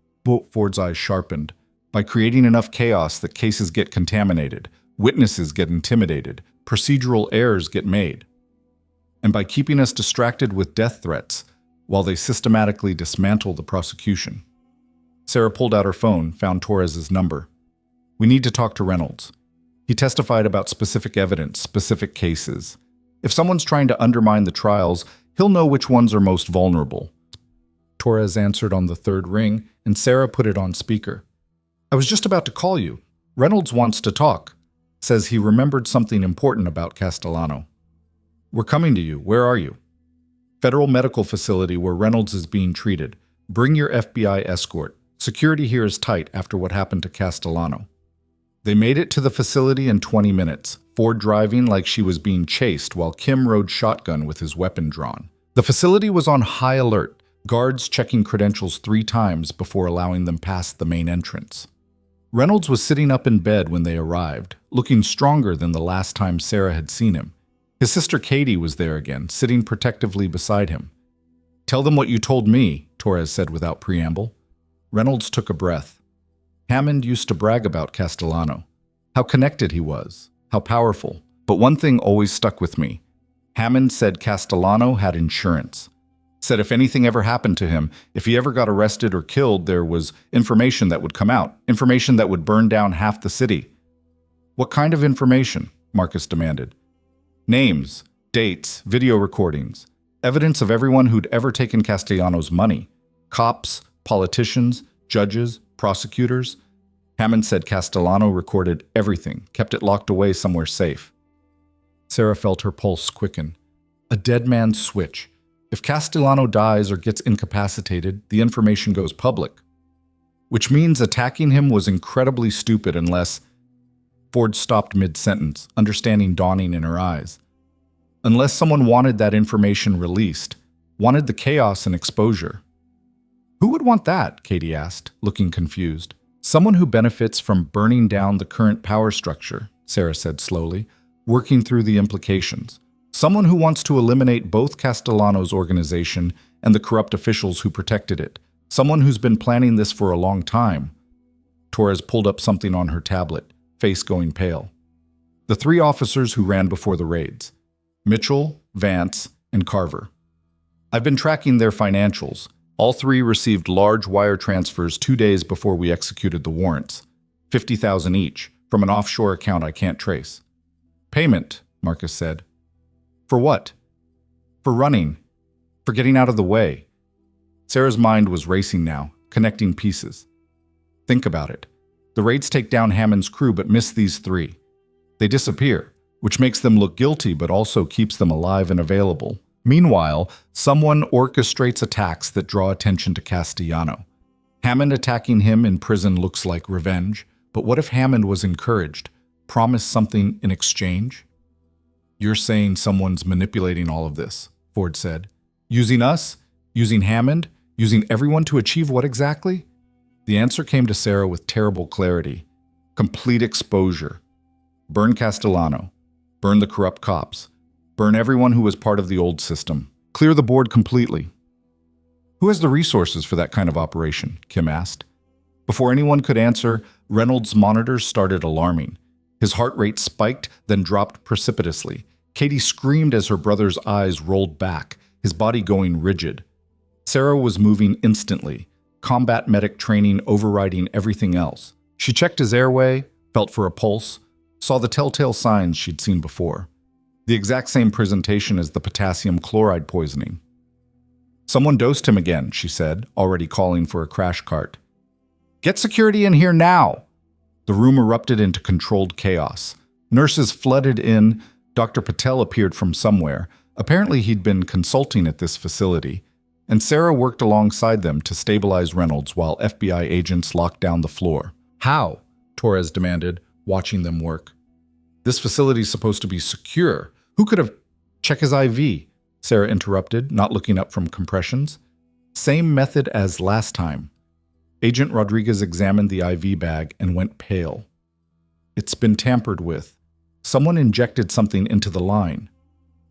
Ford's eyes sharpened. By creating enough chaos that cases get contaminated, witnesses get intimidated, procedural errors get made. And by keeping us distracted with death threats, while they systematically dismantle the prosecution. Sarah pulled out her phone, found Torres's number. We need to talk to Reynolds. He testified about specific evidence, specific cases. If someone's trying to undermine the trials, he'll know which ones are most vulnerable. Torres answered on the third ring, and Sarah put it on speaker. I was just about to call you. Reynolds wants to talk. Says he remembered something important about Castellano. We're coming to you. Where are you? Federal medical facility where Reynolds is being treated. Bring your FBI escort. Security here is tight after what happened to Castellano. They made it to the facility in 20 minutes, Ford driving like she was being chased while Kim rode shotgun with his weapon drawn. The facility was on high alert, guards checking credentials 3 times before allowing them past the main entrance. Reynolds was sitting up in bed when they arrived, looking stronger than the last time Sarah had seen him. His sister Katie was there again, sitting protectively beside him. Tell them what you told me, Torres said without preamble. Reynolds took a breath. Hammond used to brag about Castellano, how connected he was, how powerful. But one thing always stuck with me. Hammond said Castellano had insurance. Said if anything ever happened to him, if he ever got arrested or killed, there was information that would come out, information that would burn down half the city. What kind of information? Marcus demanded. Names, dates, video recordings, evidence of everyone who'd ever taken Castellano's money. Cops, politicians, judges, prosecutors. Hammond said Castellano recorded everything, kept it locked away somewhere safe. Sarah felt her pulse quicken. A dead man's switch. If Castellano dies or gets incapacitated, the information goes public. Which means attacking him was incredibly stupid unless... Ford stopped mid-sentence, understanding dawning in her eyes. Unless someone wanted that information released, wanted the chaos and exposure. Who would want that? Katie asked, looking confused. Someone who benefits from burning down the current power structure, Sarah said slowly, working through the implications. Someone who wants to eliminate both Castellano's organization and the corrupt officials who protected it. Someone who's been planning this for a long time. Torres pulled up something on her tablet, face going pale. The 3 officers who ran before the raids. Mitchell, Vance, and Carver. I've been tracking their financials. All 3 received large wire transfers 2 days before we executed the warrants. $50,000 each, from an offshore account I can't trace. Payment, Marcus said. For what? For running. For getting out of the way. Sarah's mind was racing now, connecting pieces. Think about it. The raids take down Hammond's crew but miss these 3. They disappear, which makes them look guilty but also keeps them alive and available. Meanwhile, someone orchestrates attacks that draw attention to Castellano. Hammond attacking him in prison looks like revenge, but what if Hammond was encouraged, promised something in exchange? You're saying someone's manipulating all of this, Ford said. Using us? Using Hammond? Using everyone to achieve what exactly? The answer came to Sarah with terrible clarity. Complete exposure. Burn Castellano. Burn the corrupt cops. Burn everyone who was part of the old system. Clear the board completely. Who has the resources for that kind of operation? Kim asked. Before anyone could answer, Reynolds' monitors started alarming. His heart rate spiked, then dropped precipitously. Katie screamed as her brother's eyes rolled back, his body going rigid. Sarah was moving instantly, combat medic training overriding everything else. She checked his airway, felt for a pulse, saw the telltale signs she'd seen before. The exact same presentation as the potassium chloride poisoning. Someone dosed him again, she said, already calling for a crash cart. Get security in here now! The room erupted into controlled chaos. Nurses flooded in. Dr. Patel appeared from somewhere. Apparently he'd been consulting at this facility. And Sarah worked alongside them to stabilize Reynolds while FBI agents locked down the floor. How? Torres demanded, watching them work. This facility's supposed to be secure. Who could have... Check his IV, Sarah interrupted, not looking up from compressions. Same method as last time. Agent Rodriguez examined the IV bag and went pale. It's been tampered with. Someone injected something into the line.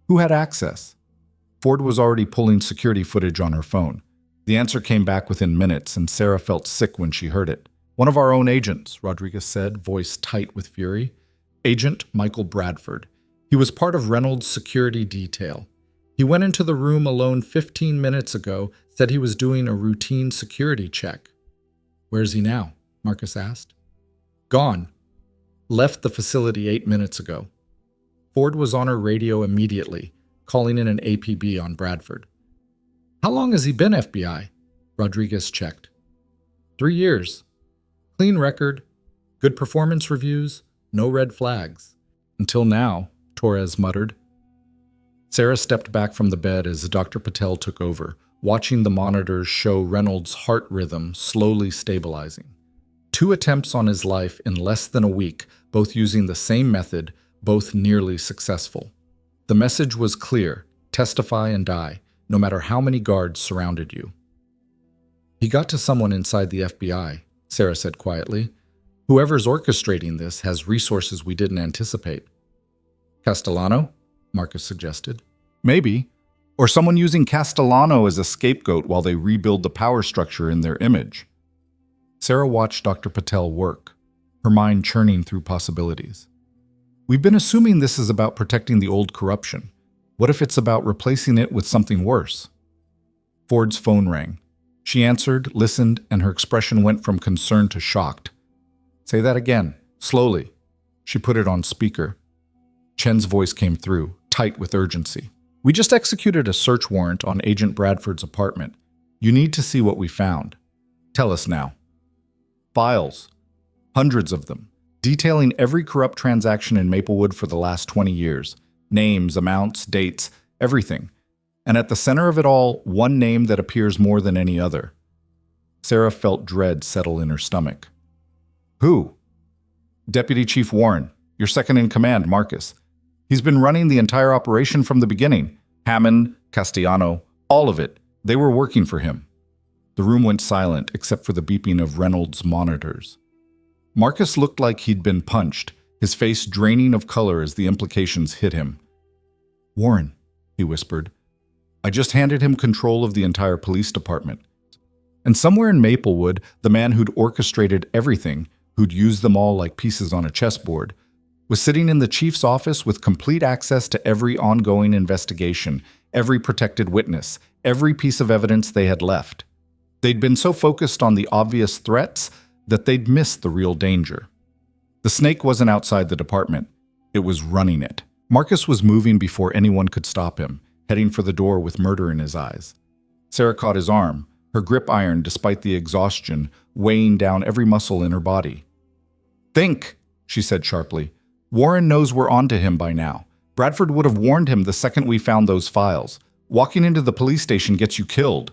Who had access? Ford was already pulling security footage on her phone. The answer came back within minutes, and Sarah felt sick when she heard it. One of our own agents, Rodriguez said, voice tight with fury. Agent Michael Bradford. He was part of Reynolds' security detail. He went into the room alone 15 minutes ago, said he was doing a routine security check. Where's he now? Marcus asked. Gone, Left the facility 8 minutes ago. Ford was on her radio immediately, calling in an APB on Bradford. How long has he been FBI? Rodriguez checked. 3 years. Clean record, good performance reviews, no red flags. Until now, Torres muttered. Sarah stepped back from the bed as Dr. Patel took over, watching the monitors show Reynolds' heart rhythm slowly stabilizing. 2 attempts on his life in less than a week, both using the same method, both nearly successful. The message was clear: testify and die, no matter how many guards surrounded you. He got to someone inside the FBI, Sarah said quietly. Whoever's orchestrating this has resources we didn't anticipate. Castellano? Marcus suggested. Maybe. Or someone using Castellano as a scapegoat while they rebuild the power structure in their image. Sarah watched Dr. Patel work, her mind churning through possibilities. We've been assuming this is about protecting the old corruption. What if it's about replacing it with something worse? Ford's phone rang. She answered, listened, and her expression went from concern to shocked. Say that again, slowly. She put it on speaker. Chen's voice came through, tight with urgency. We just executed a search warrant on Agent Bradford's apartment. You need to see what we found. Tell us now. Files. Hundreds of them, detailing every corrupt transaction in Maplewood for the last 20 years. Names, amounts, dates, everything. And at the center of it all, one name that appears more than any other. Sarah felt dread settle in her stomach. Who? Deputy Chief Warren, your second in command, Marcus. He's been running the entire operation from the beginning. Hammond, Castellano, all of it. They were working for him. The room went silent except for the beeping of Reynolds' monitors. Marcus looked like he'd been punched, his face draining of color as the implications hit him. Warren, he whispered. I just handed him control of the entire police department. And somewhere in Maplewood, the man who'd orchestrated everything, who'd used them all like pieces on a chessboard, was sitting in the chief's office with complete access to every ongoing investigation, every protected witness, every piece of evidence they had left. They'd been so focused on the obvious threats that they'd missed the real danger. The snake wasn't outside the department. It was running it. Marcus was moving before anyone could stop him, heading for the door with murder in his eyes. Sarah caught his arm, her grip iron despite the exhaustion, weighing down every muscle in her body. Think, she said sharply. Warren knows we're onto him by now. Bradford would have warned him the second we found those files. Walking into the police station gets you killed.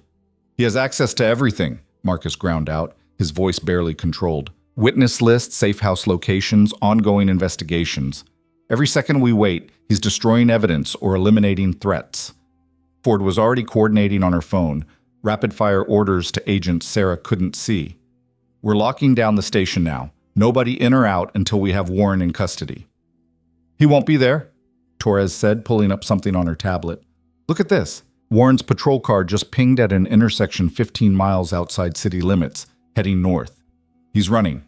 He has access to everything, Marcus ground out, his voice barely controlled. Witness lists, safe house locations, ongoing investigations. Every second we wait, he's destroying evidence or eliminating threats. Ford was already coordinating on her phone, rapid-fire orders to agents Sarah couldn't see. We're locking down the station now. Nobody in or out until we have Warren in custody. He won't be there, Torres said, pulling up something on her tablet. Look at this. Warren's patrol car just pinged at an intersection 15 miles outside city limits, heading north. He's running.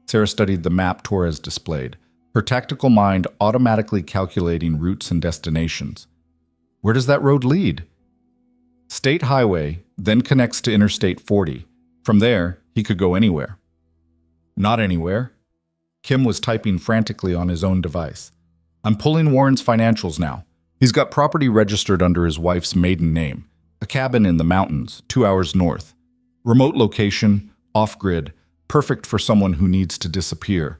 Sarah studied the map Torres displayed, her tactical mind automatically calculating routes and destinations. Where does that road lead? State Highway, then connects to Interstate 40. From there, he could go anywhere. Not anywhere. Kim was typing frantically on his own device. I'm pulling Warren's financials now. He's got property registered under his wife's maiden name. A cabin in the mountains, 2 hours north. Remote location, off-grid, perfect for someone who needs to disappear.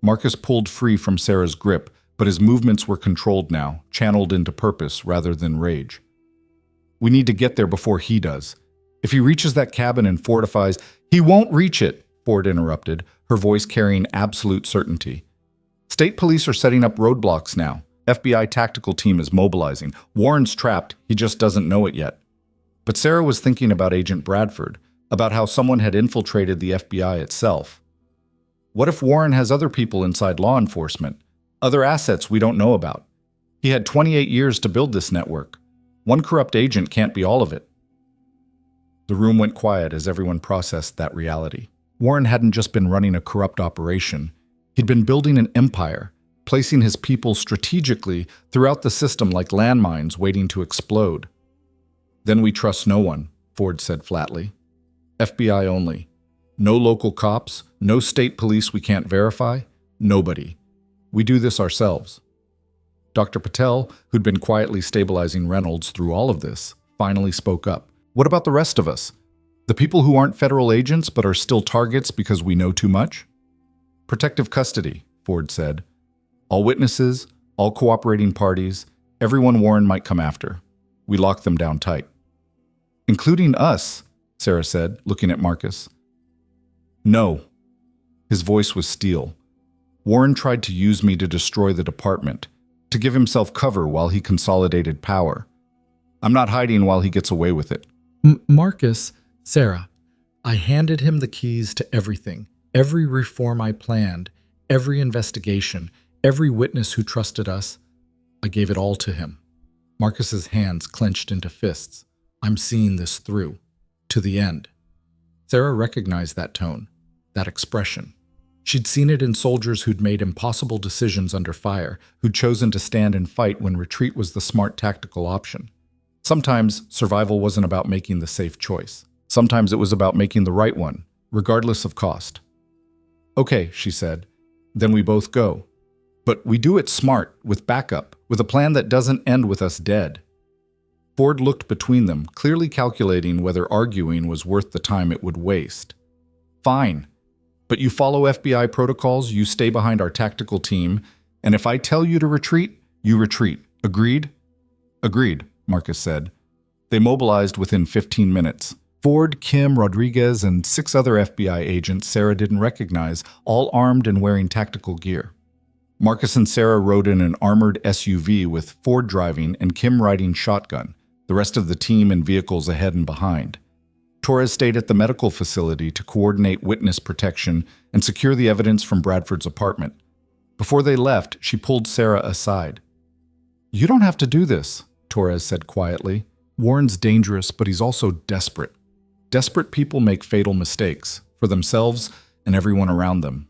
Marcus pulled free from Sarah's grip, but his movements were controlled now, channeled into purpose rather than rage. We need to get there before he does. If he reaches that cabin and fortifies, he won't reach it, Ford interrupted, her voice carrying absolute certainty. State police are setting up roadblocks now. FBI tactical team is mobilizing. Warren's trapped, he just doesn't know it yet. But Sarah was thinking about Agent Bradford, about how someone had infiltrated the FBI itself. What if Warren has other people inside law enforcement, other assets we don't know about? He had 28 years to build this network. One corrupt agent can't be all of it. The room went quiet as everyone processed that reality. Warren hadn't just been running a corrupt operation. He'd been building an empire, placing his people strategically throughout the system like landmines waiting to explode. Then we trust no one, Ford said flatly. FBI only. No local cops, no state police we can't verify, Nobody. We do this ourselves. Dr. Patel, who'd been quietly stabilizing Reynolds through all of this, finally spoke up. What about the rest of us? The people who aren't federal agents but are still targets because we know too much? Protective custody, Ford said. All witnesses, all cooperating parties, everyone Warren might come after. We lock them down tight. Including us, Sarah said, looking at Marcus. No. His voice was steel. Warren tried to use me to destroy the department, to give himself cover while he consolidated power. I'm not hiding while he gets away with it. Marcus, Sarah, I handed him the keys to everything, every reform I planned, every investigation, every witness who trusted us. I gave it all to him. Marcus's hands clenched into fists. I'm seeing this through, to the end. Sarah recognized that tone, that expression. She'd seen it in soldiers who'd made impossible decisions under fire, who'd chosen to stand and fight when retreat was the smart tactical option. Sometimes survival wasn't about making the safe choice. Sometimes it was about making the right one, regardless of cost. Okay, she said, then we both go. But we do it smart, with backup, with a plan that doesn't end with us dead. Ford looked between them, clearly calculating whether arguing was worth the time it would waste. Fine. But you follow FBI protocols, you stay behind our tactical team, and if I tell you to retreat, you retreat. Agreed? Agreed, Marcus said. They mobilized within 15 minutes. Ford, Kim, Rodriguez, and 6 other FBI agents Sarah didn't recognize, all armed and wearing tactical gear. Marcus and Sarah rode in an armored SUV with Ford driving and Kim riding shotgun, the rest of the team in vehicles ahead and behind. Torres stayed at the medical facility to coordinate witness protection and secure the evidence from Bradford's apartment. Before they left, she pulled Sarah aside. You don't have to do this, Torres said quietly. Warren's dangerous, but he's also desperate. Desperate people make fatal mistakes, for themselves and everyone around them.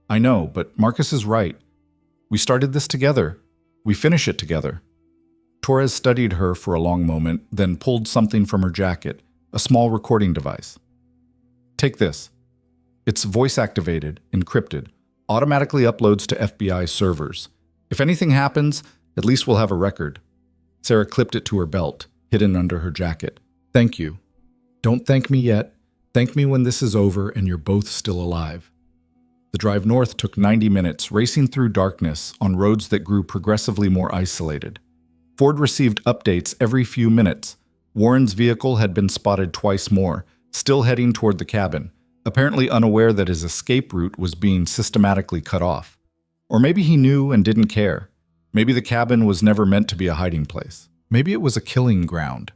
I know, but Marcus is right. We started this together. We finish it together. Torres studied her for a long moment, then pulled something from her jacket, a small recording device. Take this. It's voice-activated, encrypted, automatically uploads to FBI servers. If anything happens, at least we'll have a record. Sarah clipped it to her belt, hidden under her jacket. Thank you. Don't thank me yet. Thank me when this is over and you're both still alive. The drive north took 90 minutes, racing through darkness on roads that grew progressively more isolated. Ford received updates every few minutes. Warren's vehicle had been spotted twice more, still heading toward the cabin, apparently unaware that his escape route was being systematically cut off. Or maybe he knew and didn't care. Maybe the cabin was never meant to be a hiding place. Maybe it was a killing ground.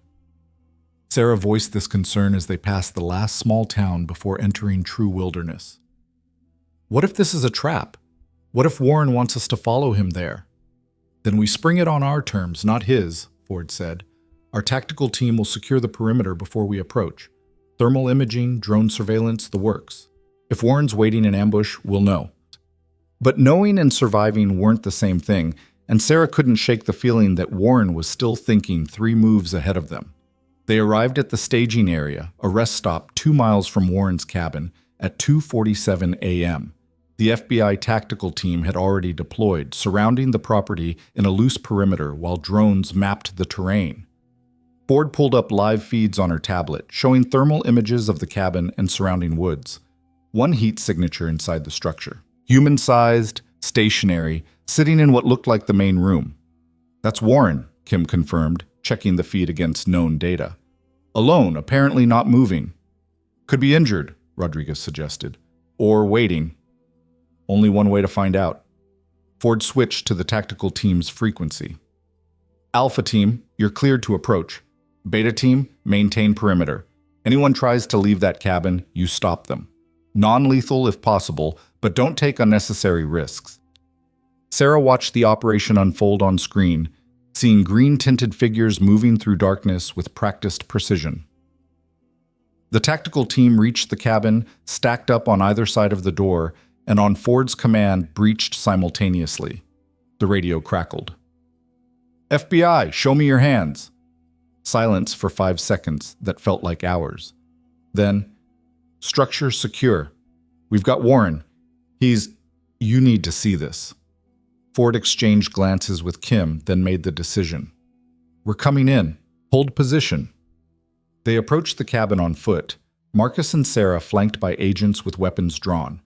Sarah voiced this concern as they passed the last small town before entering true wilderness. What if this is a trap? What if Warren wants us to follow him there? Then we spring it on our terms, not his, Ford said. Our tactical team will secure the perimeter before we approach. Thermal imaging, drone surveillance, the works. If Warren's waiting in ambush, we'll know. But knowing and surviving weren't the same thing, and Sarah couldn't shake the feeling that Warren was still thinking 3 moves ahead of them. They arrived at the staging area, a rest stop 2 miles from Warren's cabin, at 2:47 a.m. The FBI tactical team had already deployed, surrounding the property in a loose perimeter while drones mapped the terrain. Ford pulled up live feeds on her tablet, showing thermal images of the cabin and surrounding woods. One heat signature inside the structure. Human-sized, stationary, sitting in what looked like the main room. That's Warren, Kim confirmed, checking the feed against known data. Alone, apparently not moving. Could be injured, Rodriguez suggested. Or waiting. Only one way to find out. Ford switched to the tactical team's frequency. Alpha team, you're cleared to approach. Beta team, maintain perimeter. Anyone tries to leave that cabin, you stop them. Non-lethal if possible, but don't take unnecessary risks. Sarah watched the operation unfold on screen, seeing green-tinted figures moving through darkness with practiced precision. The tactical team reached the cabin, stacked up on either side of the door, and on Ford's command breached simultaneously. The radio crackled. FBI, show me your hands. Silence for 5 seconds that felt like hours. Then, structure secure. We've got Warren. He's... You need to see this. Ford exchanged glances with Kim, then made the decision. We're coming in. Hold position. They approached the cabin on foot, Marcus and Sarah flanked by agents with weapons drawn.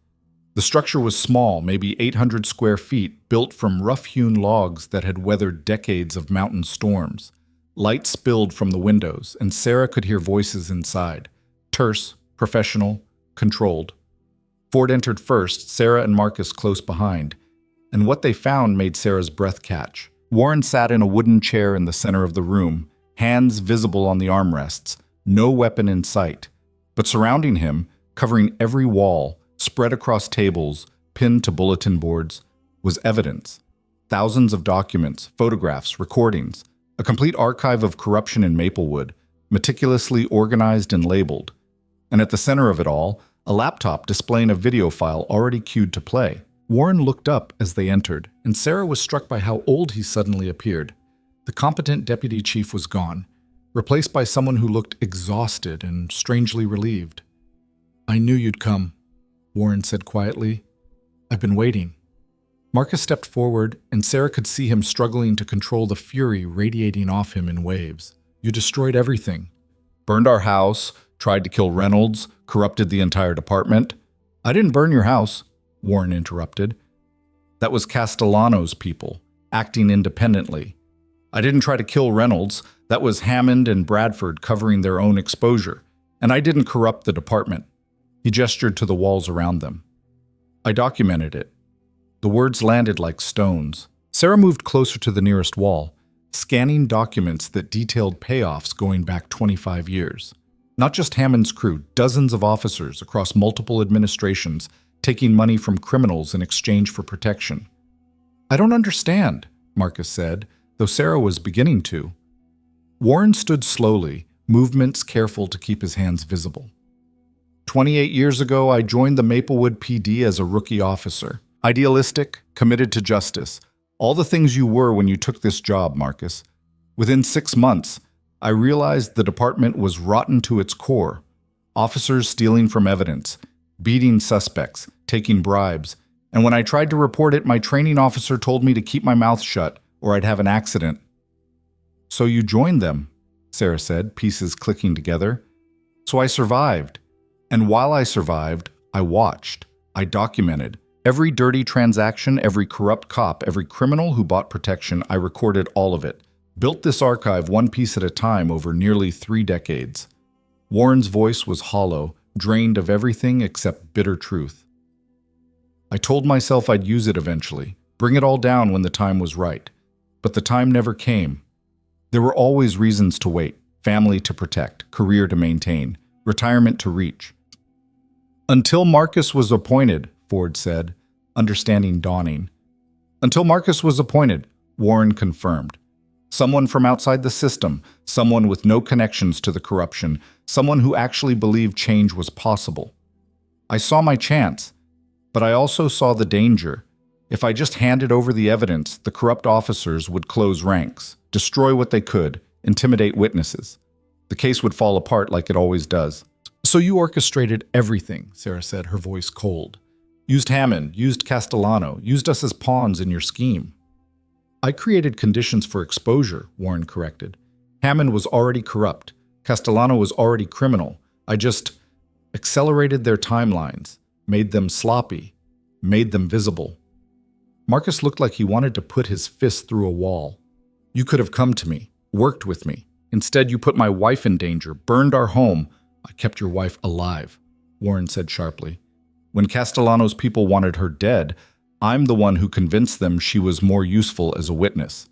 The structure was small, maybe 800 square feet, built from rough-hewn logs that had weathered decades of mountain storms. Light spilled from the windows, and Sarah could hear voices inside. Terse, professional, controlled. Ford entered first, Sarah and Marcus close behind, and what they found made Sarah's breath catch. Warren sat in a wooden chair in the center of the room, hands visible on the armrests, no weapon in sight. But surrounding him, covering every wall, spread across tables, pinned to bulletin boards, was evidence. Thousands of documents, photographs, recordings, a complete archive of corruption in Maplewood, meticulously organized and labeled. And at the center of it all, a laptop displaying a video file already queued to play. Warren looked up as they entered, and Sarah was struck by how old he suddenly appeared. The competent deputy chief was gone, replaced by someone who looked exhausted and strangely relieved. "I knew you'd come," Warren said quietly. "I've been waiting." Marcus stepped forward, and Sarah could see him struggling to control the fury radiating off him in waves. "You destroyed everything." "Burned our house, tried to kill Reynolds, corrupted the entire department." "I didn't burn your house," Warren interrupted. "That was Castellano's people, acting independently. I didn't try to kill Reynolds. That was Hammond and Bradford covering their own exposure. And I didn't corrupt the department." He gestured to the walls around them. "I documented it." The words landed like stones. Sarah moved closer to the nearest wall, scanning documents that detailed payoffs going back 25 years. Not just Hammond's crew, dozens of officers across multiple administrations taking money from criminals in exchange for protection. "I don't understand," Marcus said, though Sarah was beginning to. Warren stood slowly, movements careful to keep his hands visible. 28 years ago, I joined the Maplewood PD as a rookie officer. Idealistic, committed to justice. All the things you were when you took this job, Marcus. Within 6 months, I realized the department was rotten to its core. Officers stealing from evidence, beating suspects, taking bribes. And when I tried to report it, my training officer told me to keep my mouth shut or I'd have an accident. "So you joined them," Sarah said, pieces clicking together. "So I survived. And while I survived, I watched. I documented. Every dirty transaction, every corrupt cop, every criminal who bought protection, I recorded all of it. Built this archive one piece at a time over nearly 3 decades. Warren's voice was hollow, drained of everything except bitter truth. I told myself I'd use it eventually, bring it all down when the time was right. But the time never came. There were always reasons to wait, family to protect, career to maintain, retirement to reach. Until Marcus was appointed, Ford said, understanding dawning. Until Marcus was appointed, Warren confirmed. Someone from outside the system, someone with no connections to the corruption, someone who actually believed change was possible. I saw my chance, but I also saw the danger. If I just handed over the evidence, the corrupt officers would close ranks, destroy what they could, intimidate witnesses. The case would fall apart like it always does. So you orchestrated everything, Sarah said, her voice cold. Used Hammond, used Castellano, used us as pawns in your scheme. I created conditions for exposure, Warren corrected. Hammond was already corrupt. Castellano was already criminal. I just accelerated their timelines, made them sloppy, made them visible. Marcus looked like he wanted to put his fist through a wall. You could have come to me, worked with me. Instead, you put my wife in danger, burned our home. I kept your wife alive, Warren said sharply. When Castellano's people wanted her dead, I'm the one who convinced them she was more useful as a witness.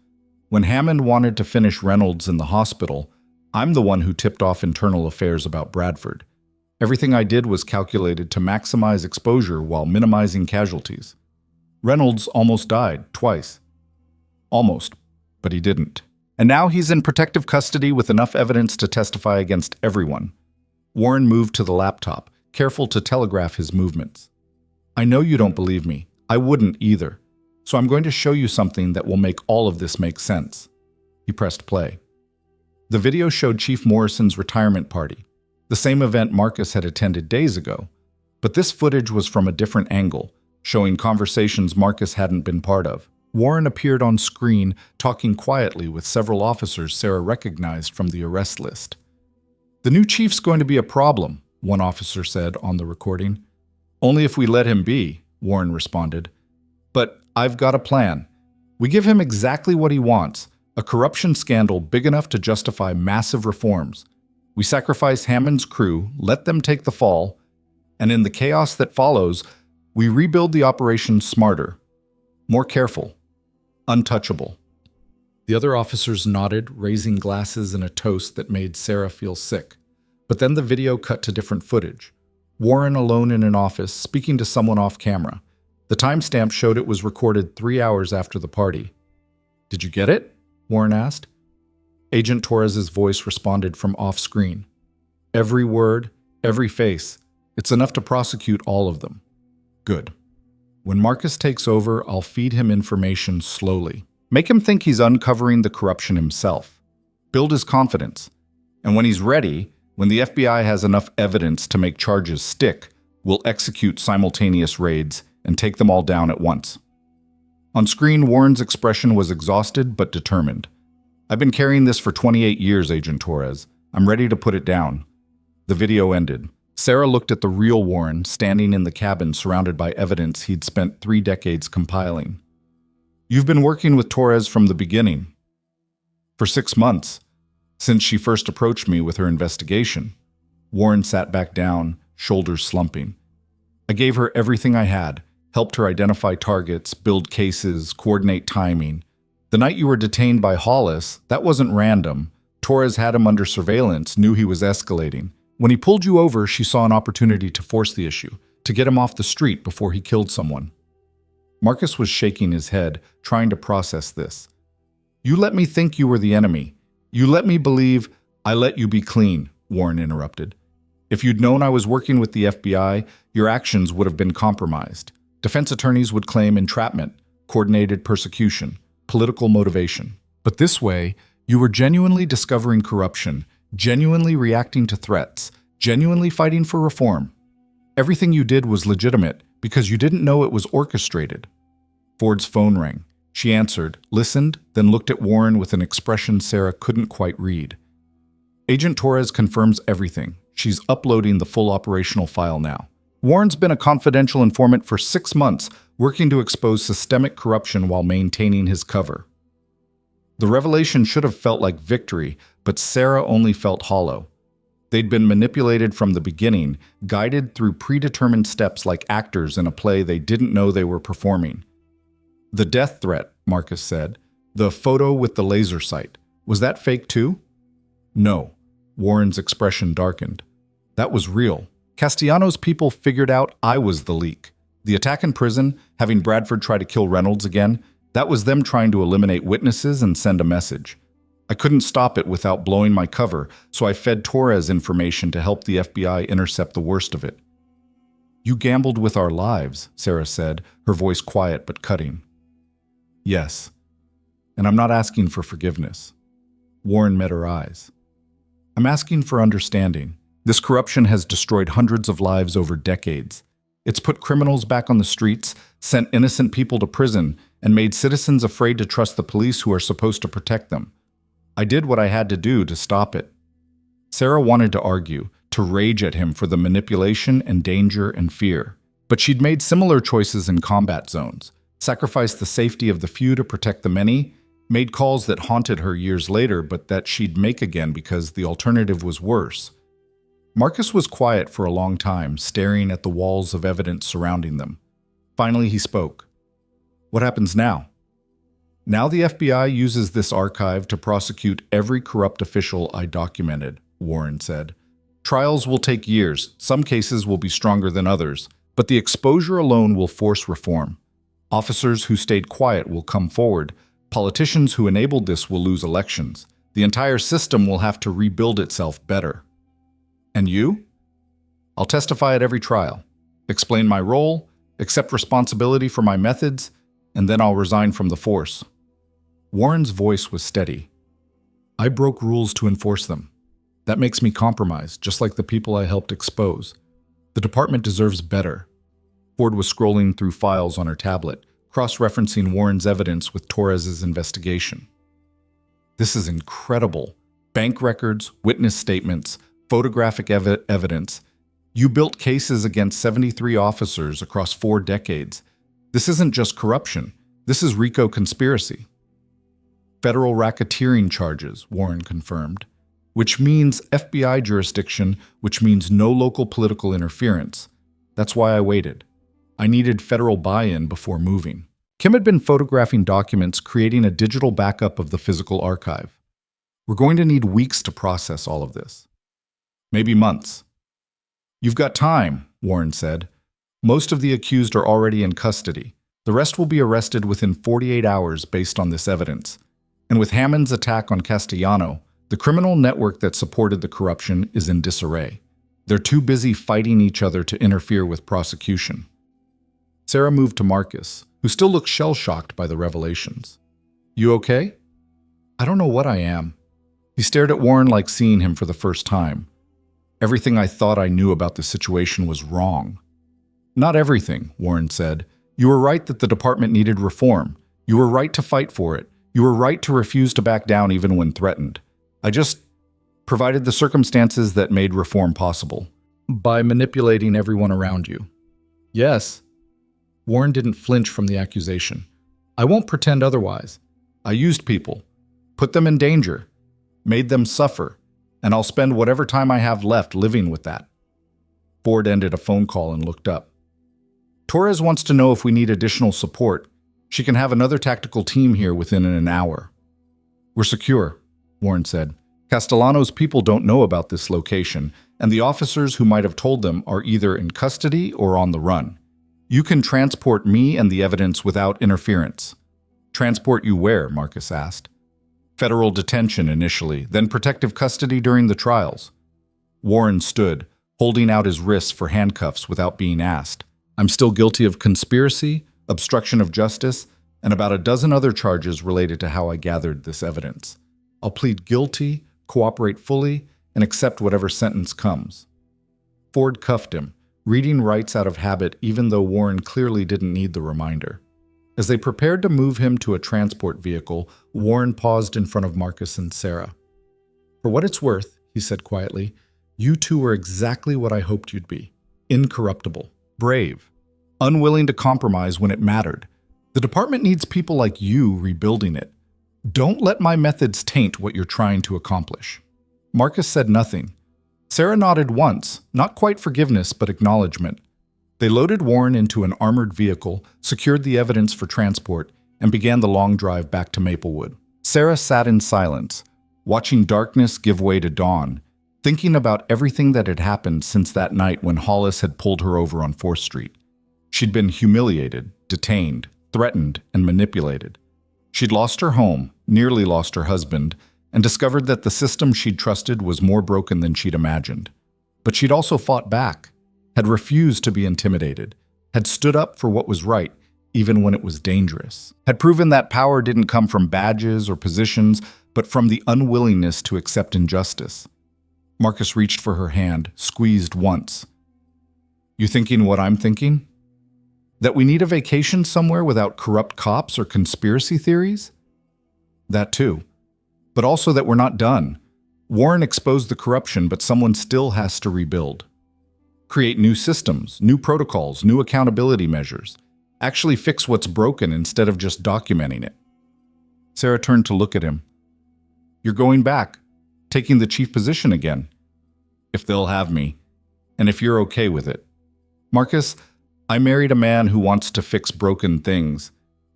When Hammond wanted to finish Reynolds in the hospital, I'm the one who tipped off internal affairs about Bradford. Everything I did was calculated to maximize exposure while minimizing casualties. Reynolds almost died, twice. Almost, but he didn't. And now he's in protective custody with enough evidence to testify against everyone. Warren moved to the laptop, careful to telegraph his movements. I know you don't believe me. I wouldn't either. So I'm going to show you something that will make all of this make sense. He pressed play. The video showed Chief Morrison's retirement party, the same event Marcus had attended days ago. But this footage was from a different angle, showing conversations Marcus hadn't been part of. Warren appeared on screen, talking quietly with several officers Sarah recognized from the arrest list. "The new chief's going to be a problem," one officer said on the recording. "Only if we let him be," Warren responded. "But I've got a plan. We give him exactly what he wants, a corruption scandal big enough to justify massive reforms. We sacrifice Hammond's crew, let them take the fall, and in the chaos that follows, we rebuild the operation smarter, more careful, untouchable." The other officers nodded, raising glasses in a toast that made Sarah feel sick. But then the video cut to different footage. Warren alone in an office, speaking to someone off camera. The timestamp showed it was recorded 3 hours after the party. "Did you get it?" Warren asked. Agent Torres's voice responded from off-screen. "Every word, every face. It's enough to prosecute all of them." "Good. When Marcus takes over, I'll feed him information slowly. Make him think he's uncovering the corruption himself. Build his confidence. And when he's ready, when the FBI has enough evidence to make charges stick, we'll execute simultaneous raids and take them all down at once." On screen, Warren's expression was exhausted but determined. "I've been carrying this for 28 years, Agent Torres. I'm ready to put it down." The video ended. Sarah looked at the real Warren, standing in the cabin surrounded by evidence he'd spent 3 decades compiling. "You've been working with Torres from the beginning." "For 6 months, since she first approached me with her investigation." Warren sat back down, shoulders slumping. "I gave her everything I had, helped her identify targets, build cases, coordinate timing. The night you were detained by Hollis, that wasn't random. Torres had him under surveillance, knew he was escalating. When he pulled you over, she saw an opportunity to force the issue, to get him off the street before he killed someone." Marcus was shaking his head, trying to process this. "You let me think you were the enemy. You let me believe I let you be clean," Warren interrupted. "If you'd known I was working with the FBI, your actions would have been compromised. Defense attorneys would claim entrapment, coordinated persecution, political motivation. But this way, you were genuinely discovering corruption, genuinely reacting to threats, genuinely fighting for reform. Everything you did was legitimate because you didn't know it was orchestrated." Ford's phone rang. She answered, listened, then looked at Warren with an expression Sarah couldn't quite read. "Agent Torres confirms everything. She's uploading the full operational file now. Warren's been a confidential informant for 6 months, working to expose systemic corruption while maintaining his cover." The revelation should have felt like victory, but Sarah only felt hollow. They'd been manipulated from the beginning, guided through predetermined steps like actors in a play they didn't know they were performing. "The death threat," Marcus said. "The photo with the laser sight. Was that fake too?" "No." Warren's expression darkened. "That was real. Castellanos' people figured out I was the leak. The attack in prison, having Bradford try to kill Reynolds again, that was them trying to eliminate witnesses and send a message. I couldn't stop it without blowing my cover, so I fed Torres information to help the FBI intercept the worst of it." "You gambled with our lives," Sarah said, her voice quiet but cutting. "Yes, and I'm not asking for forgiveness." Warren met her eyes. "I'm asking for understanding. This corruption has destroyed hundreds of lives over decades. It's put criminals back on the streets, sent innocent people to prison, and made citizens afraid to trust the police who are supposed to protect them. I did what I had to do to stop it." Sarah wanted to argue, to rage at him for the manipulation and danger and fear. But she'd made similar choices in combat zones, sacrificed the safety of the few to protect the many, made calls that haunted her years later but that she'd make again because the alternative was worse. Marcus was quiet for a long time, staring at the walls of evidence surrounding them. Finally, he spoke. "What happens now?" "Now the FBI uses this archive to prosecute every corrupt official I documented," Warren said. "Trials will take years, some cases will be stronger than others, but the exposure alone will force reform. Officers who stayed quiet will come forward. Politicians who enabled this will lose elections. The entire system will have to rebuild itself better. And you? I'll testify at every trial, explain my role, accept responsibility for my methods, and then I'll resign from the force." Warren's voice was steady. "I broke rules to enforce them. That makes me compromise, just like the people I helped expose. The department deserves better." Ford was scrolling through files on her tablet, cross-referencing Warren's evidence with Torres's investigation. This is incredible. Bank records, witness statements, photographic evidence. You built cases against 73 officers across 4 decades. This isn't just corruption. This is RICO conspiracy. Federal racketeering charges, Warren confirmed, which means FBI jurisdiction, which means no local political interference. That's why I waited. I needed federal buy-in before moving. Kim had been photographing documents, creating a digital backup of the physical archive. We're going to need weeks to process all of this. Maybe months. You've got time, Warren said. Most of the accused are already in custody. The rest will be arrested within 48 hours based on this evidence. And with Hammond's attack on Castellano, the criminal network that supported the corruption is in disarray. They're too busy fighting each other to interfere with prosecution. Sarah moved to Marcus, who still looked shell-shocked by the revelations. You okay? I don't know what I am. He stared at Warren like seeing him for the first time. Everything I thought I knew about the situation was wrong. Not everything, Warren said. You were right that the department needed reform. You were right to fight for it. You were right to refuse to back down even when threatened. I just provided the circumstances that made reform possible. By manipulating everyone around you. Yes. Warren didn't flinch from the accusation. I won't pretend otherwise. I used people, put them in danger, made them suffer, and I'll spend whatever time I have left living with that. Ford ended a phone call and looked up. Torres wants to know if we need additional support. She can have another tactical team here within an hour. We're secure, Warren said. Castellano's people don't know about this location, and the officers who might have told them are either in custody or on the run. You can transport me and the evidence without interference. Transport you where? Marcus asked. Federal detention initially, then protective custody during the trials. Warren stood, holding out his wrists for handcuffs without being asked. I'm still guilty of conspiracy, obstruction of justice, and about a dozen other charges related to how I gathered this evidence. I'll plead guilty, cooperate fully, and accept whatever sentence comes. Ford cuffed him, reading rights out of habit even though Warren clearly didn't need the reminder. As they prepared to move him to a transport vehicle, Warren paused in front of Marcus and Sarah. For what it's worth, he said quietly, you two are exactly what I hoped you'd be. Incorruptible, brave, unwilling to compromise when it mattered. The department needs people like you rebuilding it. Don't let my methods taint what you're trying to accomplish. Marcus said nothing. Sarah nodded once, not quite forgiveness, but acknowledgement. They loaded Warren into an armored vehicle, secured the evidence for transport, and began the long drive back to Maplewood. Sarah sat in silence, watching darkness give way to dawn, thinking about everything that had happened since that night when Hollis had pulled her over on 4th Street. She'd been humiliated, detained, threatened, and manipulated. She'd lost her home, nearly lost her husband, and discovered that the system she'd trusted was more broken than she'd imagined. But she'd also fought back, had refused to be intimidated, had stood up for what was right, even when it was dangerous, had proven that power didn't come from badges or positions, but from the unwillingness to accept injustice. Marcus reached for her hand, squeezed once. You thinking what I'm thinking? That we need a vacation somewhere without corrupt cops or conspiracy theories? That too. But also that we're not done. Warren exposed the corruption, but someone still has to rebuild. Create new systems, new protocols, new accountability measures. Actually fix what's broken instead of just documenting it. Sarah turned to look at him. You're going back, taking the chief position again. If they'll have me, and if you're okay with it. Marcus, I married a man who wants to fix broken things.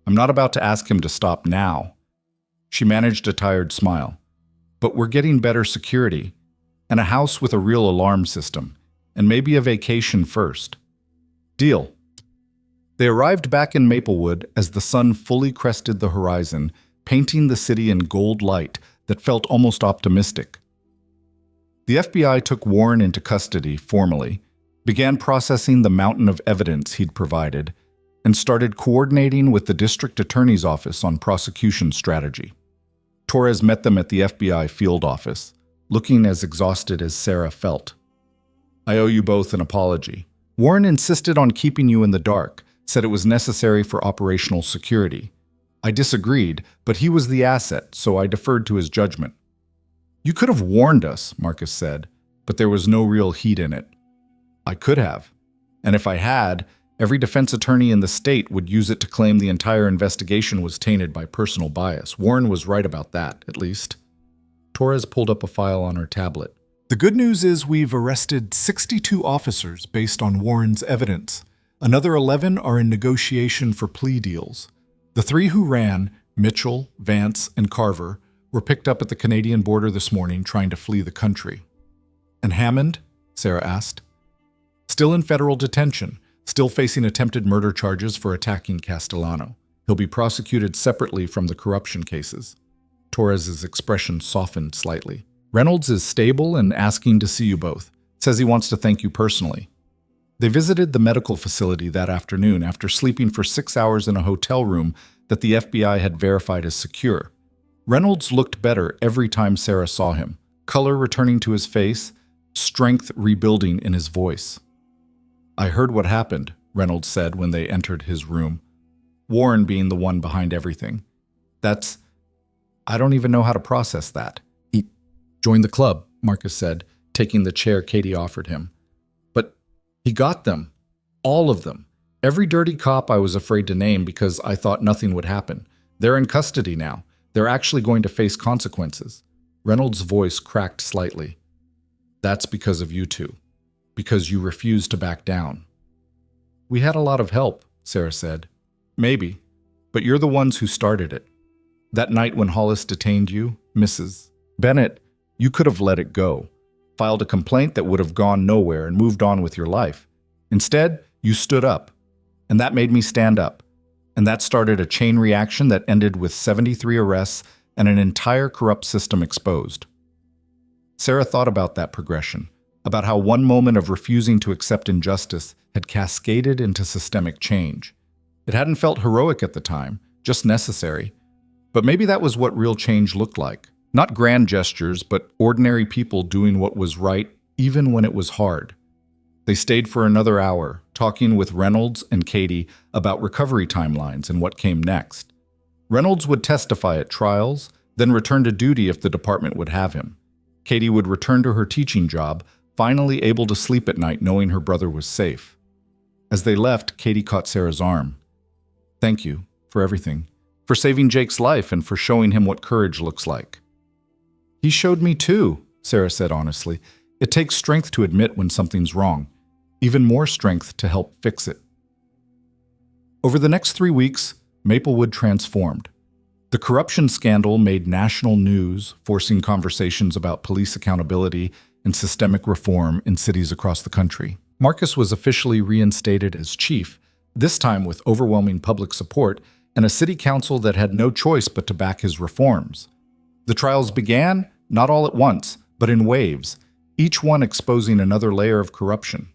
I'm not about to ask him to stop now. She managed a tired smile. But we're getting better security, and a house with a real alarm system, and maybe a vacation first. Deal. They arrived back in Maplewood as the sun fully crested the horizon, painting the city in gold light that felt almost optimistic. The FBI took Warren into custody formally, began processing the mountain of evidence he'd provided, and started coordinating with the district attorney's office on prosecution strategy. Torres met them at the FBI field office, looking as exhausted as Sarah felt. I owe you both an apology. Warren insisted on keeping you in the dark, said it was necessary for operational security. I disagreed, but he was the asset, so I deferred to his judgment. You could have warned us, Marcus said, but there was no real heat in it. I could have. And if I had, every defense attorney in the state would use it to claim the entire investigation was tainted by personal bias. Warren was right about that, at least. Torres pulled up a file on her tablet. The good news is we've arrested 62 officers based on Warren's evidence. Another 11 are in negotiation for plea deals. The 3 who ran, Mitchell, Vance, and Carver, were picked up at the Canadian border this morning trying to flee the country. And Hammond? Sarah asked. Still in federal detention, still facing attempted murder charges for attacking Castellano. He'll be prosecuted separately from the corruption cases. Torres's expression softened slightly. Reynolds is stable and asking to see you both. Says he wants to thank you personally. They visited the medical facility that afternoon after sleeping for 6 hours in a hotel room that the FBI had verified as secure. Reynolds looked better every time Sarah saw him, color returning to his face, strength rebuilding in his voice. I heard what happened, Reynolds said when they entered his room. Warren being the one behind everything. I don't even know how to process that. He joined the club, Marcus said, taking the chair Katie offered him. But he got them. All of them. Every dirty cop I was afraid to name because I thought nothing would happen. They're in custody now. They're actually going to face consequences. Reynolds' voice cracked slightly. That's because of you two. Because you refused to back down. We had a lot of help, Sarah said. Maybe. But you're the ones who started it. That night when Hollis detained you, Mrs. Bennett, you could have let it go. Filed a complaint that would have gone nowhere and moved on with your life. Instead, you stood up. And that made me stand up. And that started a chain reaction that ended with 73 arrests and an entire corrupt system exposed. Sarah thought about that progression, about how one moment of refusing to accept injustice had cascaded into systemic change. It hadn't felt heroic at the time, just necessary. But maybe that was what real change looked like. Not grand gestures, but ordinary people doing what was right, even when it was hard. They stayed for another hour, talking with Reynolds and Katie about recovery timelines and what came next. Reynolds would testify at trials, then return to duty if the department would have him. Katie would return to her teaching job, finally able to sleep at night knowing her brother was safe. As they left, Katie caught Sarah's arm. Thank you for everything, for saving Jake's life and for showing him what courage looks like. He showed me too, Sarah said honestly. It takes strength to admit when something's wrong, even more strength to help fix it. Over the next 3 weeks, Maplewood transformed. The corruption scandal made national news, forcing conversations about police accountability and systemic reform in cities across the country. Marcus was officially reinstated as chief, this time with overwhelming public support and a city council that had no choice but to back his reforms. The trials began, not all at once, but in waves, each one exposing another layer of corruption.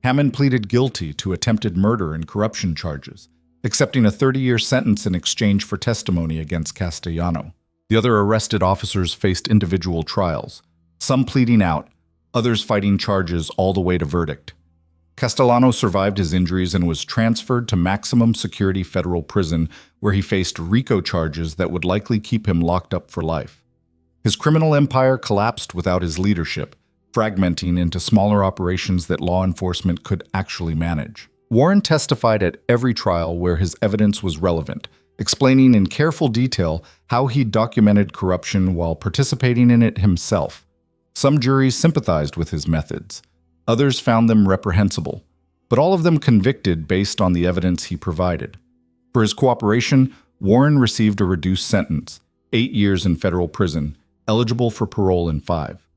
Hammond pleaded guilty to attempted murder and corruption charges, accepting a 30-year sentence in exchange for testimony against Castellano. The other arrested officers faced individual trials, some pleading out, others fighting charges all the way to verdict. Castellano survived his injuries and was transferred to maximum security federal prison, where he faced RICO charges that would likely keep him locked up for life. His criminal empire collapsed without his leadership, fragmenting into smaller operations that law enforcement could actually manage. Warren testified at every trial where his evidence was relevant, explaining in careful detail how he documented corruption while participating in it himself. Some juries sympathized with his methods. Others found them reprehensible, but all of them convicted based on the evidence he provided. For his cooperation, Warren received a reduced sentence, 8 years in federal prison, eligible for parole in 5.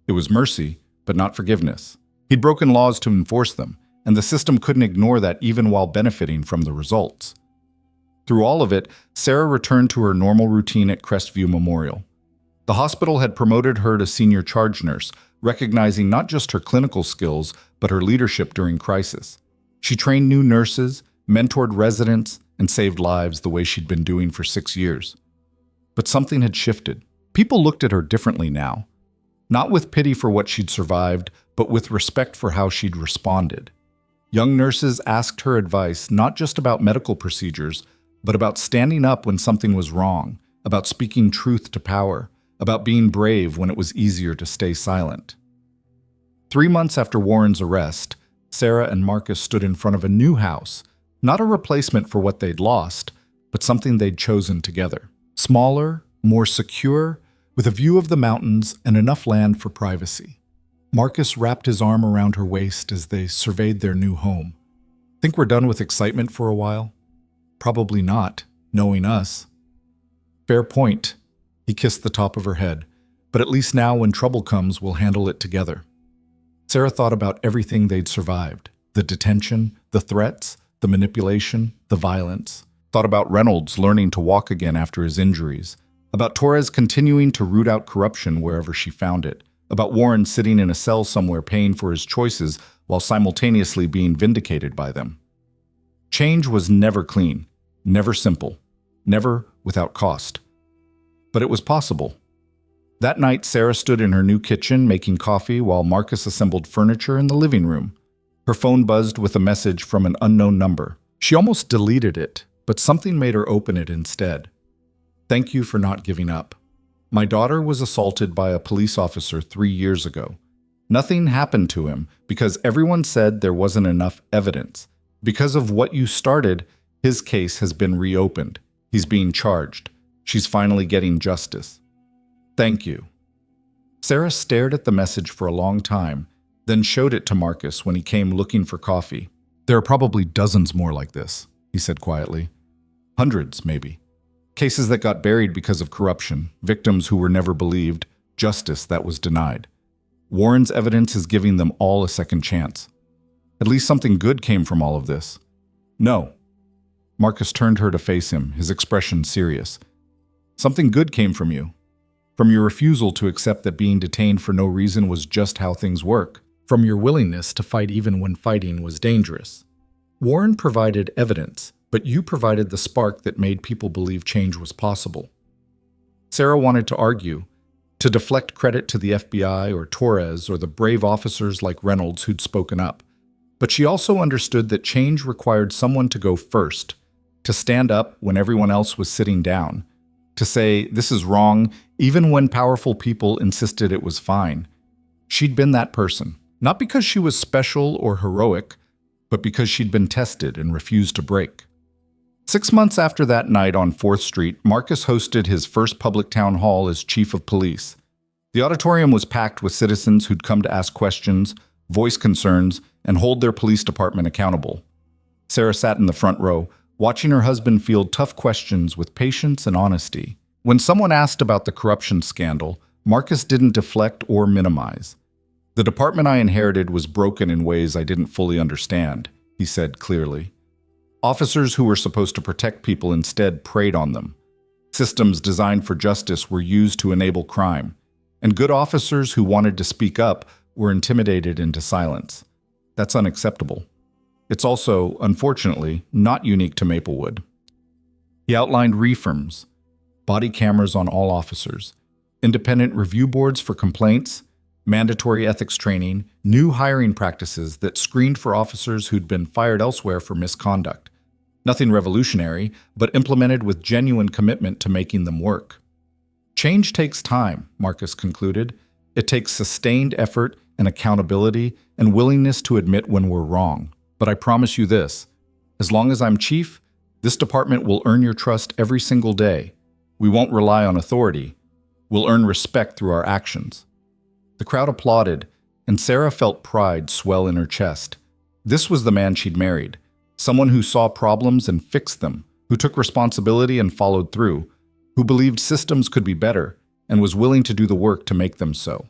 It was mercy, but not forgiveness. He'd broken laws to enforce them, and the system couldn't ignore that even while benefiting from the results. Through all of it, Sarah returned to her normal routine at Crestview Memorial. The hospital had promoted her to senior charge nurse, recognizing not just her clinical skills, but her leadership during crisis. She trained new nurses, mentored residents, and saved lives the way she'd been doing for 6 years. But something had shifted. People looked at her differently now. Not with pity for what she'd survived, but with respect for how she'd responded. Young nurses asked her advice not just about medical procedures, but about standing up when something was wrong, about speaking truth to power, about being brave when it was easier to stay silent. 3 months after Warren's arrest, Sarah and Marcus stood in front of a new house, not a replacement for what they'd lost, but something they'd chosen together. Smaller, more secure, with a view of the mountains and enough land for privacy. Marcus wrapped his arm around her waist as they surveyed their new home. Think we're done with excitement for a while? Probably not, knowing us. Fair point. He kissed the top of her head. But at least now when trouble comes, we'll handle it together. Sarah thought about everything they'd survived. The detention, the threats, the manipulation, the violence. Thought about Reynolds learning to walk again after his injuries. About Torres continuing to root out corruption wherever she found it. About Warren sitting in a cell somewhere paying for his choices while simultaneously being vindicated by them. Change was never clean, never simple, never without cost. But it was possible. That night, Sarah stood in her new kitchen making coffee while Marcus assembled furniture in the living room. Her phone buzzed with a message from an unknown number. She almost deleted it, but something made her open it instead. Thank you for not giving up. My daughter was assaulted by a police officer 3 years ago. Nothing happened to him because everyone said there wasn't enough evidence. Because of what you started, his case has been reopened. He's being charged. She's finally getting justice. Thank you. Sarah stared at the message for a long time, then showed it to Marcus when he came looking for coffee. There are probably dozens more like this, he said quietly. Hundreds, maybe. Cases that got buried because of corruption, victims who were never believed, justice that was denied. Warren's evidence is giving them all a second chance. At least something good came from all of this. No. Marcus turned her to face him, his expression serious. Something good came from you. From your refusal to accept that being detained for no reason was just how things work. From your willingness to fight even when fighting was dangerous. Warren provided evidence, but you provided the spark that made people believe change was possible. Sarah wanted to argue, to deflect credit to the FBI or Torres or the brave officers like Reynolds who'd spoken up. But she also understood that change required someone to go first, to stand up when everyone else was sitting down, to say, this is wrong, even when powerful people insisted it was fine. She'd been that person, not because she was special or heroic, but because she'd been tested and refused to break. 6 months after that night on 4th Street, Marcus hosted his first public town hall as chief of police. The auditorium was packed with citizens who'd come to ask questions, voice concerns, and hold their police department accountable. Sarah sat in the front row, watching her husband field tough questions with patience and honesty. When someone asked about the corruption scandal, Marcus didn't deflect or minimize. The department I inherited was broken in ways I didn't fully understand, he said clearly. Officers who were supposed to protect people instead preyed on them. Systems designed for justice were used to enable crime, and good officers who wanted to speak up were intimidated into silence. That's unacceptable. It's also, unfortunately, not unique to Maplewood. He outlined reforms, body cameras on all officers, independent review boards for complaints, mandatory ethics training, new hiring practices that screened for officers who'd been fired elsewhere for misconduct. Nothing revolutionary, but implemented with genuine commitment to making them work. Change takes time, Marcus concluded. It takes sustained effort and accountability and willingness to admit when we're wrong. But I promise you this, as long as I'm chief, this department will earn your trust every single day. We won't rely on authority. We'll earn respect through our actions. The crowd applauded, and Sarah felt pride swell in her chest. This was the man she'd married, someone who saw problems and fixed them, who took responsibility and followed through, who believed systems could be better and was willing to do the work to make them so.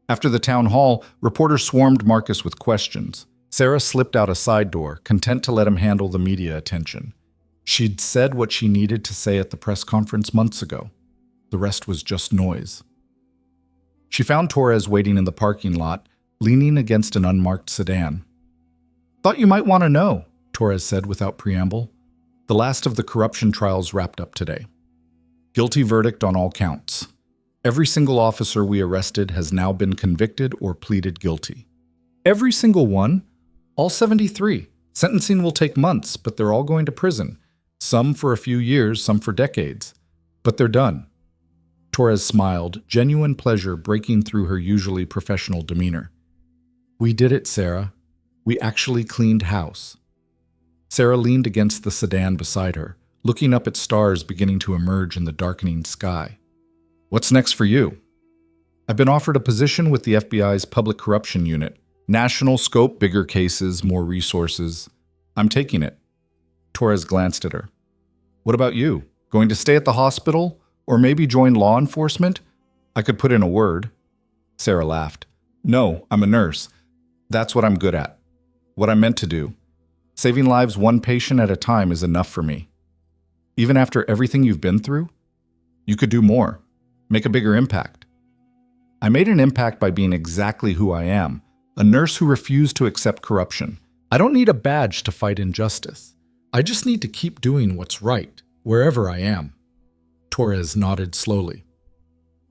After the town hall, reporters swarmed Marcus with questions. Sarah slipped out a side door, content to let him handle the media attention. She'd said what she needed to say at the press conference months ago. The rest was just noise. She found Torres waiting in the parking lot, leaning against an unmarked sedan. "Thought you might want to know," Torres said without preamble. The last of the corruption trials wrapped up today. Guilty verdict on all counts. Every single officer we arrested has now been convicted or pleaded guilty. Every single one? All 73. Sentencing will take months, but they're all going to prison. Some for a few years, some for decades. But they're done. Torres smiled, genuine pleasure breaking through her usually professional demeanor. We did it, Sarah. We actually cleaned house. Sarah leaned against the sedan beside her, looking up at stars beginning to emerge in the darkening sky. What's next for you? I've been offered a position with the FBI's Public Corruption Unit. National scope, bigger cases, more resources. I'm taking it. Torres glanced at her. What about you? Going to stay at the hospital? Or maybe join law enforcement? I could put in a word. Sarah laughed. No, I'm a nurse. That's what I'm good at. What I'm meant to do. Saving lives one patient at a time is enough for me. Even after everything you've been through? You could do more. Make a bigger impact. I made an impact by being exactly who I am, a nurse who refused to accept corruption. I don't need a badge to fight injustice. I just need to keep doing what's right, wherever I am. Torres nodded slowly.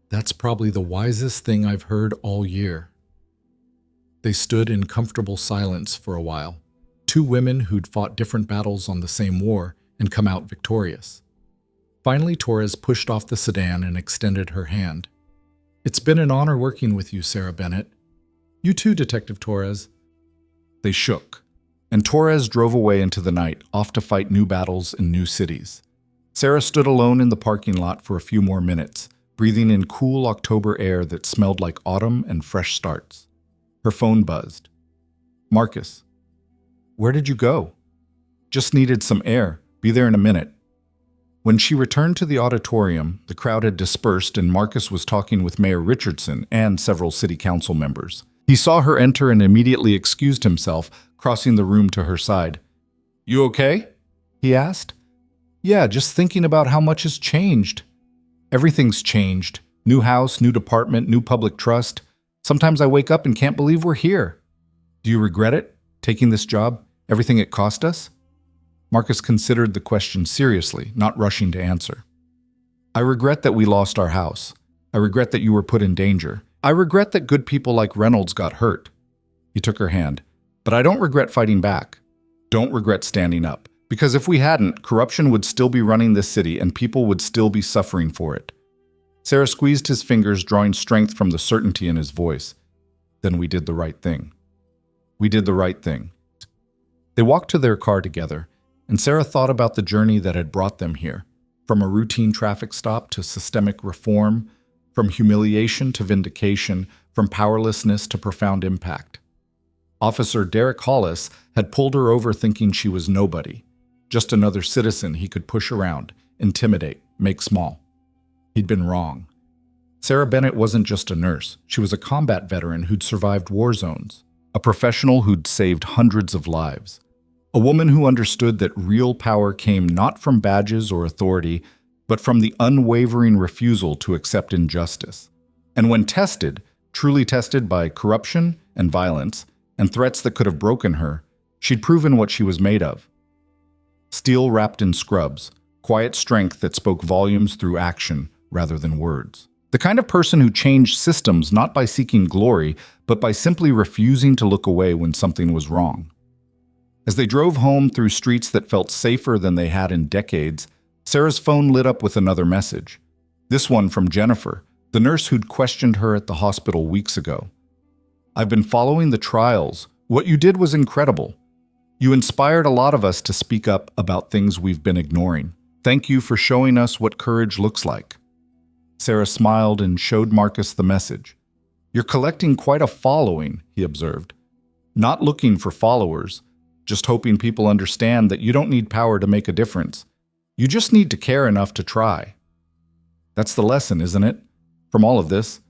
That's probably the wisest thing I've heard all year. They stood in comfortable silence for a while, two women who'd fought different battles on the same war and come out victorious. Finally, Torres pushed off the sedan and extended her hand. It's been an honor working with you, Sarah Bennett. You too, Detective Torres. They shook, and Torres drove away into the night, off to fight new battles in new cities. Sarah stood alone in the parking lot for a few more minutes, breathing in cool October air that smelled like autumn and fresh starts. Her phone buzzed. Marcus. Where did you go? Just needed some air. Be there in a minute. When she returned to the auditorium, the crowd had dispersed and Marcus was talking with Mayor Richardson and several city council members. He saw her enter and immediately excused himself, crossing the room to her side. You okay? He asked. Yeah, just thinking about how much has changed. Everything's changed. New house, new department, new public trust. Sometimes I wake up and can't believe we're here. Do you regret it? Taking this job? Everything it cost us? Marcus considered the question seriously, not rushing to answer. I regret that we lost our house. I regret that you were put in danger. I regret that good people like Reynolds got hurt. He took her hand. But I don't regret fighting back. Don't regret standing up. Because if we hadn't, corruption would still be running this city and people would still be suffering for it. Sarah squeezed his fingers, drawing strength from the certainty in his voice. Then we did the right thing. We did the right thing. They walked to their car together, and Sarah thought about the journey that had brought them here, from a routine traffic stop to systemic reform, from humiliation to vindication, from powerlessness to profound impact. Officer Derek Hollis had pulled her over thinking she was nobody, just another citizen he could push around, intimidate, make small. He'd been wrong. Sarah Bennett wasn't just a nurse. She was a combat veteran who'd survived war zones, a professional who'd saved hundreds of lives, a woman who understood that real power came not from badges or authority, but from the unwavering refusal to accept injustice. And when tested, truly tested by corruption and violence, and threats that could have broken her, she'd proven what she was made of. Steel wrapped in scrubs, quiet strength that spoke volumes through action rather than words. The kind of person who changed systems not by seeking glory, but by simply refusing to look away when something was wrong. As they drove home through streets that felt safer than they had in decades, Sarah's phone lit up with another message. This one from Jennifer, the nurse who'd questioned her at the hospital weeks ago. I've been following the trials. What you did was incredible. You inspired a lot of us to speak up about things we've been ignoring. Thank you for showing us what courage looks like. Sarah smiled and showed Marcus the message. You're collecting quite a following, he observed. Not looking for followers, just hoping people understand that you don't need power to make a difference. You just need to care enough to try. That's the lesson, isn't it? From all of this,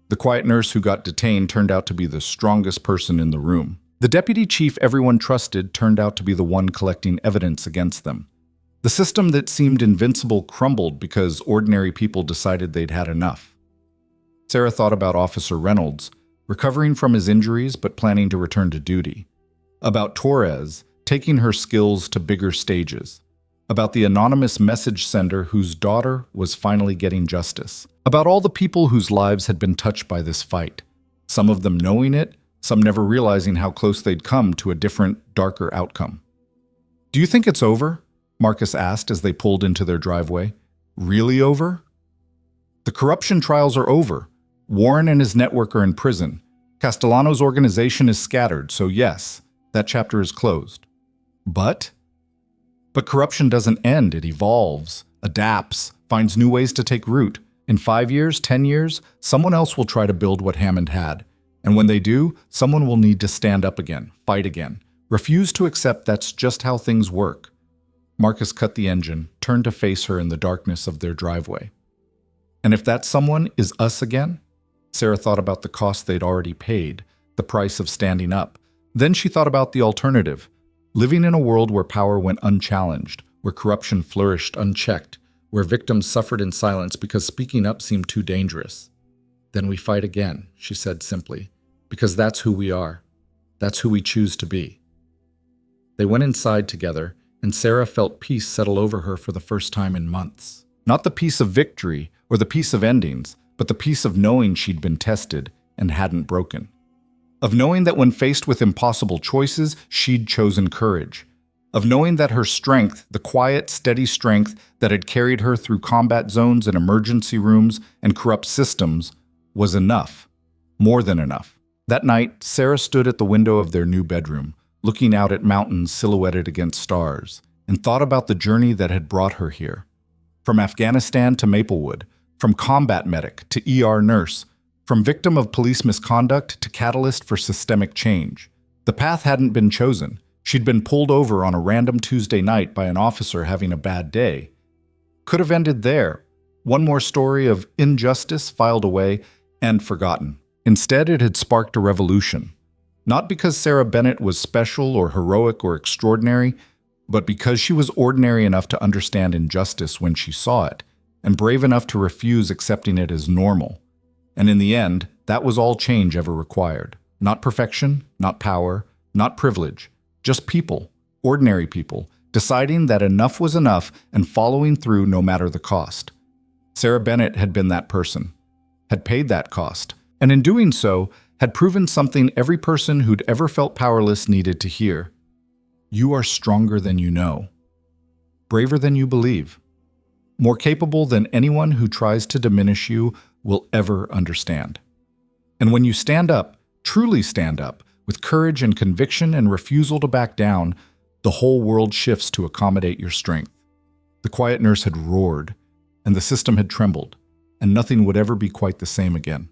the quiet nurse who got detained turned out to be the strongest person in the room. The deputy chief everyone trusted turned out to be the one collecting evidence against them. The system that seemed invincible crumbled because ordinary people decided they'd had enough. Sarah thought about Officer Reynolds, recovering from his injuries but planning to return to duty. About Torres, taking her skills to bigger stages. About the anonymous message sender whose daughter was finally getting justice. About all the people whose lives had been touched by this fight, some of them knowing it, some never realizing how close they'd come to a different, darker outcome. "Do you think it's over?" Marcus asked as they pulled into their driveway. "Really over?" "The corruption trials are over. Warren and his network are in prison. Castellano's organization is scattered, so yes, that chapter is closed." But corruption doesn't end. It evolves, adapts, finds new ways to take root. In 5 years, 10 years, someone else will try to build what Hammond had. And when they do, someone will need to stand up again, fight again, refuse to accept that's just how things work. Marcus cut the engine, turned to face her in the darkness of their driveway. "And if that someone is us again?" Sarah thought about the cost they'd already paid, the price of standing up. Then she thought about the alternative, living in a world where power went unchallenged, where corruption flourished unchecked, where victims suffered in silence because speaking up seemed too dangerous. "Then we fight again," she said simply, "because that's who we are. That's who we choose to be." They went inside together, and Sarah felt peace settle over her for the first time in months. Not the peace of victory or the peace of endings, but the peace of knowing she'd been tested and hadn't broken. Of knowing that when faced with impossible choices, she'd chosen courage. Of knowing that her strength, the quiet, steady strength that had carried her through combat zones and emergency rooms and corrupt systems, was enough. More than enough. That night, Sarah stood at the window of their new bedroom, looking out at mountains silhouetted against stars, and thought about the journey that had brought her here. From Afghanistan to Maplewood, from combat medic to ER nurse, from victim of police misconduct to catalyst for systemic change. The path hadn't been chosen. She'd been pulled over on a random Tuesday night by an officer having a bad day. Could have ended there. One more story of injustice filed away and forgotten. Instead, it had sparked a revolution. Not because Sarah Bennett was special or heroic or extraordinary, but because she was ordinary enough to understand injustice when she saw it, and brave enough to refuse accepting it as normal. And in the end, that was all change ever required. Not perfection, not power, not privilege, just people, ordinary people, deciding that enough was enough and following through no matter the cost. Sarah Bennett had been that person, had paid that cost, and in doing so, had proven something every person who'd ever felt powerless needed to hear. You are stronger than you know, braver than you believe, more capable than anyone who tries to diminish you will ever understand. And when you stand up, truly stand up, with courage and conviction and refusal to back down, the whole world shifts to accommodate your strength. The quiet nurse had roared, and the system had trembled, and nothing would ever be quite the same again.